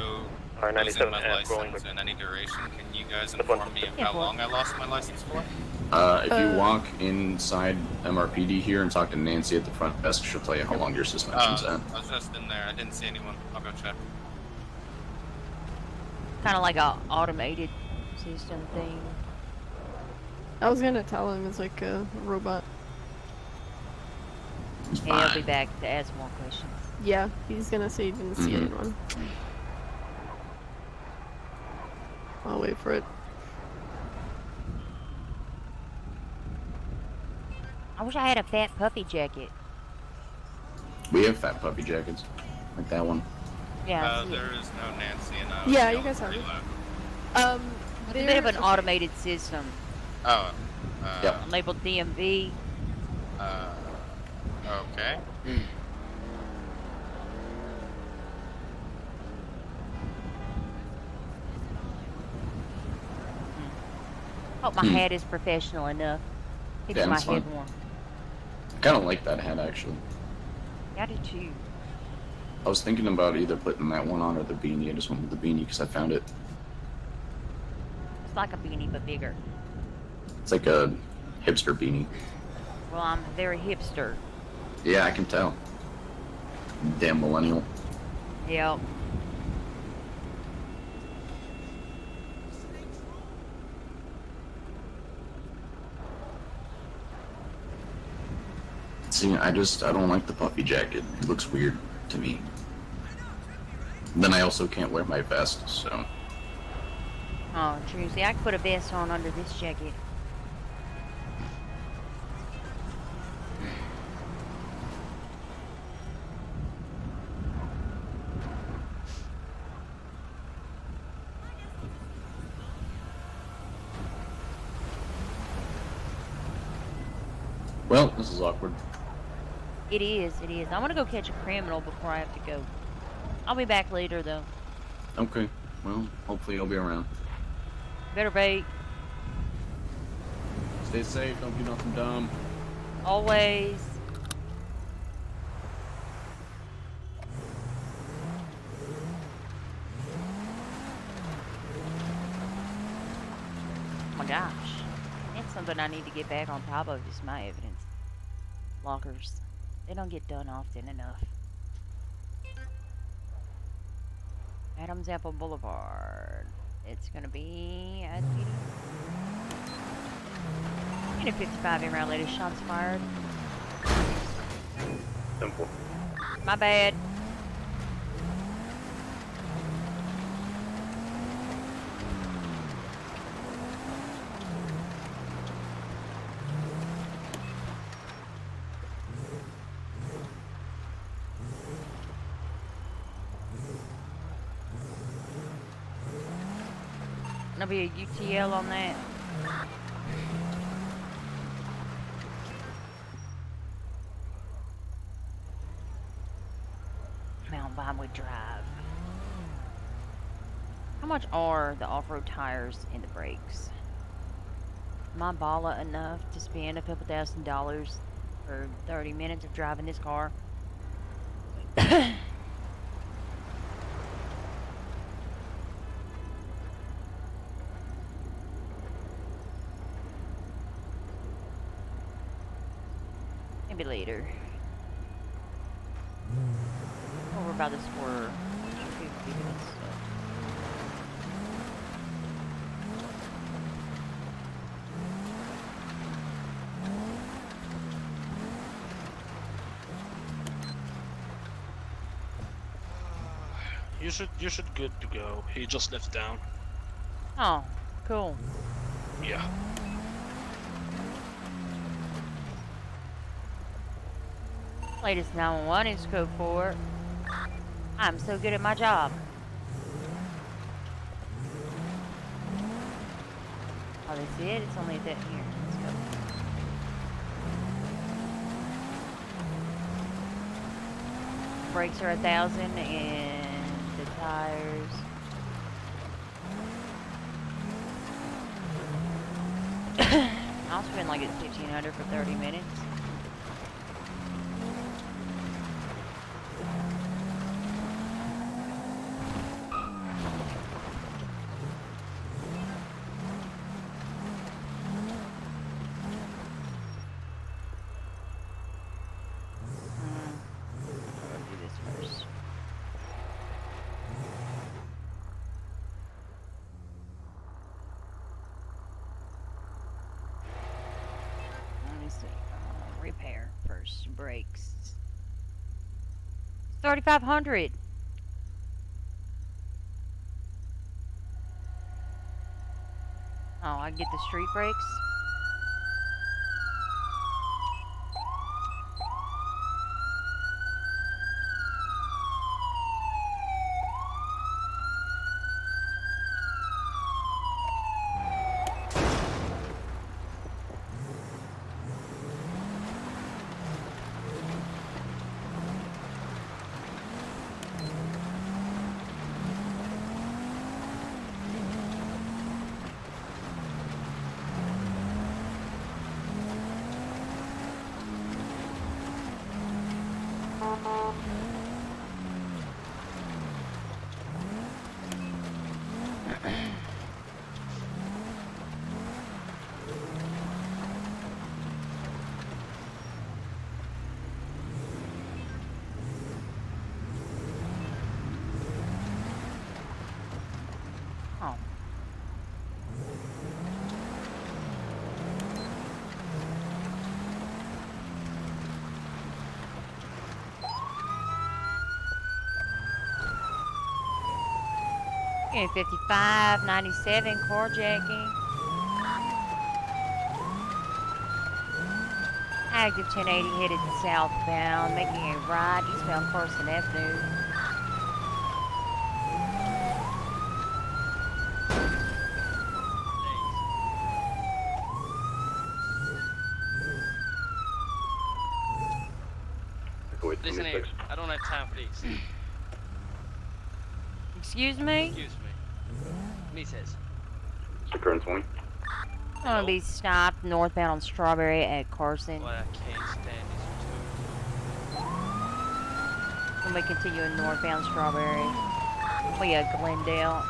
or my 97 and going license in any duration, can you guys The inform one- me of Yeah, how well- long I lost my license for? If you walk inside MRPD here and talk to Nancy at the front desk, she'll tell you how long your suspension's at. I was just in there. I didn't see anyone. I'll go check. Kind of like a automated system thing. I was gonna tell him it's like a robot. Yeah, he'll be back to ask more questions. Yeah, he's gonna say he didn't see Mhm. anyone. I'll wait for it. I wish I had a fat puffy jacket. We have fat puppy jackets, like that one. Yeah. There is no Nancy and I. Yeah, you guys have it. It's a bit of an automated system. Oh. Yep. Labeled DMV. Okay. Hope my hat is professional enough. Keeps Yeah, my that's head fine. warm. I kind of like that hat, actually. I do too. I was thinking about either putting that one on or the beanie. I just went with the beanie because I found it. It's like a beanie but bigger. It's like a hipster beanie. Well, I'm very hipster. Yeah, I can tell. Damn millennial. Yep. See, I don't like the puffy jacket. It looks weird to me. Then I also can't wear my vest, so. Oh, true. See, I could put a vest on under this jacket. Well, this is awkward. It is, it is. I want to go catch a criminal before I have to go. I'll be back later, though. Okay. Well, hopefully you'll be around. Better be. Stay safe. Don't do nothing dumb. Always. Oh my gosh. That's something I need to get back on top of is my evidence. Lockers. They don't get done often enough. Adams Apple Boulevard. It's gonna be at 55 in round latest shots fired. Simple. My bad. There'll be a UTL on that. Mount Vinewood Drive. How much are the off-road tires and the brakes? Am I baller enough to spend a couple $1,000 for 30 minutes of driving this car? Maybe later. Oh, we're about to score 50 minutes. You should good to go. He just left down. Oh, cool. Yeah. Latest 911 is code 4. I'm so good at my job. Oh, that's it? It's only that here. Let's go. Brakes are 1,000 and the tires. I'll spend like it's 1,500 for 30 minutes. Repair first. Brakes. 3,500. Oh, I get the street brakes. And 55, 97, carjacking. Active 1080 headed southbound, making a right eastbound Carson Avenue. Listen here, I don't have time for this. Excuse me? Excuse me. Mises. Current 20. I'm gonna be stopped northbound on Strawberry at Carson. What I can't stand is When we continue in northbound Strawberry. We got Glendale.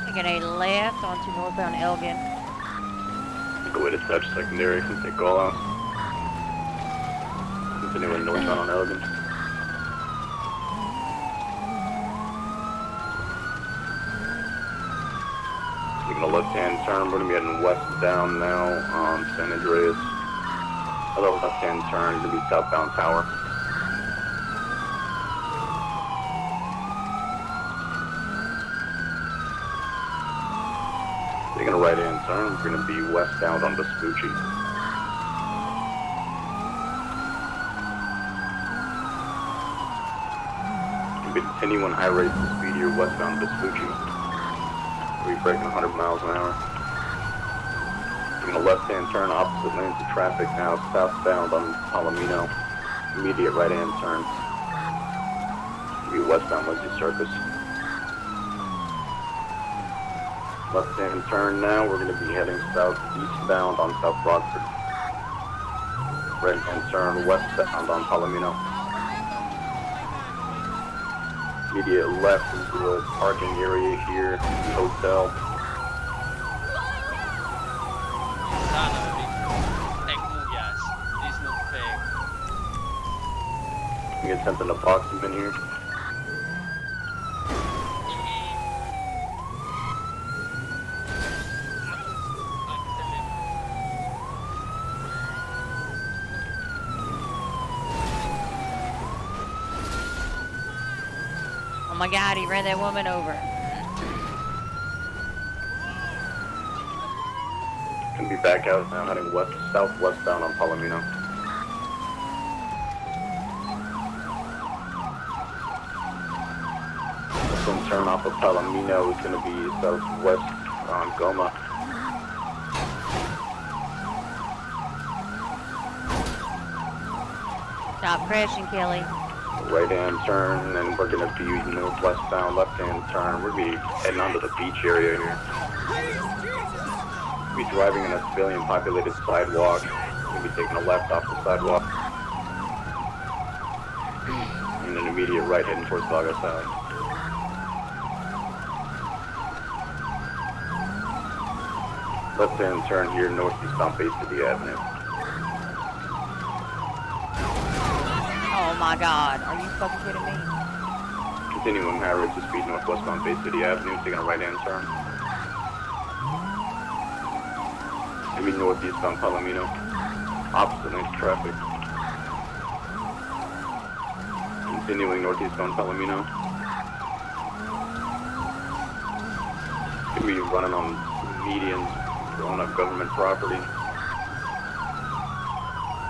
Taking a left onto northbound Elgin. Go ahead to touch secondary and take call out. Continuing northbound on Elgin. Taking a left-hand turn, we're going to be heading westbound now on San Andreas. Other left-hand turn, going to be southbound Tower. Taking a right-hand turn, we're going to be westbound on Vespucci. Going to be continuing high rates of speed here westbound Vespucci. We'll be breaking 100 miles an hour. Taking a left-hand turn, opposite lanes of traffic now, southbound on Palomino. Immediate right-hand turn. We'll be westbound Lindsay Circus. Left-hand turn now, we're going to be heading southeastbound on South Rockford. Right-hand turn westbound on Palomino. Immediate left into the parking area here, the hotel. You get something to box him in here. Oh my God, he ran that woman over. Gonna be back out now, heading southwestbound on Palomino. Then turn off of Palomino is gonna be southwest on Goma. Stop crashing, Kelly. Right-hand turn, and we're going to be northwestbound, left-hand turn. We're going to be heading onto the beach area here. We'll be driving in a civilian-populated sidewalk. We'll be taking a left off the sidewalk. And an immediate right heading towards Vargas Island. Left-hand turn here, northeastbound Bay City Avenue. Oh my God, are you fucking kidding me? Continuing high rates of speed northwestbound Bay City Avenue, taking a right-hand turn. Maybe northeastbound Palomino. Opposite lanes of traffic. Continuing northeastbound Palomino. Gonna be running on medians, going up government property.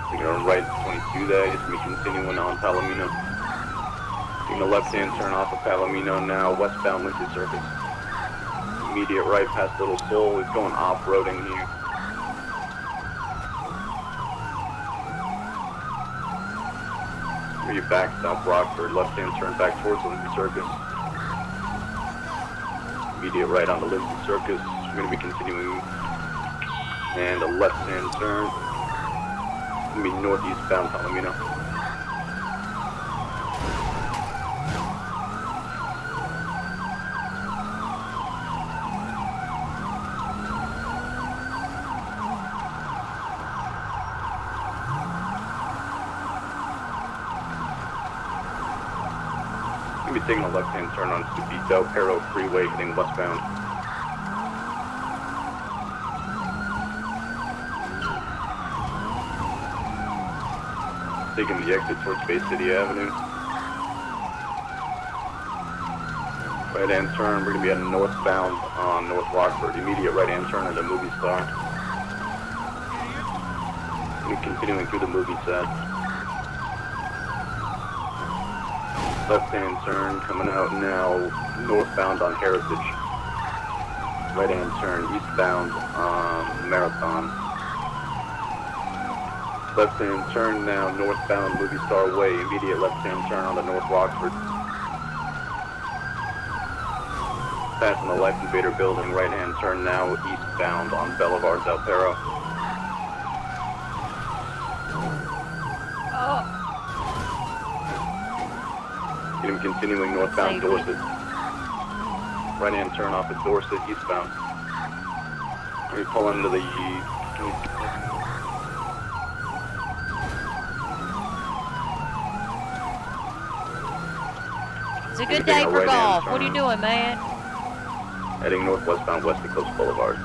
Taking a right 22 there, just be continuing on Palomino. Taking a left-hand turn off of Palomino now, westbound Lindsay Circus. Immediate right past Little Seoul, is going off-roading here. We're back South Rockford, left-hand turn back towards Lindsay Circus. Immediate right on the Lindsay Circus, we're going to be continuing. And a left-hand turn. Be northeastbound Palomino. We'll be taking a left-hand turn on Subito Pero Freeway heading westbound. taking the exit towards Bay City Avenue. Right hand turn, we're going to be heading northbound on North Rockford. Immediate right hand turn at the Movie Star. We're continuing through the movie set. Left hand turn coming out now northbound on Heritage. Right hand turn eastbound on Marathon. Left hand turn now northbound Movie Star Way. Immediate left hand turn on the North Rockford. Passing the Life Invader building, right hand turn now eastbound on Boulevard Del Perro. Get him continuing northbound Dorset. Right hand turn off at Dorset eastbound. We pull into the It's a good day for golf. What are you doing, man? heading northwestbound Westy Coast Boulevard.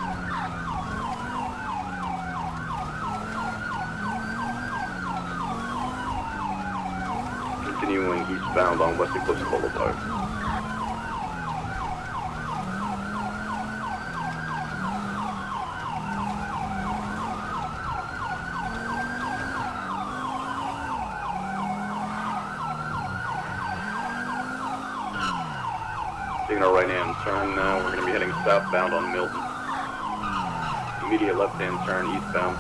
Continuing eastbound on Westy Coast Boulevard. Taking our right-hand turn now, we're going to be heading southbound on Milton. Immediate left-hand turn eastbound.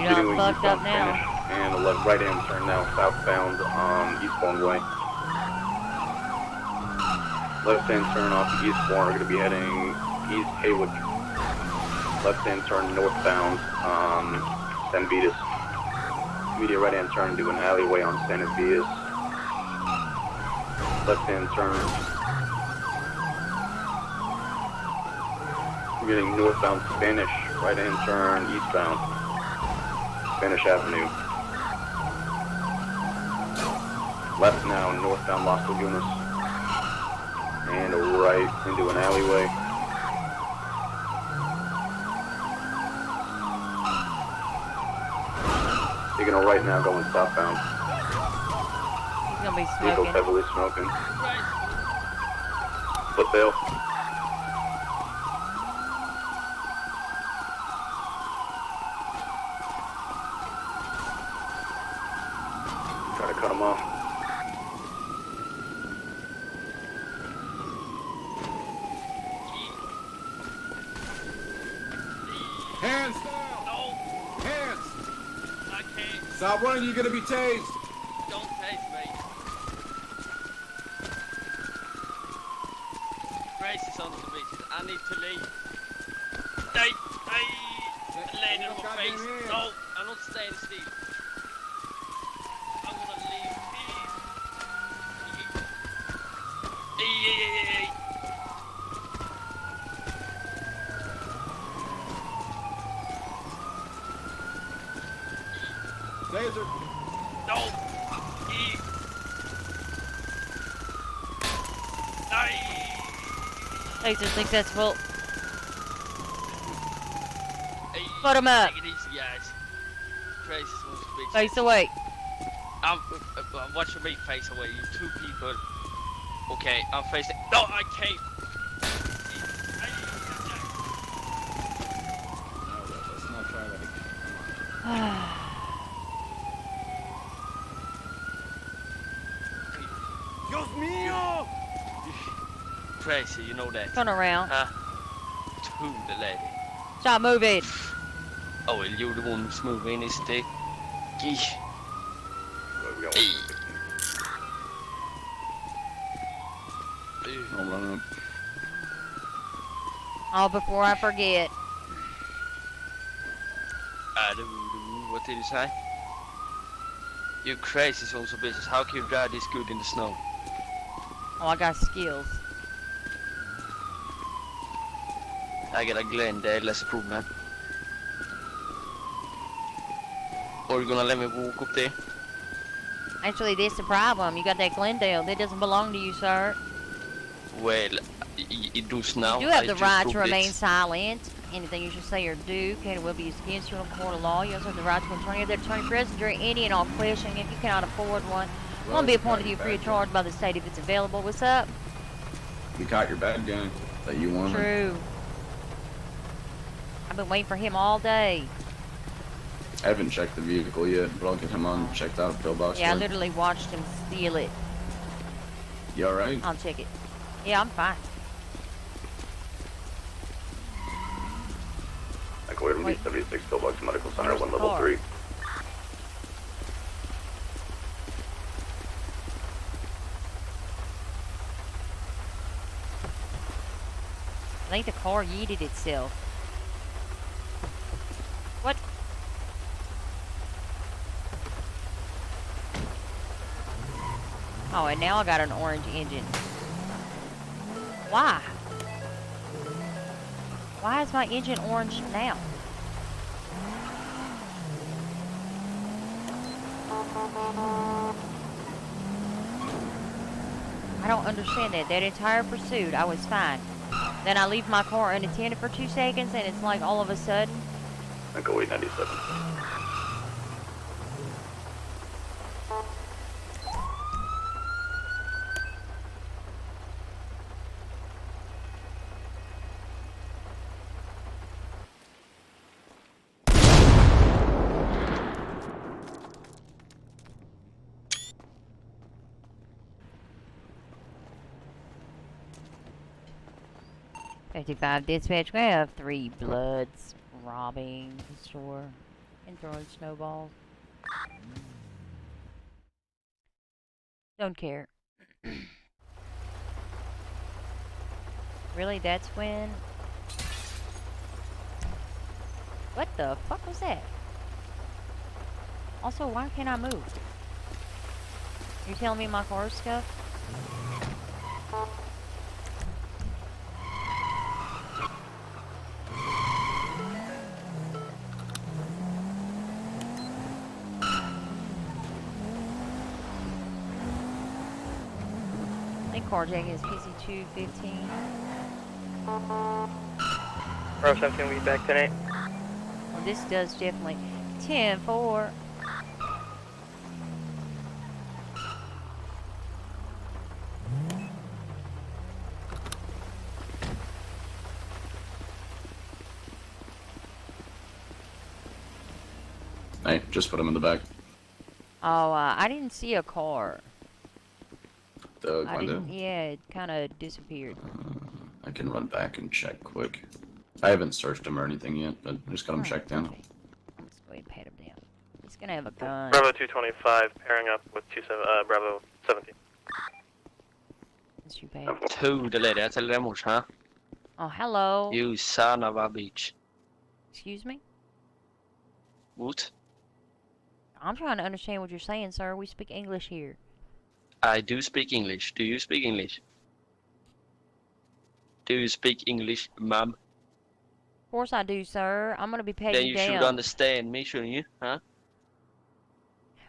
You're not fucked up now. And a left right-hand turn now southbound on Eastbourne Way. Left-hand turn off Eastbourne, we're going to be heading East Haywood. Left-hand turn northbound on San Vitas. Immediate right-hand turn to an alleyway on San Vitas. Left-hand turn. We're getting northbound Spanish. Right-hand turn eastbound. Spanish Avenue. Left now northbound Las Lagunas. And a right into an alleyway. Taking a right now going southbound. He's gonna be Vehicles smoking. heavily smoking. Footbale. Try to cut him off. Hands down! No! Hands! I can't. Stop running, you're gonna be tased! Don't tase me. Gracie, sons of bitches, I need to leave. Hey! Laying in my face. No! I'm not staying still. I'm gonna leave. Hey. Taser! No! Taser successful. Put him up. Take it easy, guys. Crazy sons of bitches. Face away. I'm watch me face away, you two people. Okay, I'm facing. No, I can't. Let's not try that again. Dios mío! Crazy, you know that. Turn around. Huh? To the lady. Stop moving. Oh, well, you're the one who's moving, isn't it? Yeesh. Hold on up. Oh, before I forget. What did you say? You crazy sons of bitches. How can you drive this good in the snow? Oh, I got skills. I got a Glendale, let's prove that. Or you gonna let me walk up there? Actually, that's the problem. You got that Glendale. That doesn't belong to you, sir. Well, it does now. You do have I the just right to proved remain it. silent. Anything you should say or do will be used against you in a court of law. You also have the right to an attorney of the attorney present during any and all questioning. If you cannot afford one be appointed to you free of charge by the state if it's available. What's up? We caught your bad guy that you wanted. True. I've been waiting for him all day. I haven't checked the vehicle yet, but I'll get him on checked out pillbox. Yeah, I literally watched him steal it. You alright? I'll check it. Yeah, I'm fine. I go ahead and be 76 pillbox medical center, Where's 1 the level car? 3. I think the car yeeted itself. What? Oh, and now I got an orange engine. Why? Why is my engine orange now? I don't understand that. That entire pursuit, I was fine. Then I leave my car unattended for 2 seconds, and it's like all of a sudden. I go 897. $55 dispatch. We have 3 bloods robbing the store and throwing snowballs. Don't care. Really, that's when? What the fuck was that? Also, why can't I move? You're telling me my car's scuffed? I think carjacking is PC215. Row 17 will be back tonight. Well, this does definitely 10-4. Hey, just put him in the back. Oh, I didn't see a car. The I window? didn't, yeah, it kind of disappeared. I can run back and check quick. I haven't searched him or anything yet, but I just got him checked down. Let's go ahead and pat him down. He's gonna have a gun. Bravo 225 pairing up with Bravo 17. That's you, babe. Two delayed till them huh? Oh, hello. You son of a bitch. Excuse me? What? I'm trying to understand what you're saying, sir. We speak English here. I do speak English. Do you speak English? Do you speak English, ma'am? Of course I do, sir. I'm gonna be patting Then you you down. should understand me, shouldn't you? Huh?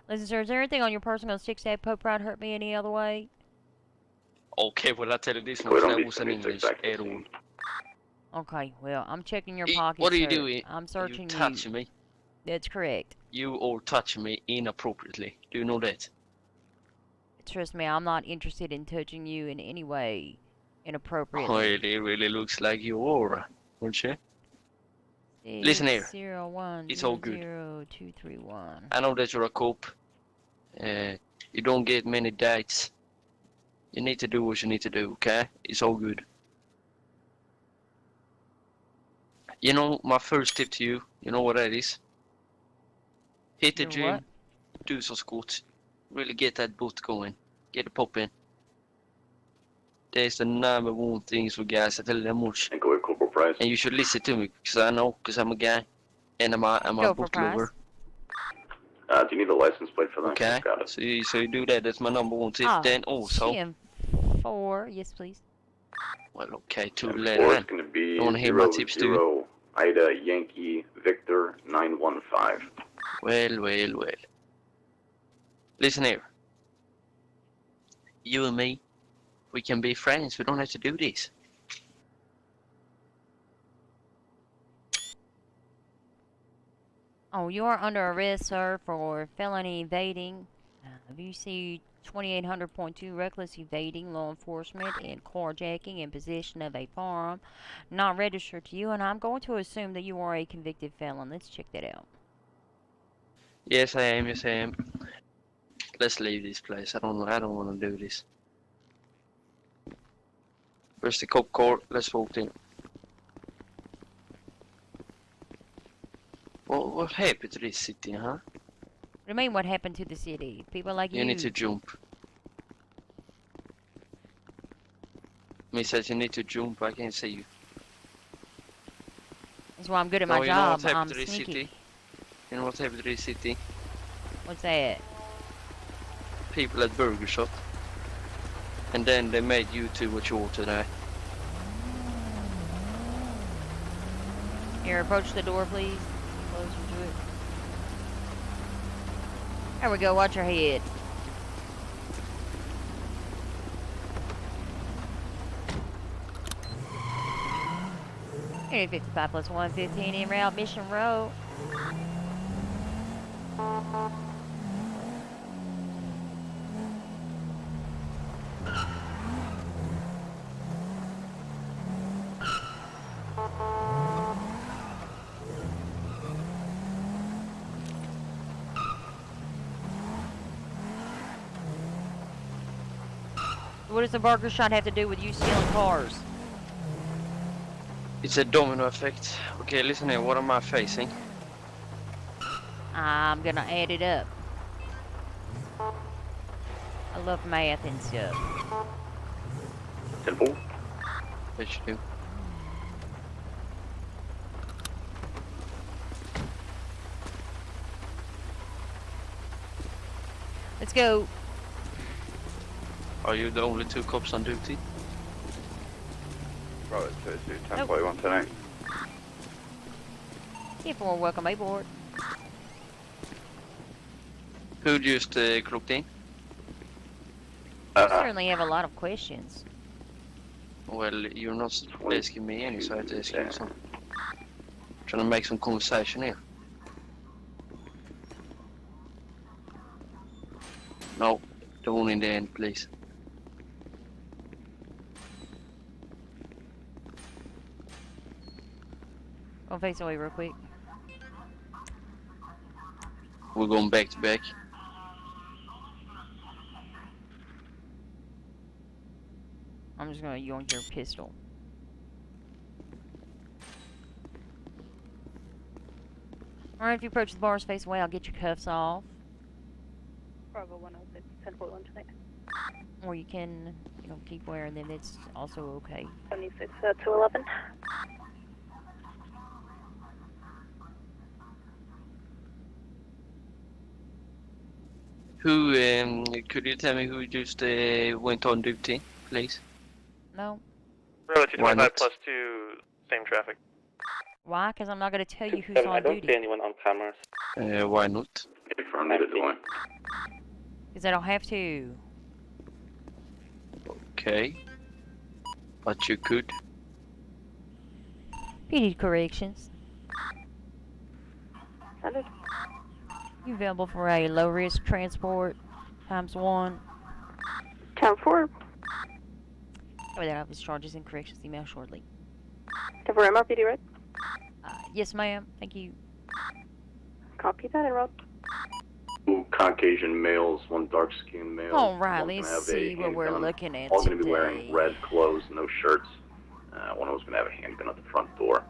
Listen, sir, is there anything on your person gonna stick to that Pope Pride hurt me any other way? Okay, well I tell you this Go much, ahead that and be wasn't 76 English back at 15. all. Okay, well, I'm checking your Eh, pockets, what are you sir. doing? I'm searching You touch me. That's correct. You are touching me inappropriately. Do you know that? Trust me, I'm not interested in touching you in any way inappropriately. Oh, it really looks like you are, don't you? Listen here. 01 It's all good. 231. I know that you're a cop. You don't get many dates. You need to do what you need to do, okay? It's all good. You know, my first tip to you, you know what that is? Hit the Your gym, what? do some squats. Really get that butt going. Get it popping. That's the number one thing for guys, I tell you that much. And go ahead, Corporal Price. And you should listen to me, because I know, because I'm a guy. And I'm a Go for book Price. lover. Do you need the license plate for that? Okay? Got it. So you do that, that's my number one tip. Ah, Then also, CM4, yes please. well, okay, to And later 4 then. is going to be You wanna hear my tips too? 00 Ida Yankee Victor 915. Well. Listen here. You and me, we can be friends. We don't have to do this. Oh, you are under arrest, sir, for felony evading. VC 2800.2, reckless evading law enforcement and carjacking in possession of a firearm not registered to you, and I'm going to assume that you are a convicted felon. Let's check that out. Yes, I am. Yes, I am. Let's leave this place. I don't want to do this. Where's the cop car? Let's vote in. What happened to this city, huh? What do you mean, what happened to the city? People like you. You need to jump. Me says you need to jump. I can't see you. That's why I'm good at my You know job. what happened I'm to this sneaky. city? You know what happened to this city? What's that? People at Burger Shop. And then they made you two what you are today. Here, approach the door, please. Closer to it. There we go. Watch your head. Unit 55 plus 115 en route, Mission Row. What does the burger shot have to do with you stealing cars? It's a domino effect. Okay, listen here. What am I facing? I'm gonna add it up. I love math and stuff. Simple. Yes, you do. Let's go. Are you the only two cops on duty? Bravo 22, 1041 tonight. If we're welcome aboard. Who just clocked in? You certainly have a lot of questions. Well, you're not asking me any, so I have to ask you some. Trying to make some conversation here. No, the one in the end, please. I'll face away real quick. We're going back to back. I'm just gonna yoink your pistol. Alright, if you approach the bars face away, I'll get your cuffs off. Bravo 106, 1041 tonight. Or you can, keep wearing them. It's also okay. 76, 211. Who, could you tell me who just went on duty, please? No. Bravo Why 225 not? plus 2, same traffic. Why? Because I'm not gonna tell you who's I on don't duty. see anyone on cameras. Why not? From the door. Because I don't have to. Okay. But you could. PD corrections. Standard. You available for a low risk transport ×1. 10-4. Cover that office charges and corrections email shortly. 10-4 MRPD, right? Yes, ma'am. Thank you. Copy that, and route. Two Caucasian males, one dark-skinned male. All right, One's let's gonna have a see what we're handgun. looking at All going to be today. wearing red clothes, no shirts. One of them's going to have a handgun at the front door.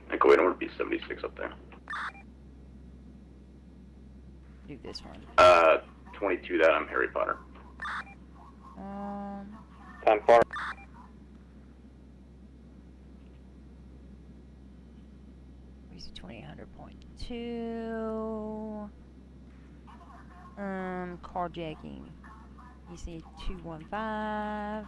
And go ahead and be 76 up there. Do this one. 22 that, I'm Harry Potter. 10-4. Where's the 2800.2? Carjacking. You see 215.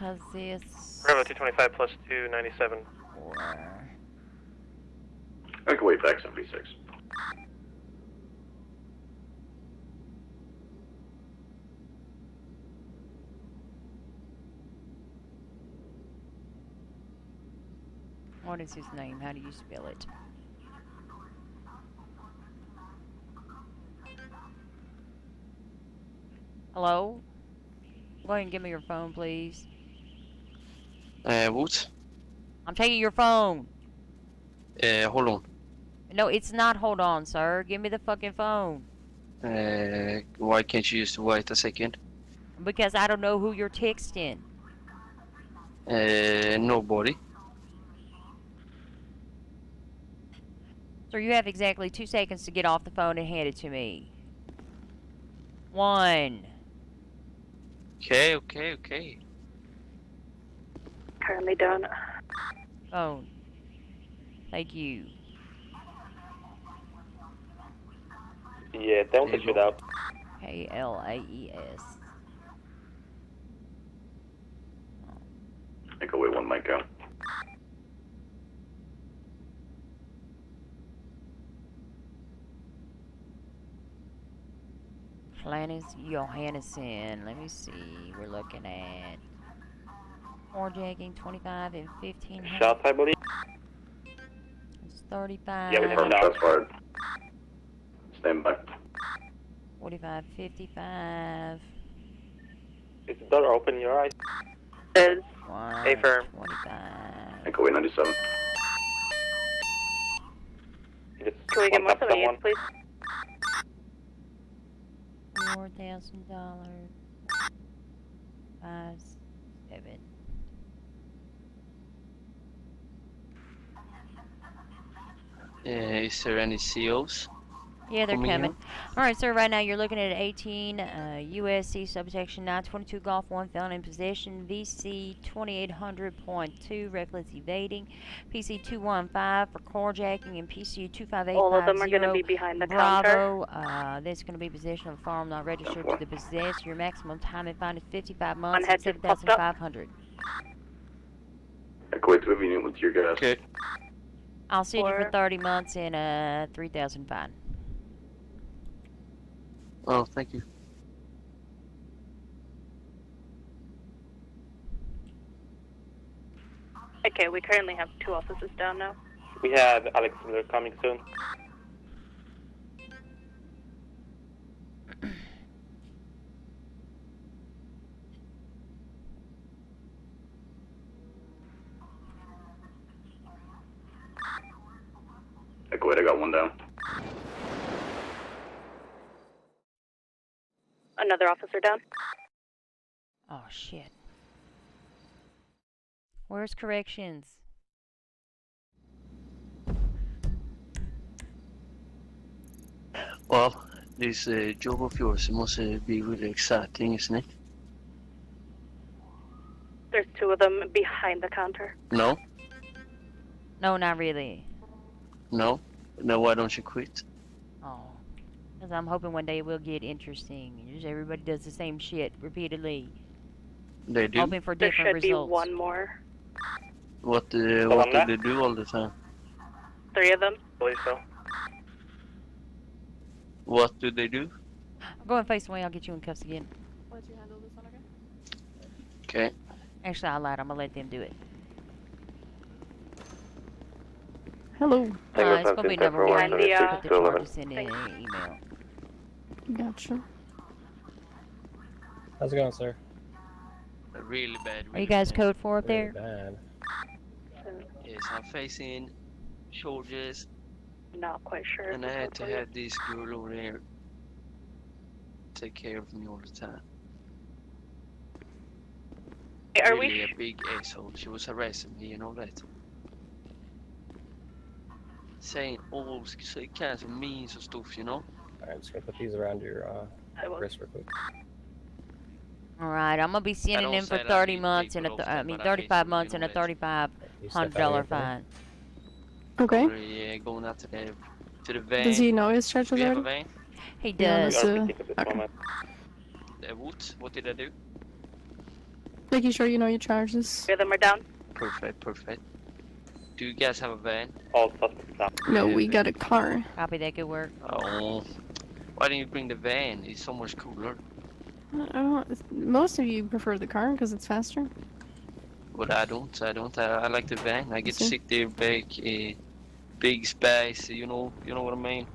Cause it's Bravo 225 plus 297. Make way back 76. What is his name? How do you spell it? Hello? Go ahead and give me your phone, please. What? I'm taking your phone. Hold on. No, it's not hold on, sir. Give me the fucking phone. Why can't you just wait a second? Because I don't know who you're texting. Nobody. So you have exactly 2 seconds to get off the phone and hand it to me. 1. Okay. Currently done. Phone. Thank you. Yeah, don't take it out. K-L-A-E-S. Make away one mic out. Planis Johannesson. Let me see. We're looking at carjacking 25 and 15. Shots, I believe. It's 35. Yeah, we turned out. Shots fired. Stand by. 45, 55. Is the door open in your eyes? Is. Hey, firm. 25. Make away 97. Can we get more civilians, please? $4,000. 5, 7. Is there any COs? Yeah, they're coming coming. in? Alright, sir, right now you're looking at 18 USC subsection 922 Golf 1 felon in possession, VC 2800.2 reckless evading, PC 215 for carjacking, and PC 25850 All of them are going to be behind the Bravo. counter. That's going to be possession of a firearm not registered to the possessor. Your maximum time and fine is 55 months One and head just popped up. 7,500. Make away to a unit with your guys. Okay. I'll send you for 30 months and 3,000 fine. Oh, thank you. Okay, we currently have 2 officers down now. We have Alex Miller coming soon. Make away, I got one down. Another officer down. Oh, shit. Where's corrections? Well, this job of yours must be really exciting, isn't it? There's 2 of them behind the counter. No? No, not really. No? Then why don't you quit? Oh. Because I'm hoping one day it will get interesting. Just everybody does the same shit repeatedly. They do? Hoping for There different should be results. 1 more. What do they do all the time? 3 of them. I believe so. What do they do? Go and face away, I'll get you in cuffs again. Let you handle this one again? Okay. Actually, I lied. I'm going to let them do it. Hello. It's going to be number 1. And the, Put the charges in an email. Gotcha. How's it going, sir? Really bad. Are you guys code 4 up Really there? bad. Yes, I'm facing charges. Not quite sure. And I had to have this girl over there take care of me all the time. Are really we a big asshole. She was harassing me and all that. Saying all kinds of means and stuff, you know? Alright, I'm just gonna put these around your wrist real quick. Alright, I'm going to be sending him for 30 months and 35 months and a $3,500 fine. Okay. Yeah, going out to the van. Does he know his Do charges you have a already? van? He Yeah, does. okay. What did I do? Making sure you know your charges. Three of them are down. Perfect, perfect. Do you guys have a van? All suspects down. No, we got a car. Copy that. Good work. Oh. Why didn't you bring the van? It's so much cooler. I don't. Most of you prefer the car because it's faster. But I don't. I like the van. I get to See? sit there back, big space. You know what I mean?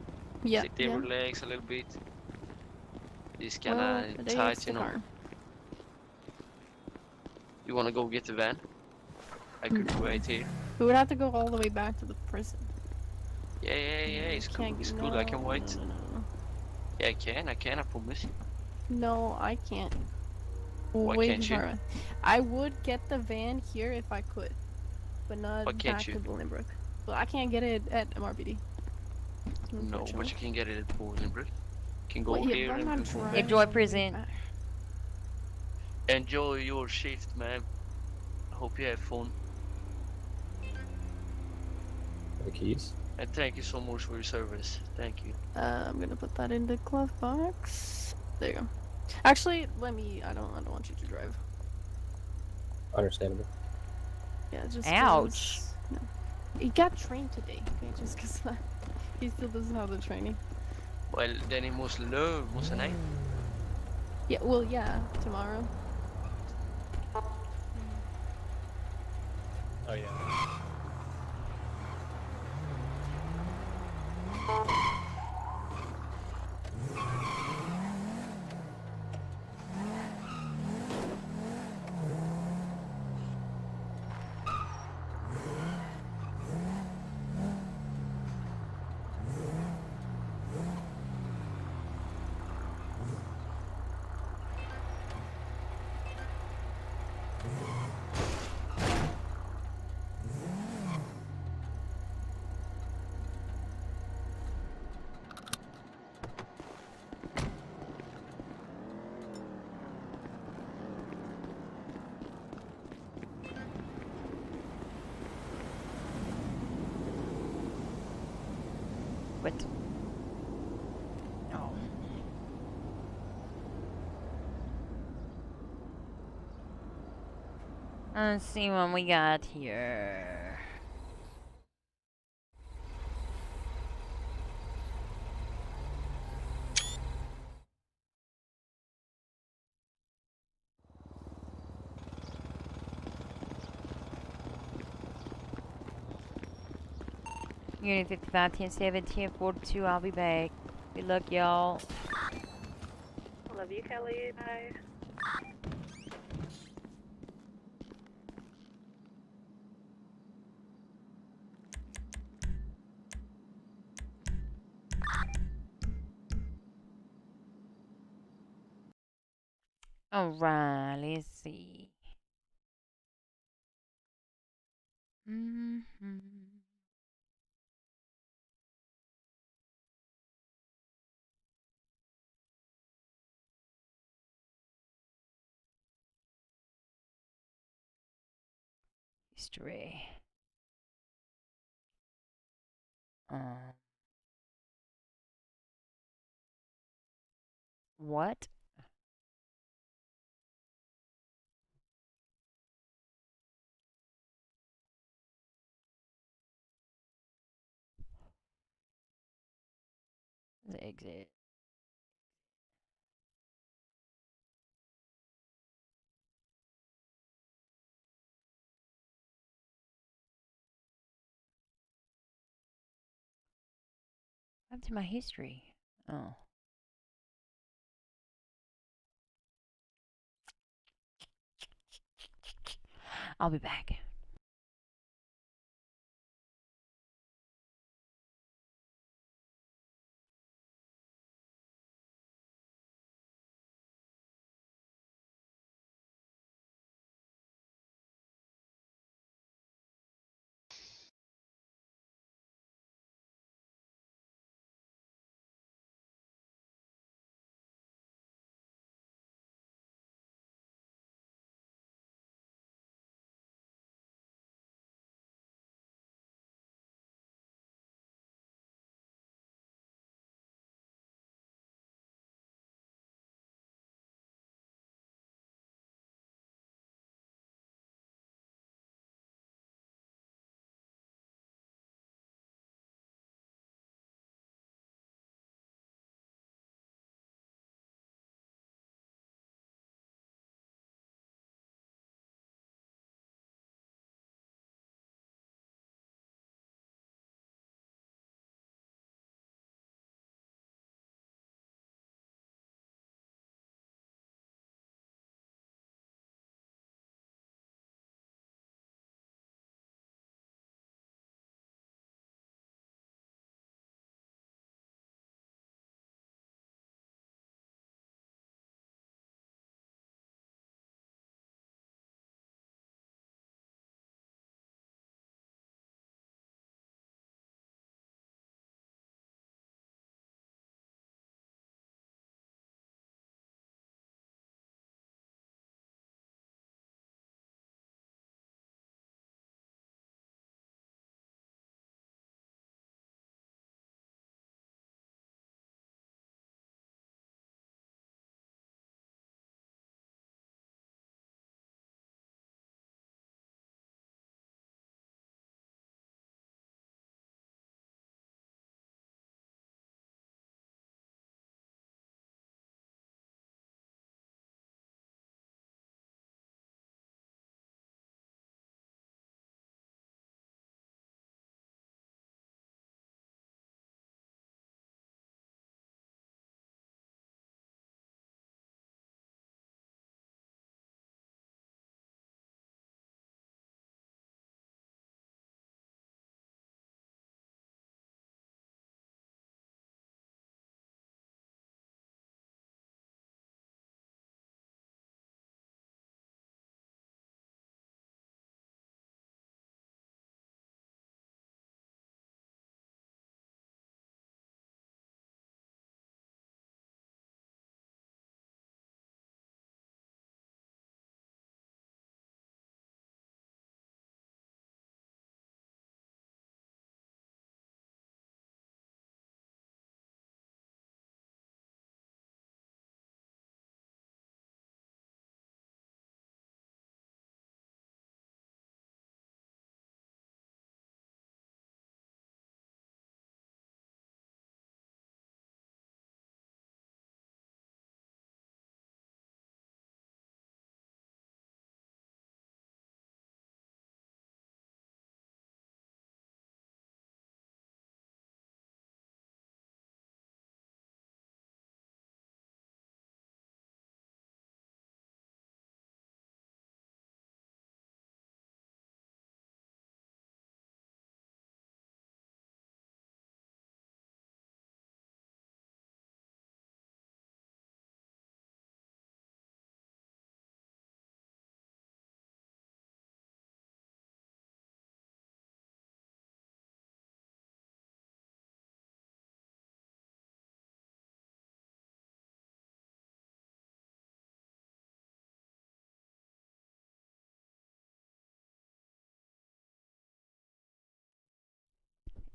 Yeah. Sit there, Yeah. relax a little bit. It's kind Well, of today tight, it's you the know. car. You wanna go get the van? I could wait here. We would have to go all the way back to the prison. Yeah. It's cool. Can't- It's cool. I can wait. No. Yeah, I can. I promise. No, I can't. Why Wait can't you? for it. I would get the van here if I could, but not Why can't back you? to Bolingbrook. Well, I can't get it at MRBD. No, but you can get it at Bolingbrook. You can go Well, yeah, here but I'm and not go driving Enjoy all the way prison. back. enjoy your shift, man. I hope you have fun. The keys. And thank you so much for your service. Thank you. I'm gonna put that in the glove box. There you go. Actually, let me. I don't want you to drive. Understandable. Yeah, just. Ouch. No. He got trained today. Okay, just because he still doesn't have the training. Well, then he must learn, mustn't he? Yeah. Well, yeah. Tomorrow. Oh yeah. What? Oh. Let's see what we got here. Unit 55, 10-7, 10-42, I'll be back. Good luck, y'all. Love you, Kelly. Bye. Alright, let's see. History. What? The exit. Up to my history. Oh. I'll be back.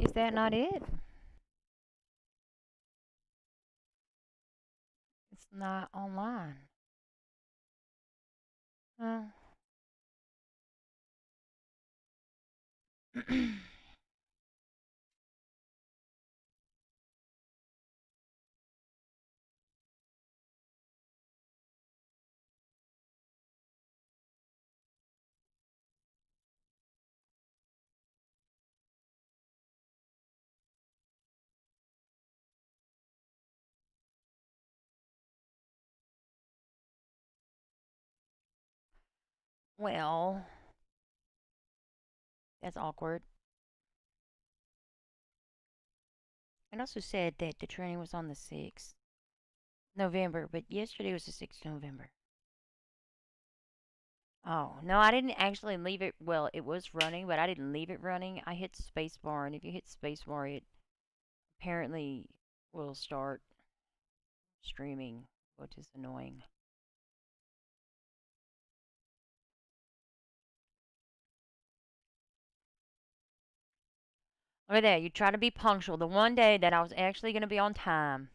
Is that not it? It's not online. Oh. Well, that's awkward. It also said that the training was on the 6th November, but yesterday was the 6th November. Oh, no, I didn't actually leave it. Well, it was running, but I didn't leave it running. I hit spacebar, and if you hit spacebar, it apparently will start streaming, which is annoying. Look at that. You try to be punctual. The one day that I was actually going to be on time.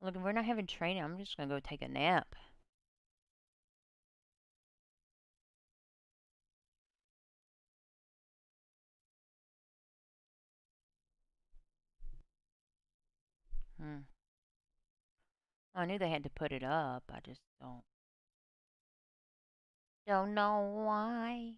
Look, if we're not having training, I'm just going to go take a nap. I knew they had to put it up. I just don't know why.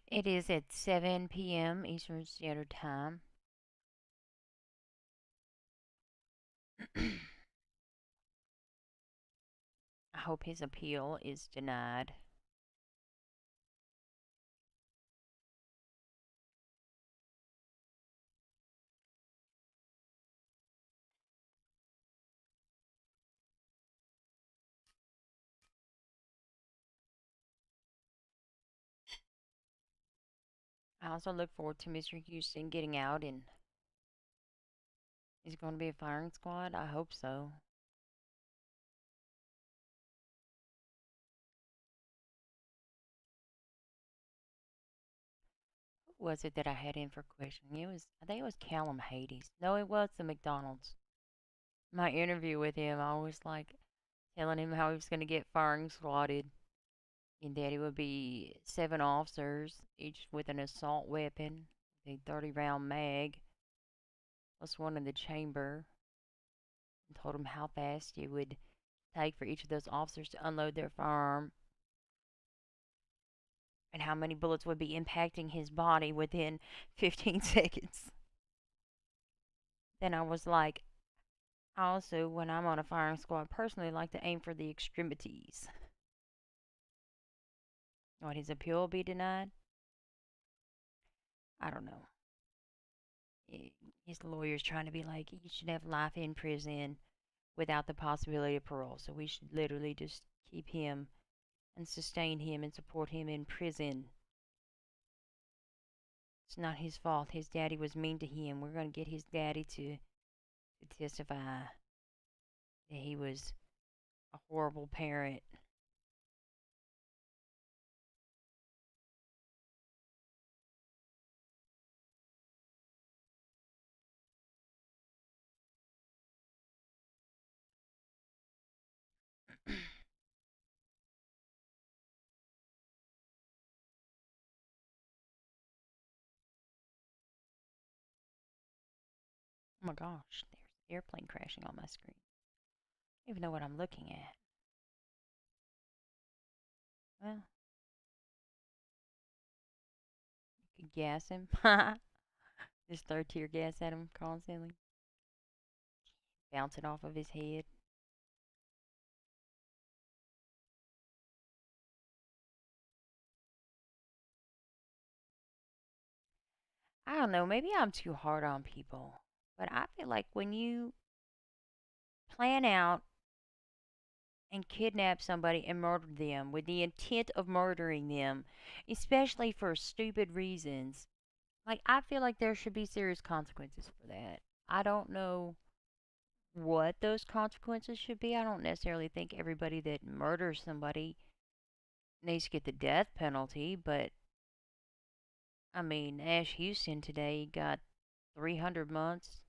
It is at 7 p.m. Eastern Standard Time. I hope his appeal is denied. I also look forward to Mr. Houston getting out, and is it going to be a firing squad? I hope so. Who was it that I had in for questioning? I think it was Callum Hades. No, it was the McDonald's. My interview with him, I was like telling him how he was going to get firing squatted, and that it would be 7 officers, each with an assault weapon, a 30-round mag, plus one in the chamber, and told him how fast it would take for each of those officers to unload their firearm, and how many bullets would be impacting his body within 15 seconds. Then I was like, I also, when I'm on a firing squad, personally like to aim for the extremities. Would his appeal be denied? I don't know. His lawyer's trying to be like, you should have life in prison without the possibility of parole. So we should literally just keep him and sustain him and support him in prison. It's not his fault. His daddy was mean to him. We're going to get his daddy to testify that he was a horrible parent. Oh my gosh, there's an airplane crashing on my screen. I don't even know what I'm looking at. Well, you could gas him. Just throw tear gas at him constantly. Bounce it off of his head. I don't know, maybe I'm too hard on people, but I feel like when you plan out and kidnap somebody and murder them with the intent of murdering them, especially for stupid reasons, like, I feel like there should be serious consequences for that. I don't know what those consequences should be. I don't necessarily think everybody that murders somebody needs to get the death penalty, but I mean, Ash Houston today got 300 months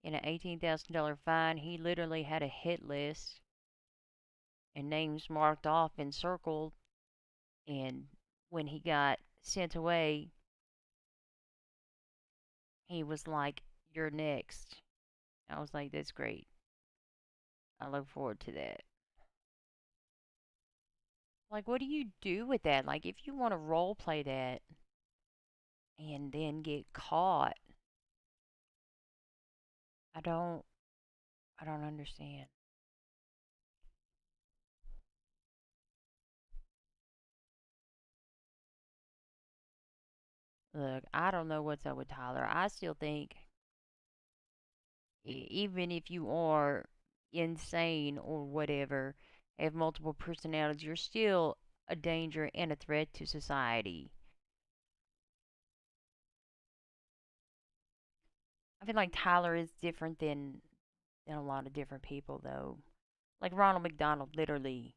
and an $18,000 fine. He literally had a hit list and names marked off and circled. And when he got sent away, he was like, "You're next." I was like, "That's great. I look forward to that." Like, what do you do with that? Like, if you want to role play that and then get caught, I don't understand. Look, I don't know what's up with Tyler. I still think even if you are insane or whatever, have multiple personalities, you're still a danger and a threat to society. I feel like Tyler is different than a lot of different people though. Like Ronald McDonald literally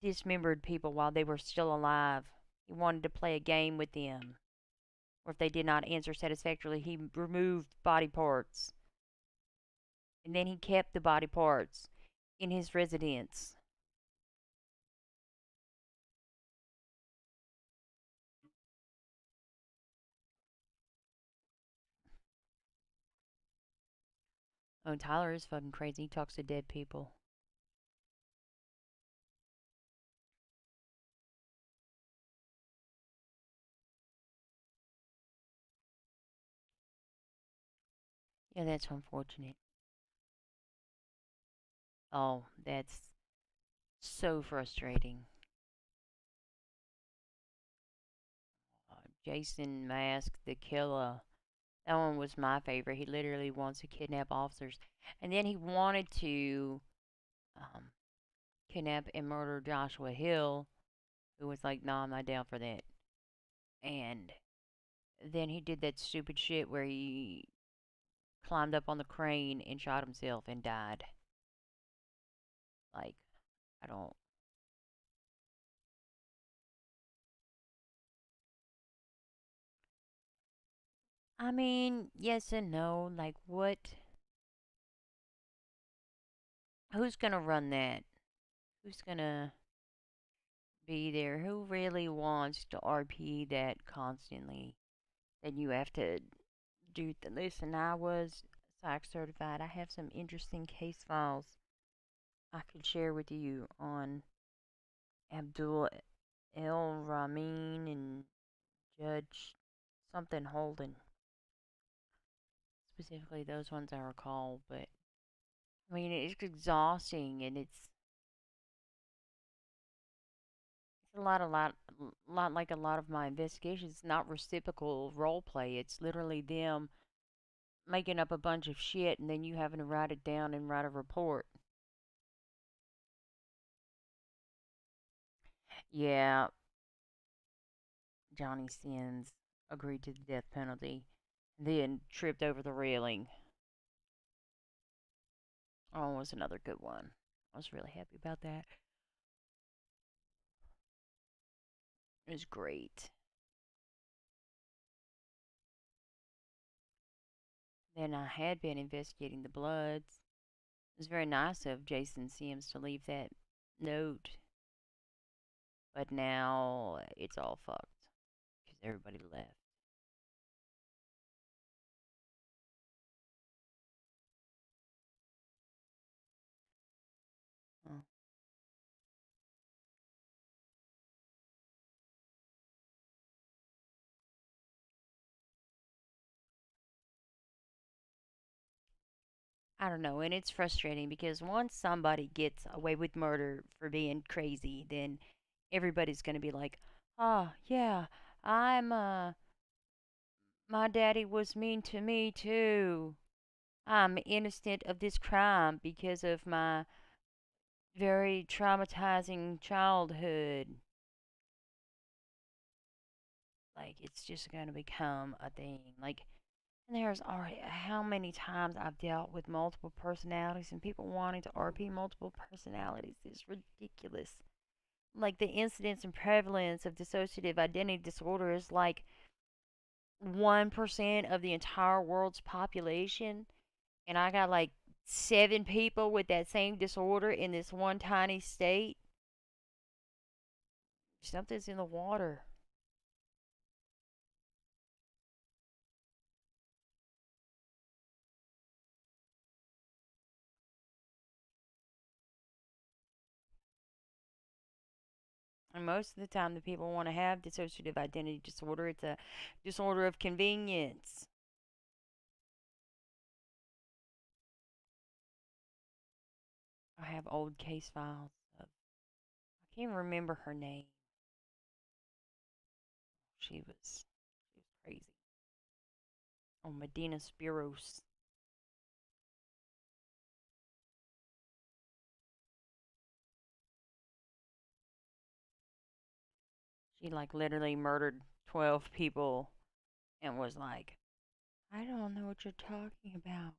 dismembered people while they were still alive. He wanted to play a game with them. Or if they did not answer satisfactorily, he removed body parts. And then he kept the body parts in his residence. Oh, Tyler is fucking crazy. He talks to dead people. Yeah, that's unfortunate. Oh, that's so frustrating. Jason Mask, the killer. That one was my favorite. He literally wants to kidnap officers. And then he wanted to kidnap and murder Joshua Hill, who was like, "No, I'm not down for that." And then he did that stupid shit where he climbed up on the crane and shot himself and died. Like, I don't. I mean, yes and no. Like, what? Who's gonna run that? Who's gonna be there? Who really wants to RP that constantly? Then you have to do. Listen, I was psych certified. I have some interesting case files I could share with you on Abdul El Ramin and Judge something Holden. Specifically, those ones I recall, but I mean, it's exhausting and it's a lot like a lot of my investigations. It's not reciprocal role play. It's literally them making up a bunch of shit and then you having to write it down and write a report. Yeah, Johnny Sins agreed to the death penalty, then tripped over the railing. Oh, it was another good one. I was really happy about that. It was great. Then I had been investigating the Bloods. It was very nice of Jason Sims to leave that note. But now it's all fucked because everybody left. Oh. I don't know, and it's frustrating because once somebody gets away with murder for being crazy, then everybody's going to be like, "Oh, yeah, My daddy was mean to me too. I'm innocent of this crime because of my very traumatizing childhood. Like, it's just gonna become a thing. Like, and there's already how many times I've dealt with multiple personalities and people wanting to RP multiple personalities is ridiculous. Like, the incidence and prevalence of dissociative identity disorder is like 1% of the entire world's population, and I got like 7 people with that same disorder in this one tiny state. Something's in the water. And most of the time, the people want to have dissociative identity disorder. It's a disorder of convenience. I have old case files of, I can't remember her name. She was crazy. Oh, Medina Spiros. She like literally murdered 12 people and was like, I don't know what you're talking about.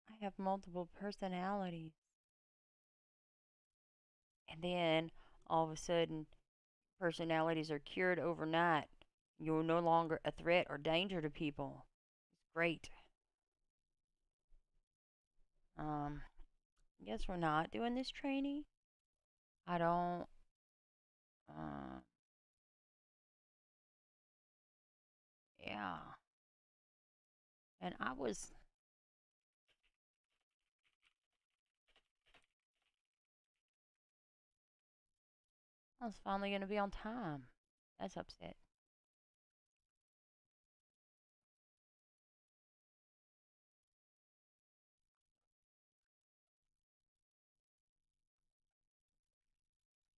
I have multiple personalities. And then all of a sudden, personalities are cured overnight. You're no longer a threat or danger to people. It's great. Guess we're not doing this training. I don't. Yeah. And I was finally going to be on time. That's upset.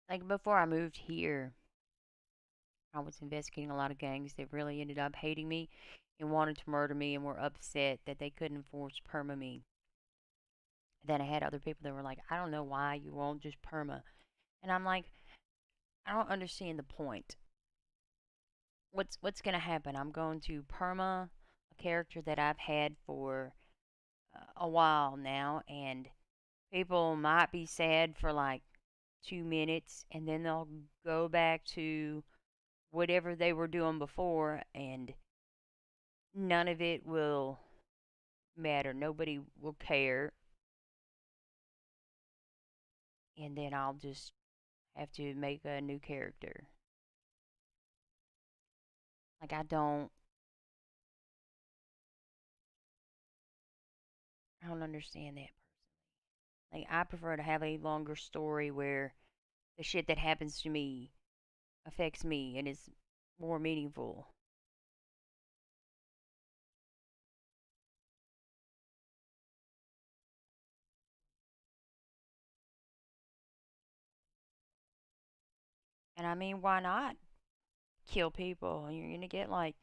Like, before I moved here, I was investigating a lot of gangs that really ended up hating me and wanted to murder me and were upset that they couldn't force perma me. Then I had other people that were like, I don't know why you won't just perma. And I'm like, I don't understand the point. What's going to happen? I'm going to perma a character that I've had for a while now, and people might be sad for like 2 minutes, and then they'll go back to whatever they were doing before, and none of it will matter. Nobody will care. And then I'll just have to make a new character. Like, I don't understand that personally. Like, I prefer to have a longer story where the shit that happens to me affects me and is more meaningful. And I mean, why not kill people? You're gonna get like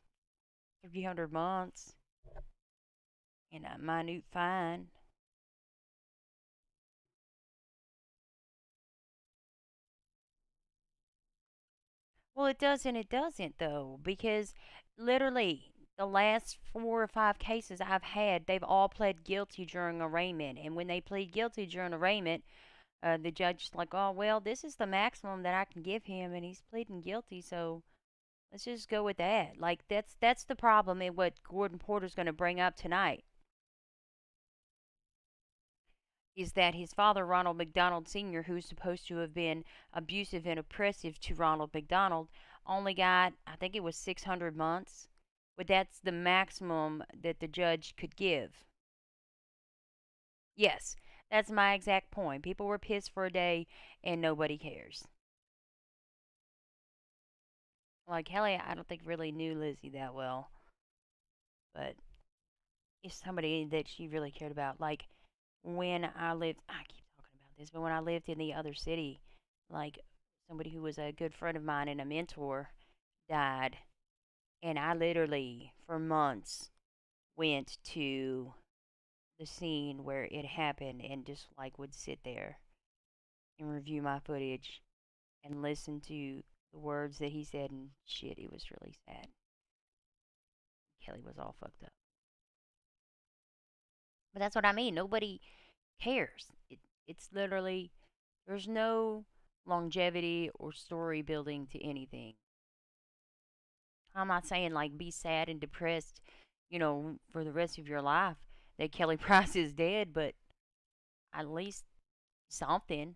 300 months and a minute fine. Well, it does and it doesn't, though, because literally the last 4 or 5 cases I've had, they've all pled guilty during arraignment. And when they plead guilty during arraignment, the judge is like, oh, well, this is the maximum that I can give him, and he's pleading guilty, so let's just go with that. Like, that's the problem in what Gordon Porter's going to bring up tonight. Is that his father, Ronald McDonald Sr., who's supposed to have been abusive and oppressive to Ronald McDonald, only got, I think it was 600 months. But that's the maximum that the judge could give. Yes, that's my exact point. People were pissed for a day and nobody cares. Like, Kelly, I don't think really knew Lizzie that well. But it's somebody that she really cared about. Like, when I lived, I keep talking about this, but when I lived in the other city, like, somebody who was a good friend of mine and a mentor died. And I literally, for months, went to the scene where it happened and just like would sit there and review my footage and listen to the words that he said, and shit, it was really sad. Kelly was all fucked up. But that's what I mean. Nobody cares. It's literally, there's no longevity or story building to anything. I'm not saying like be sad and depressed, for the rest of your life that Kelly Price is dead, but at least something.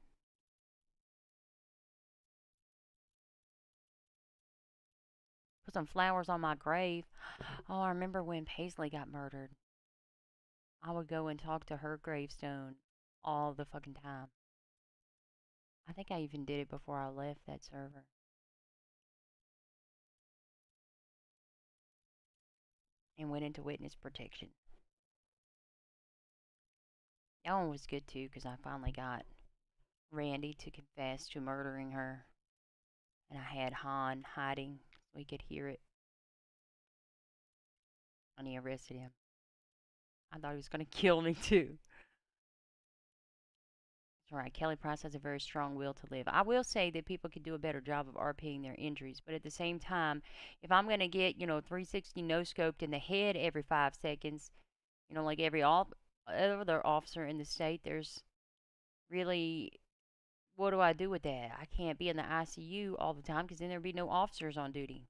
Put some flowers on my grave. Oh, I remember when Paisley got murdered. I would go and talk to her gravestone all the fucking time. I think I even did it before I left that server. And went into witness protection. That one was good too, because I finally got Randy to confess to murdering her. And I had Han hiding so he could hear it. And he arrested him. I thought he was going to kill me too. That's right. Kelly Price has a very strong will to live. I will say that people could do a better job of RPing their injuries. But at the same time, if I'm going to get, 360 no-scoped in the head every 5 seconds, like every other officer in the state, there's really, what do I do with that? I can't be in the ICU all the time because then there'd be no officers on duty.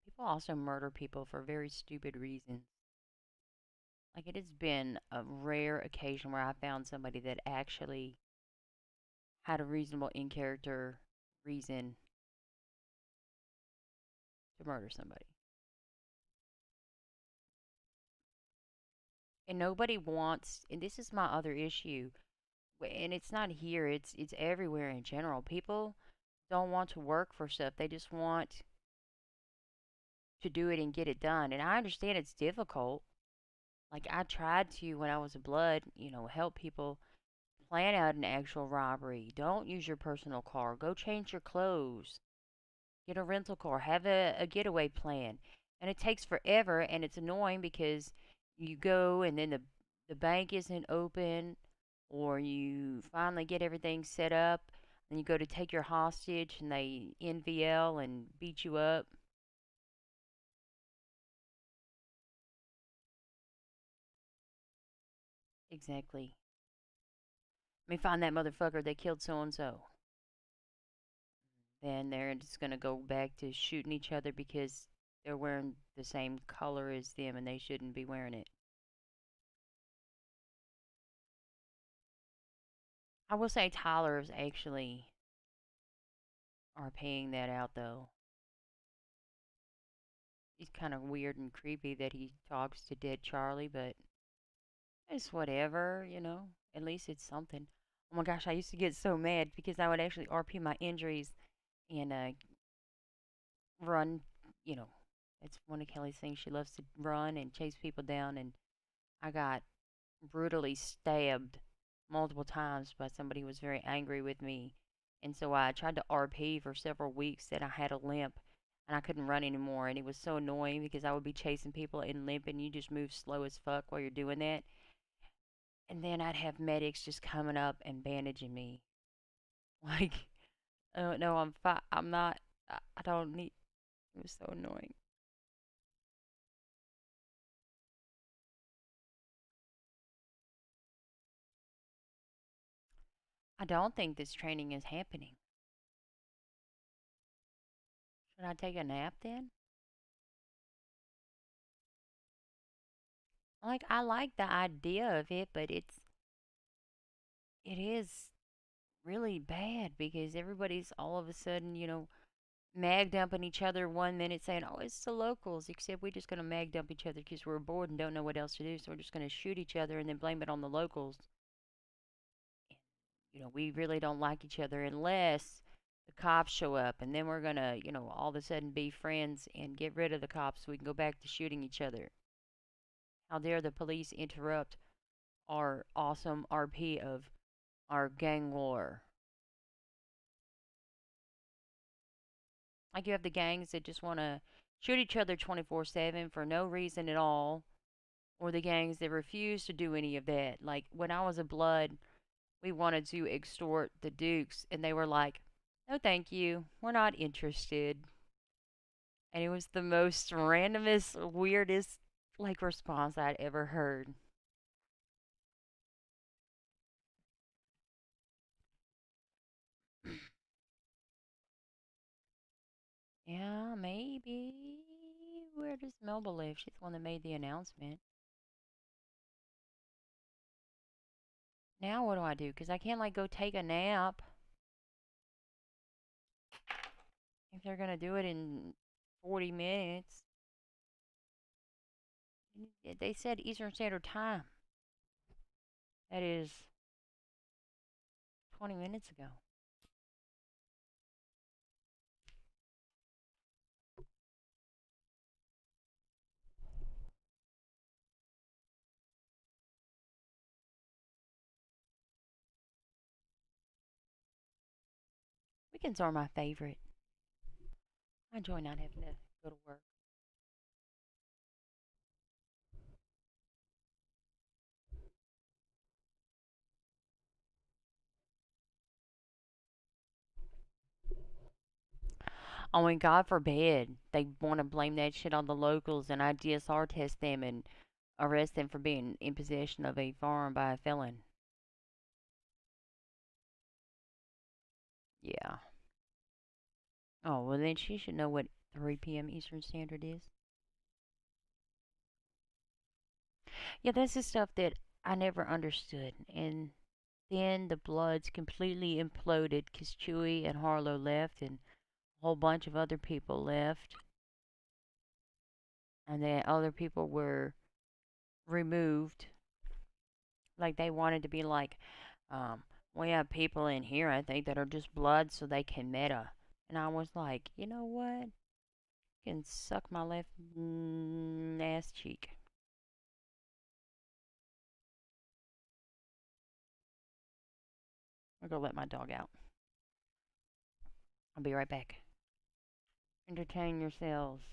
People also murder people for very stupid reasons. Like, it has been a rare occasion where I found somebody that actually had a reasonable in-character reason to murder somebody. And nobody wants, and this is my other issue, and it's not here, it's everywhere in general. People don't want to work for stuff. They just want to do it and get it done. And I understand it's difficult. Like, I tried to, when I was a blood, help people plan out an actual robbery. Don't use your personal car. Go change your clothes. Get a rental car. Have a getaway plan. And it takes forever, and it's annoying because you go and then the bank isn't open, or you finally get everything set up, and you go to take your hostage, and they NVL and beat you up. Exactly. Let me find that motherfucker that killed so-and-so. Then they're just going to go back to shooting each other because they're wearing the same color as them and they shouldn't be wearing it. I will say Tyler's actually are paying that out, though. It's kind of weird and creepy that he talks to dead Charlie, but it's whatever, At least it's something. Oh my gosh, I used to get so mad because I would actually RP my injuries and run, It's one of Kelly's things. She loves to run and chase people down, and I got brutally stabbed multiple times by somebody who was very angry with me. And so I tried to RP for several weeks that I had a limp and I couldn't run anymore. And it was so annoying because I would be chasing people and limping. You just move slow as fuck while you're doing that. And then I'd have medics just coming up and bandaging me. Like, oh, no, I'm fine. I'm not. I don't need. It was so annoying. I don't think this training is happening. Should I take a nap then? Like, I like the idea of it, but it is really bad because everybody's all of a sudden, mag dumping each other 1 minute saying, oh, it's the locals, except we're just going to mag dump each other because we're bored and don't know what else to do, so we're just going to shoot each other and then blame it on the locals. We really don't like each other unless the cops show up, and then we're gonna, all of a sudden be friends and get rid of the cops so we can go back to shooting each other. How dare the police interrupt our awesome RP of our gang war. Like you have the gangs that just want to shoot each other 24/7 for no reason at all, or the gangs that refuse to do any of that. Like when I was a Blood, we wanted to extort the Dukes, and they were like, "No, thank you, we're not interested." And it was the most randomest, weirdest response I'd ever heard. Yeah, maybe. Where does Melba live? She's the one that made the announcement. Now what do I do? Because I can't, go take a nap. If they're going to do it in 40 minutes. They said Eastern Standard Time. That is 20 minutes ago. Weekends are my favorite. I enjoy not having to go to work. Oh, and God forbid they want to blame that shit on the locals and I DSR test them and arrest them for being in possession of a firearm by a felon. Yeah. Oh, well then she should know what 3 p.m. Eastern Standard is. Yeah, that's the stuff that I never understood. And then the Bloods completely imploded because Chewie and Harlow left and a whole bunch of other people left. And then other people were removed. Like they wanted to be like, we have people in here, I think, that are just Bloods so they can meta. And I was like, you know what? You can suck my left ass cheek. I'll go let my dog out. I'll be right back. Entertain yourselves.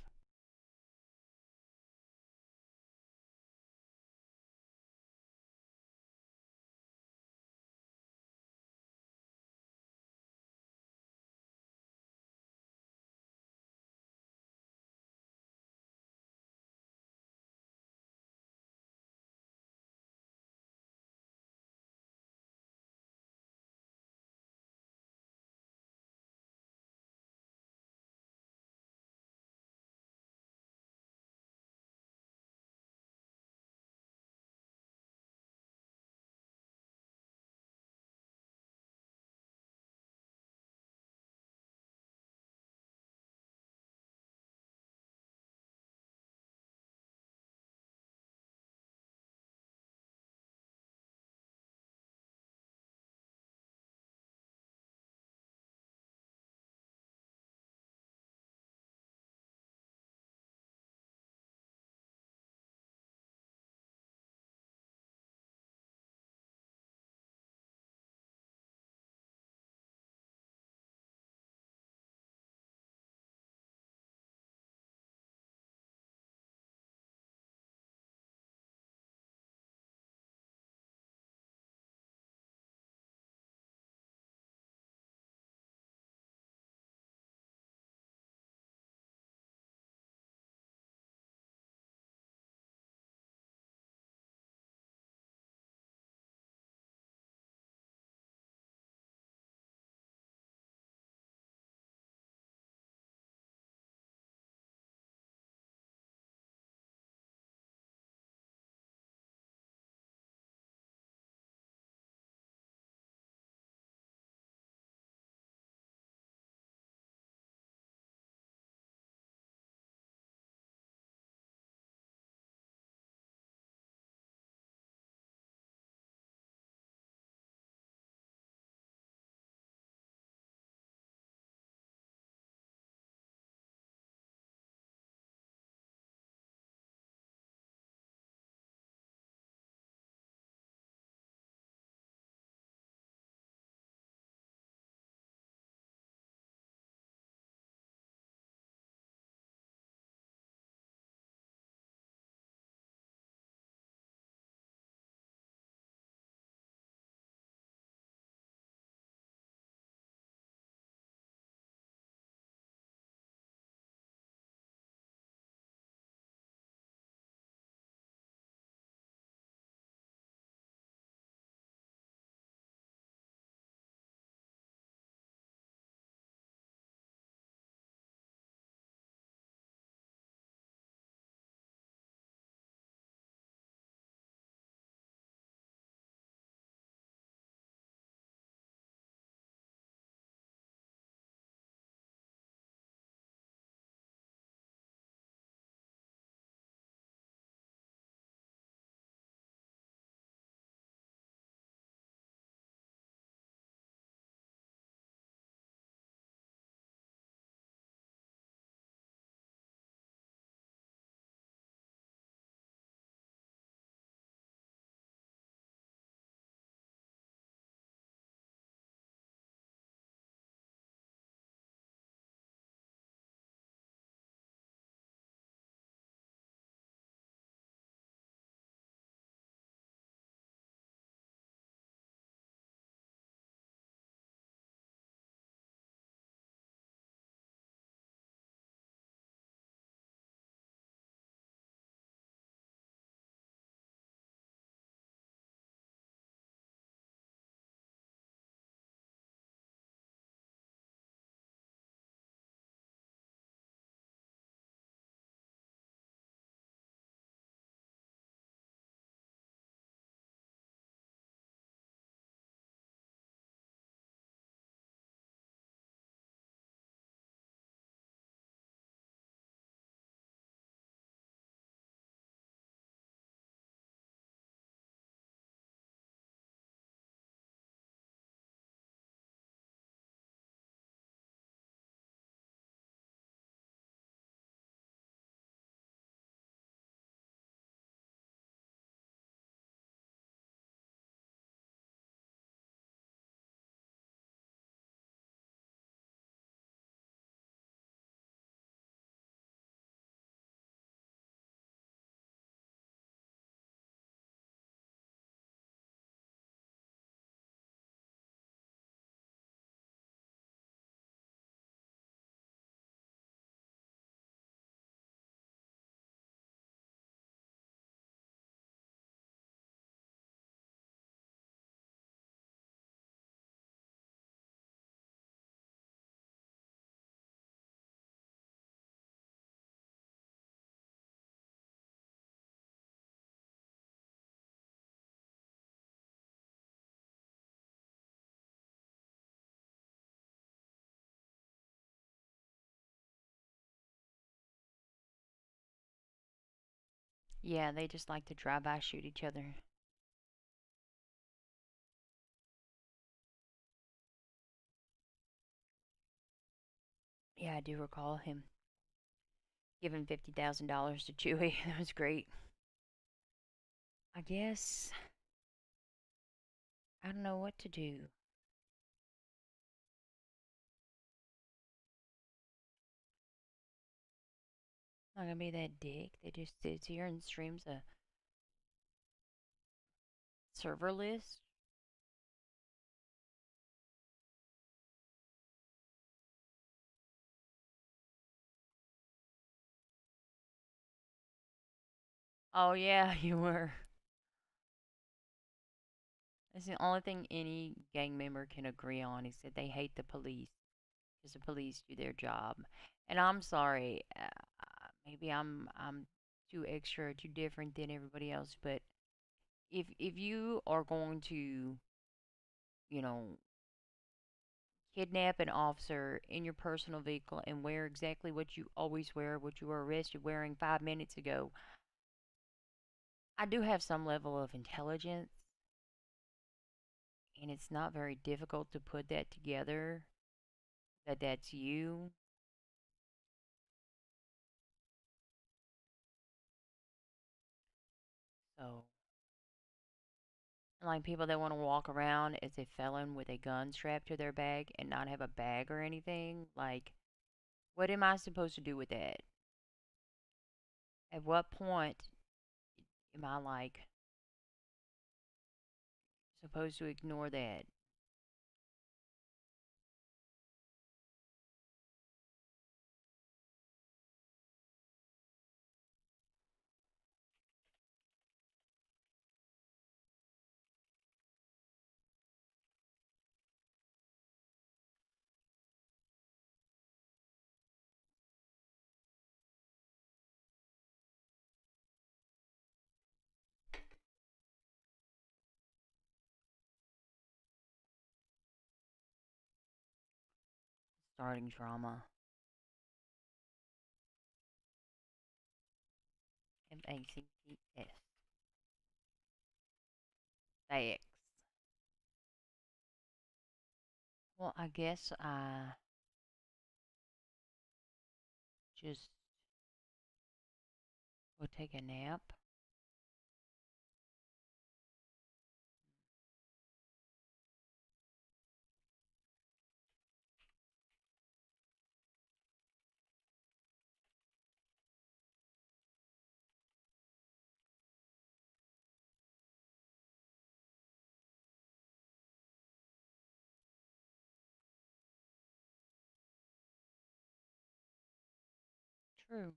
Yeah, they just like to drive-by shoot each other. Yeah, I do recall him giving $50,000 to Chewie. That was great. I guess I don't know what to do. I'm not gonna be that dick that just sits here and streams a server list. Oh yeah, you were. That's the only thing any gang member can agree on is that they hate the police because the police do their job. And I'm sorry, maybe I'm too extra, too different than everybody else, but if you are going to, you know, kidnap an officer in your personal vehicle and wear exactly what you always wear, what you were arrested wearing 5 minutes ago, I do have some level of intelligence, and it's not very difficult to put that together, that that's you. So, like people that want to walk around as a felon with a gun strapped to their back and not have a bag or anything, like, what am I supposed to do with that? At what point am I, like, supposed to ignore that? Starting drama. MACTS. Thanks. Well, I guess I just will take a nap. True.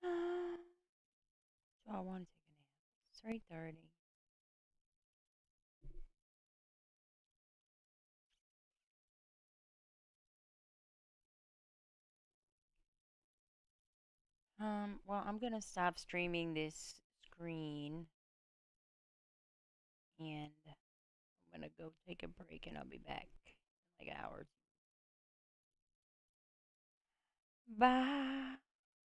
But so I want to take a nap. It's 3:30. Well, I'm gonna stop streaming this screen and I'm gonna go take a break and I'll be back in like an hour. Bye.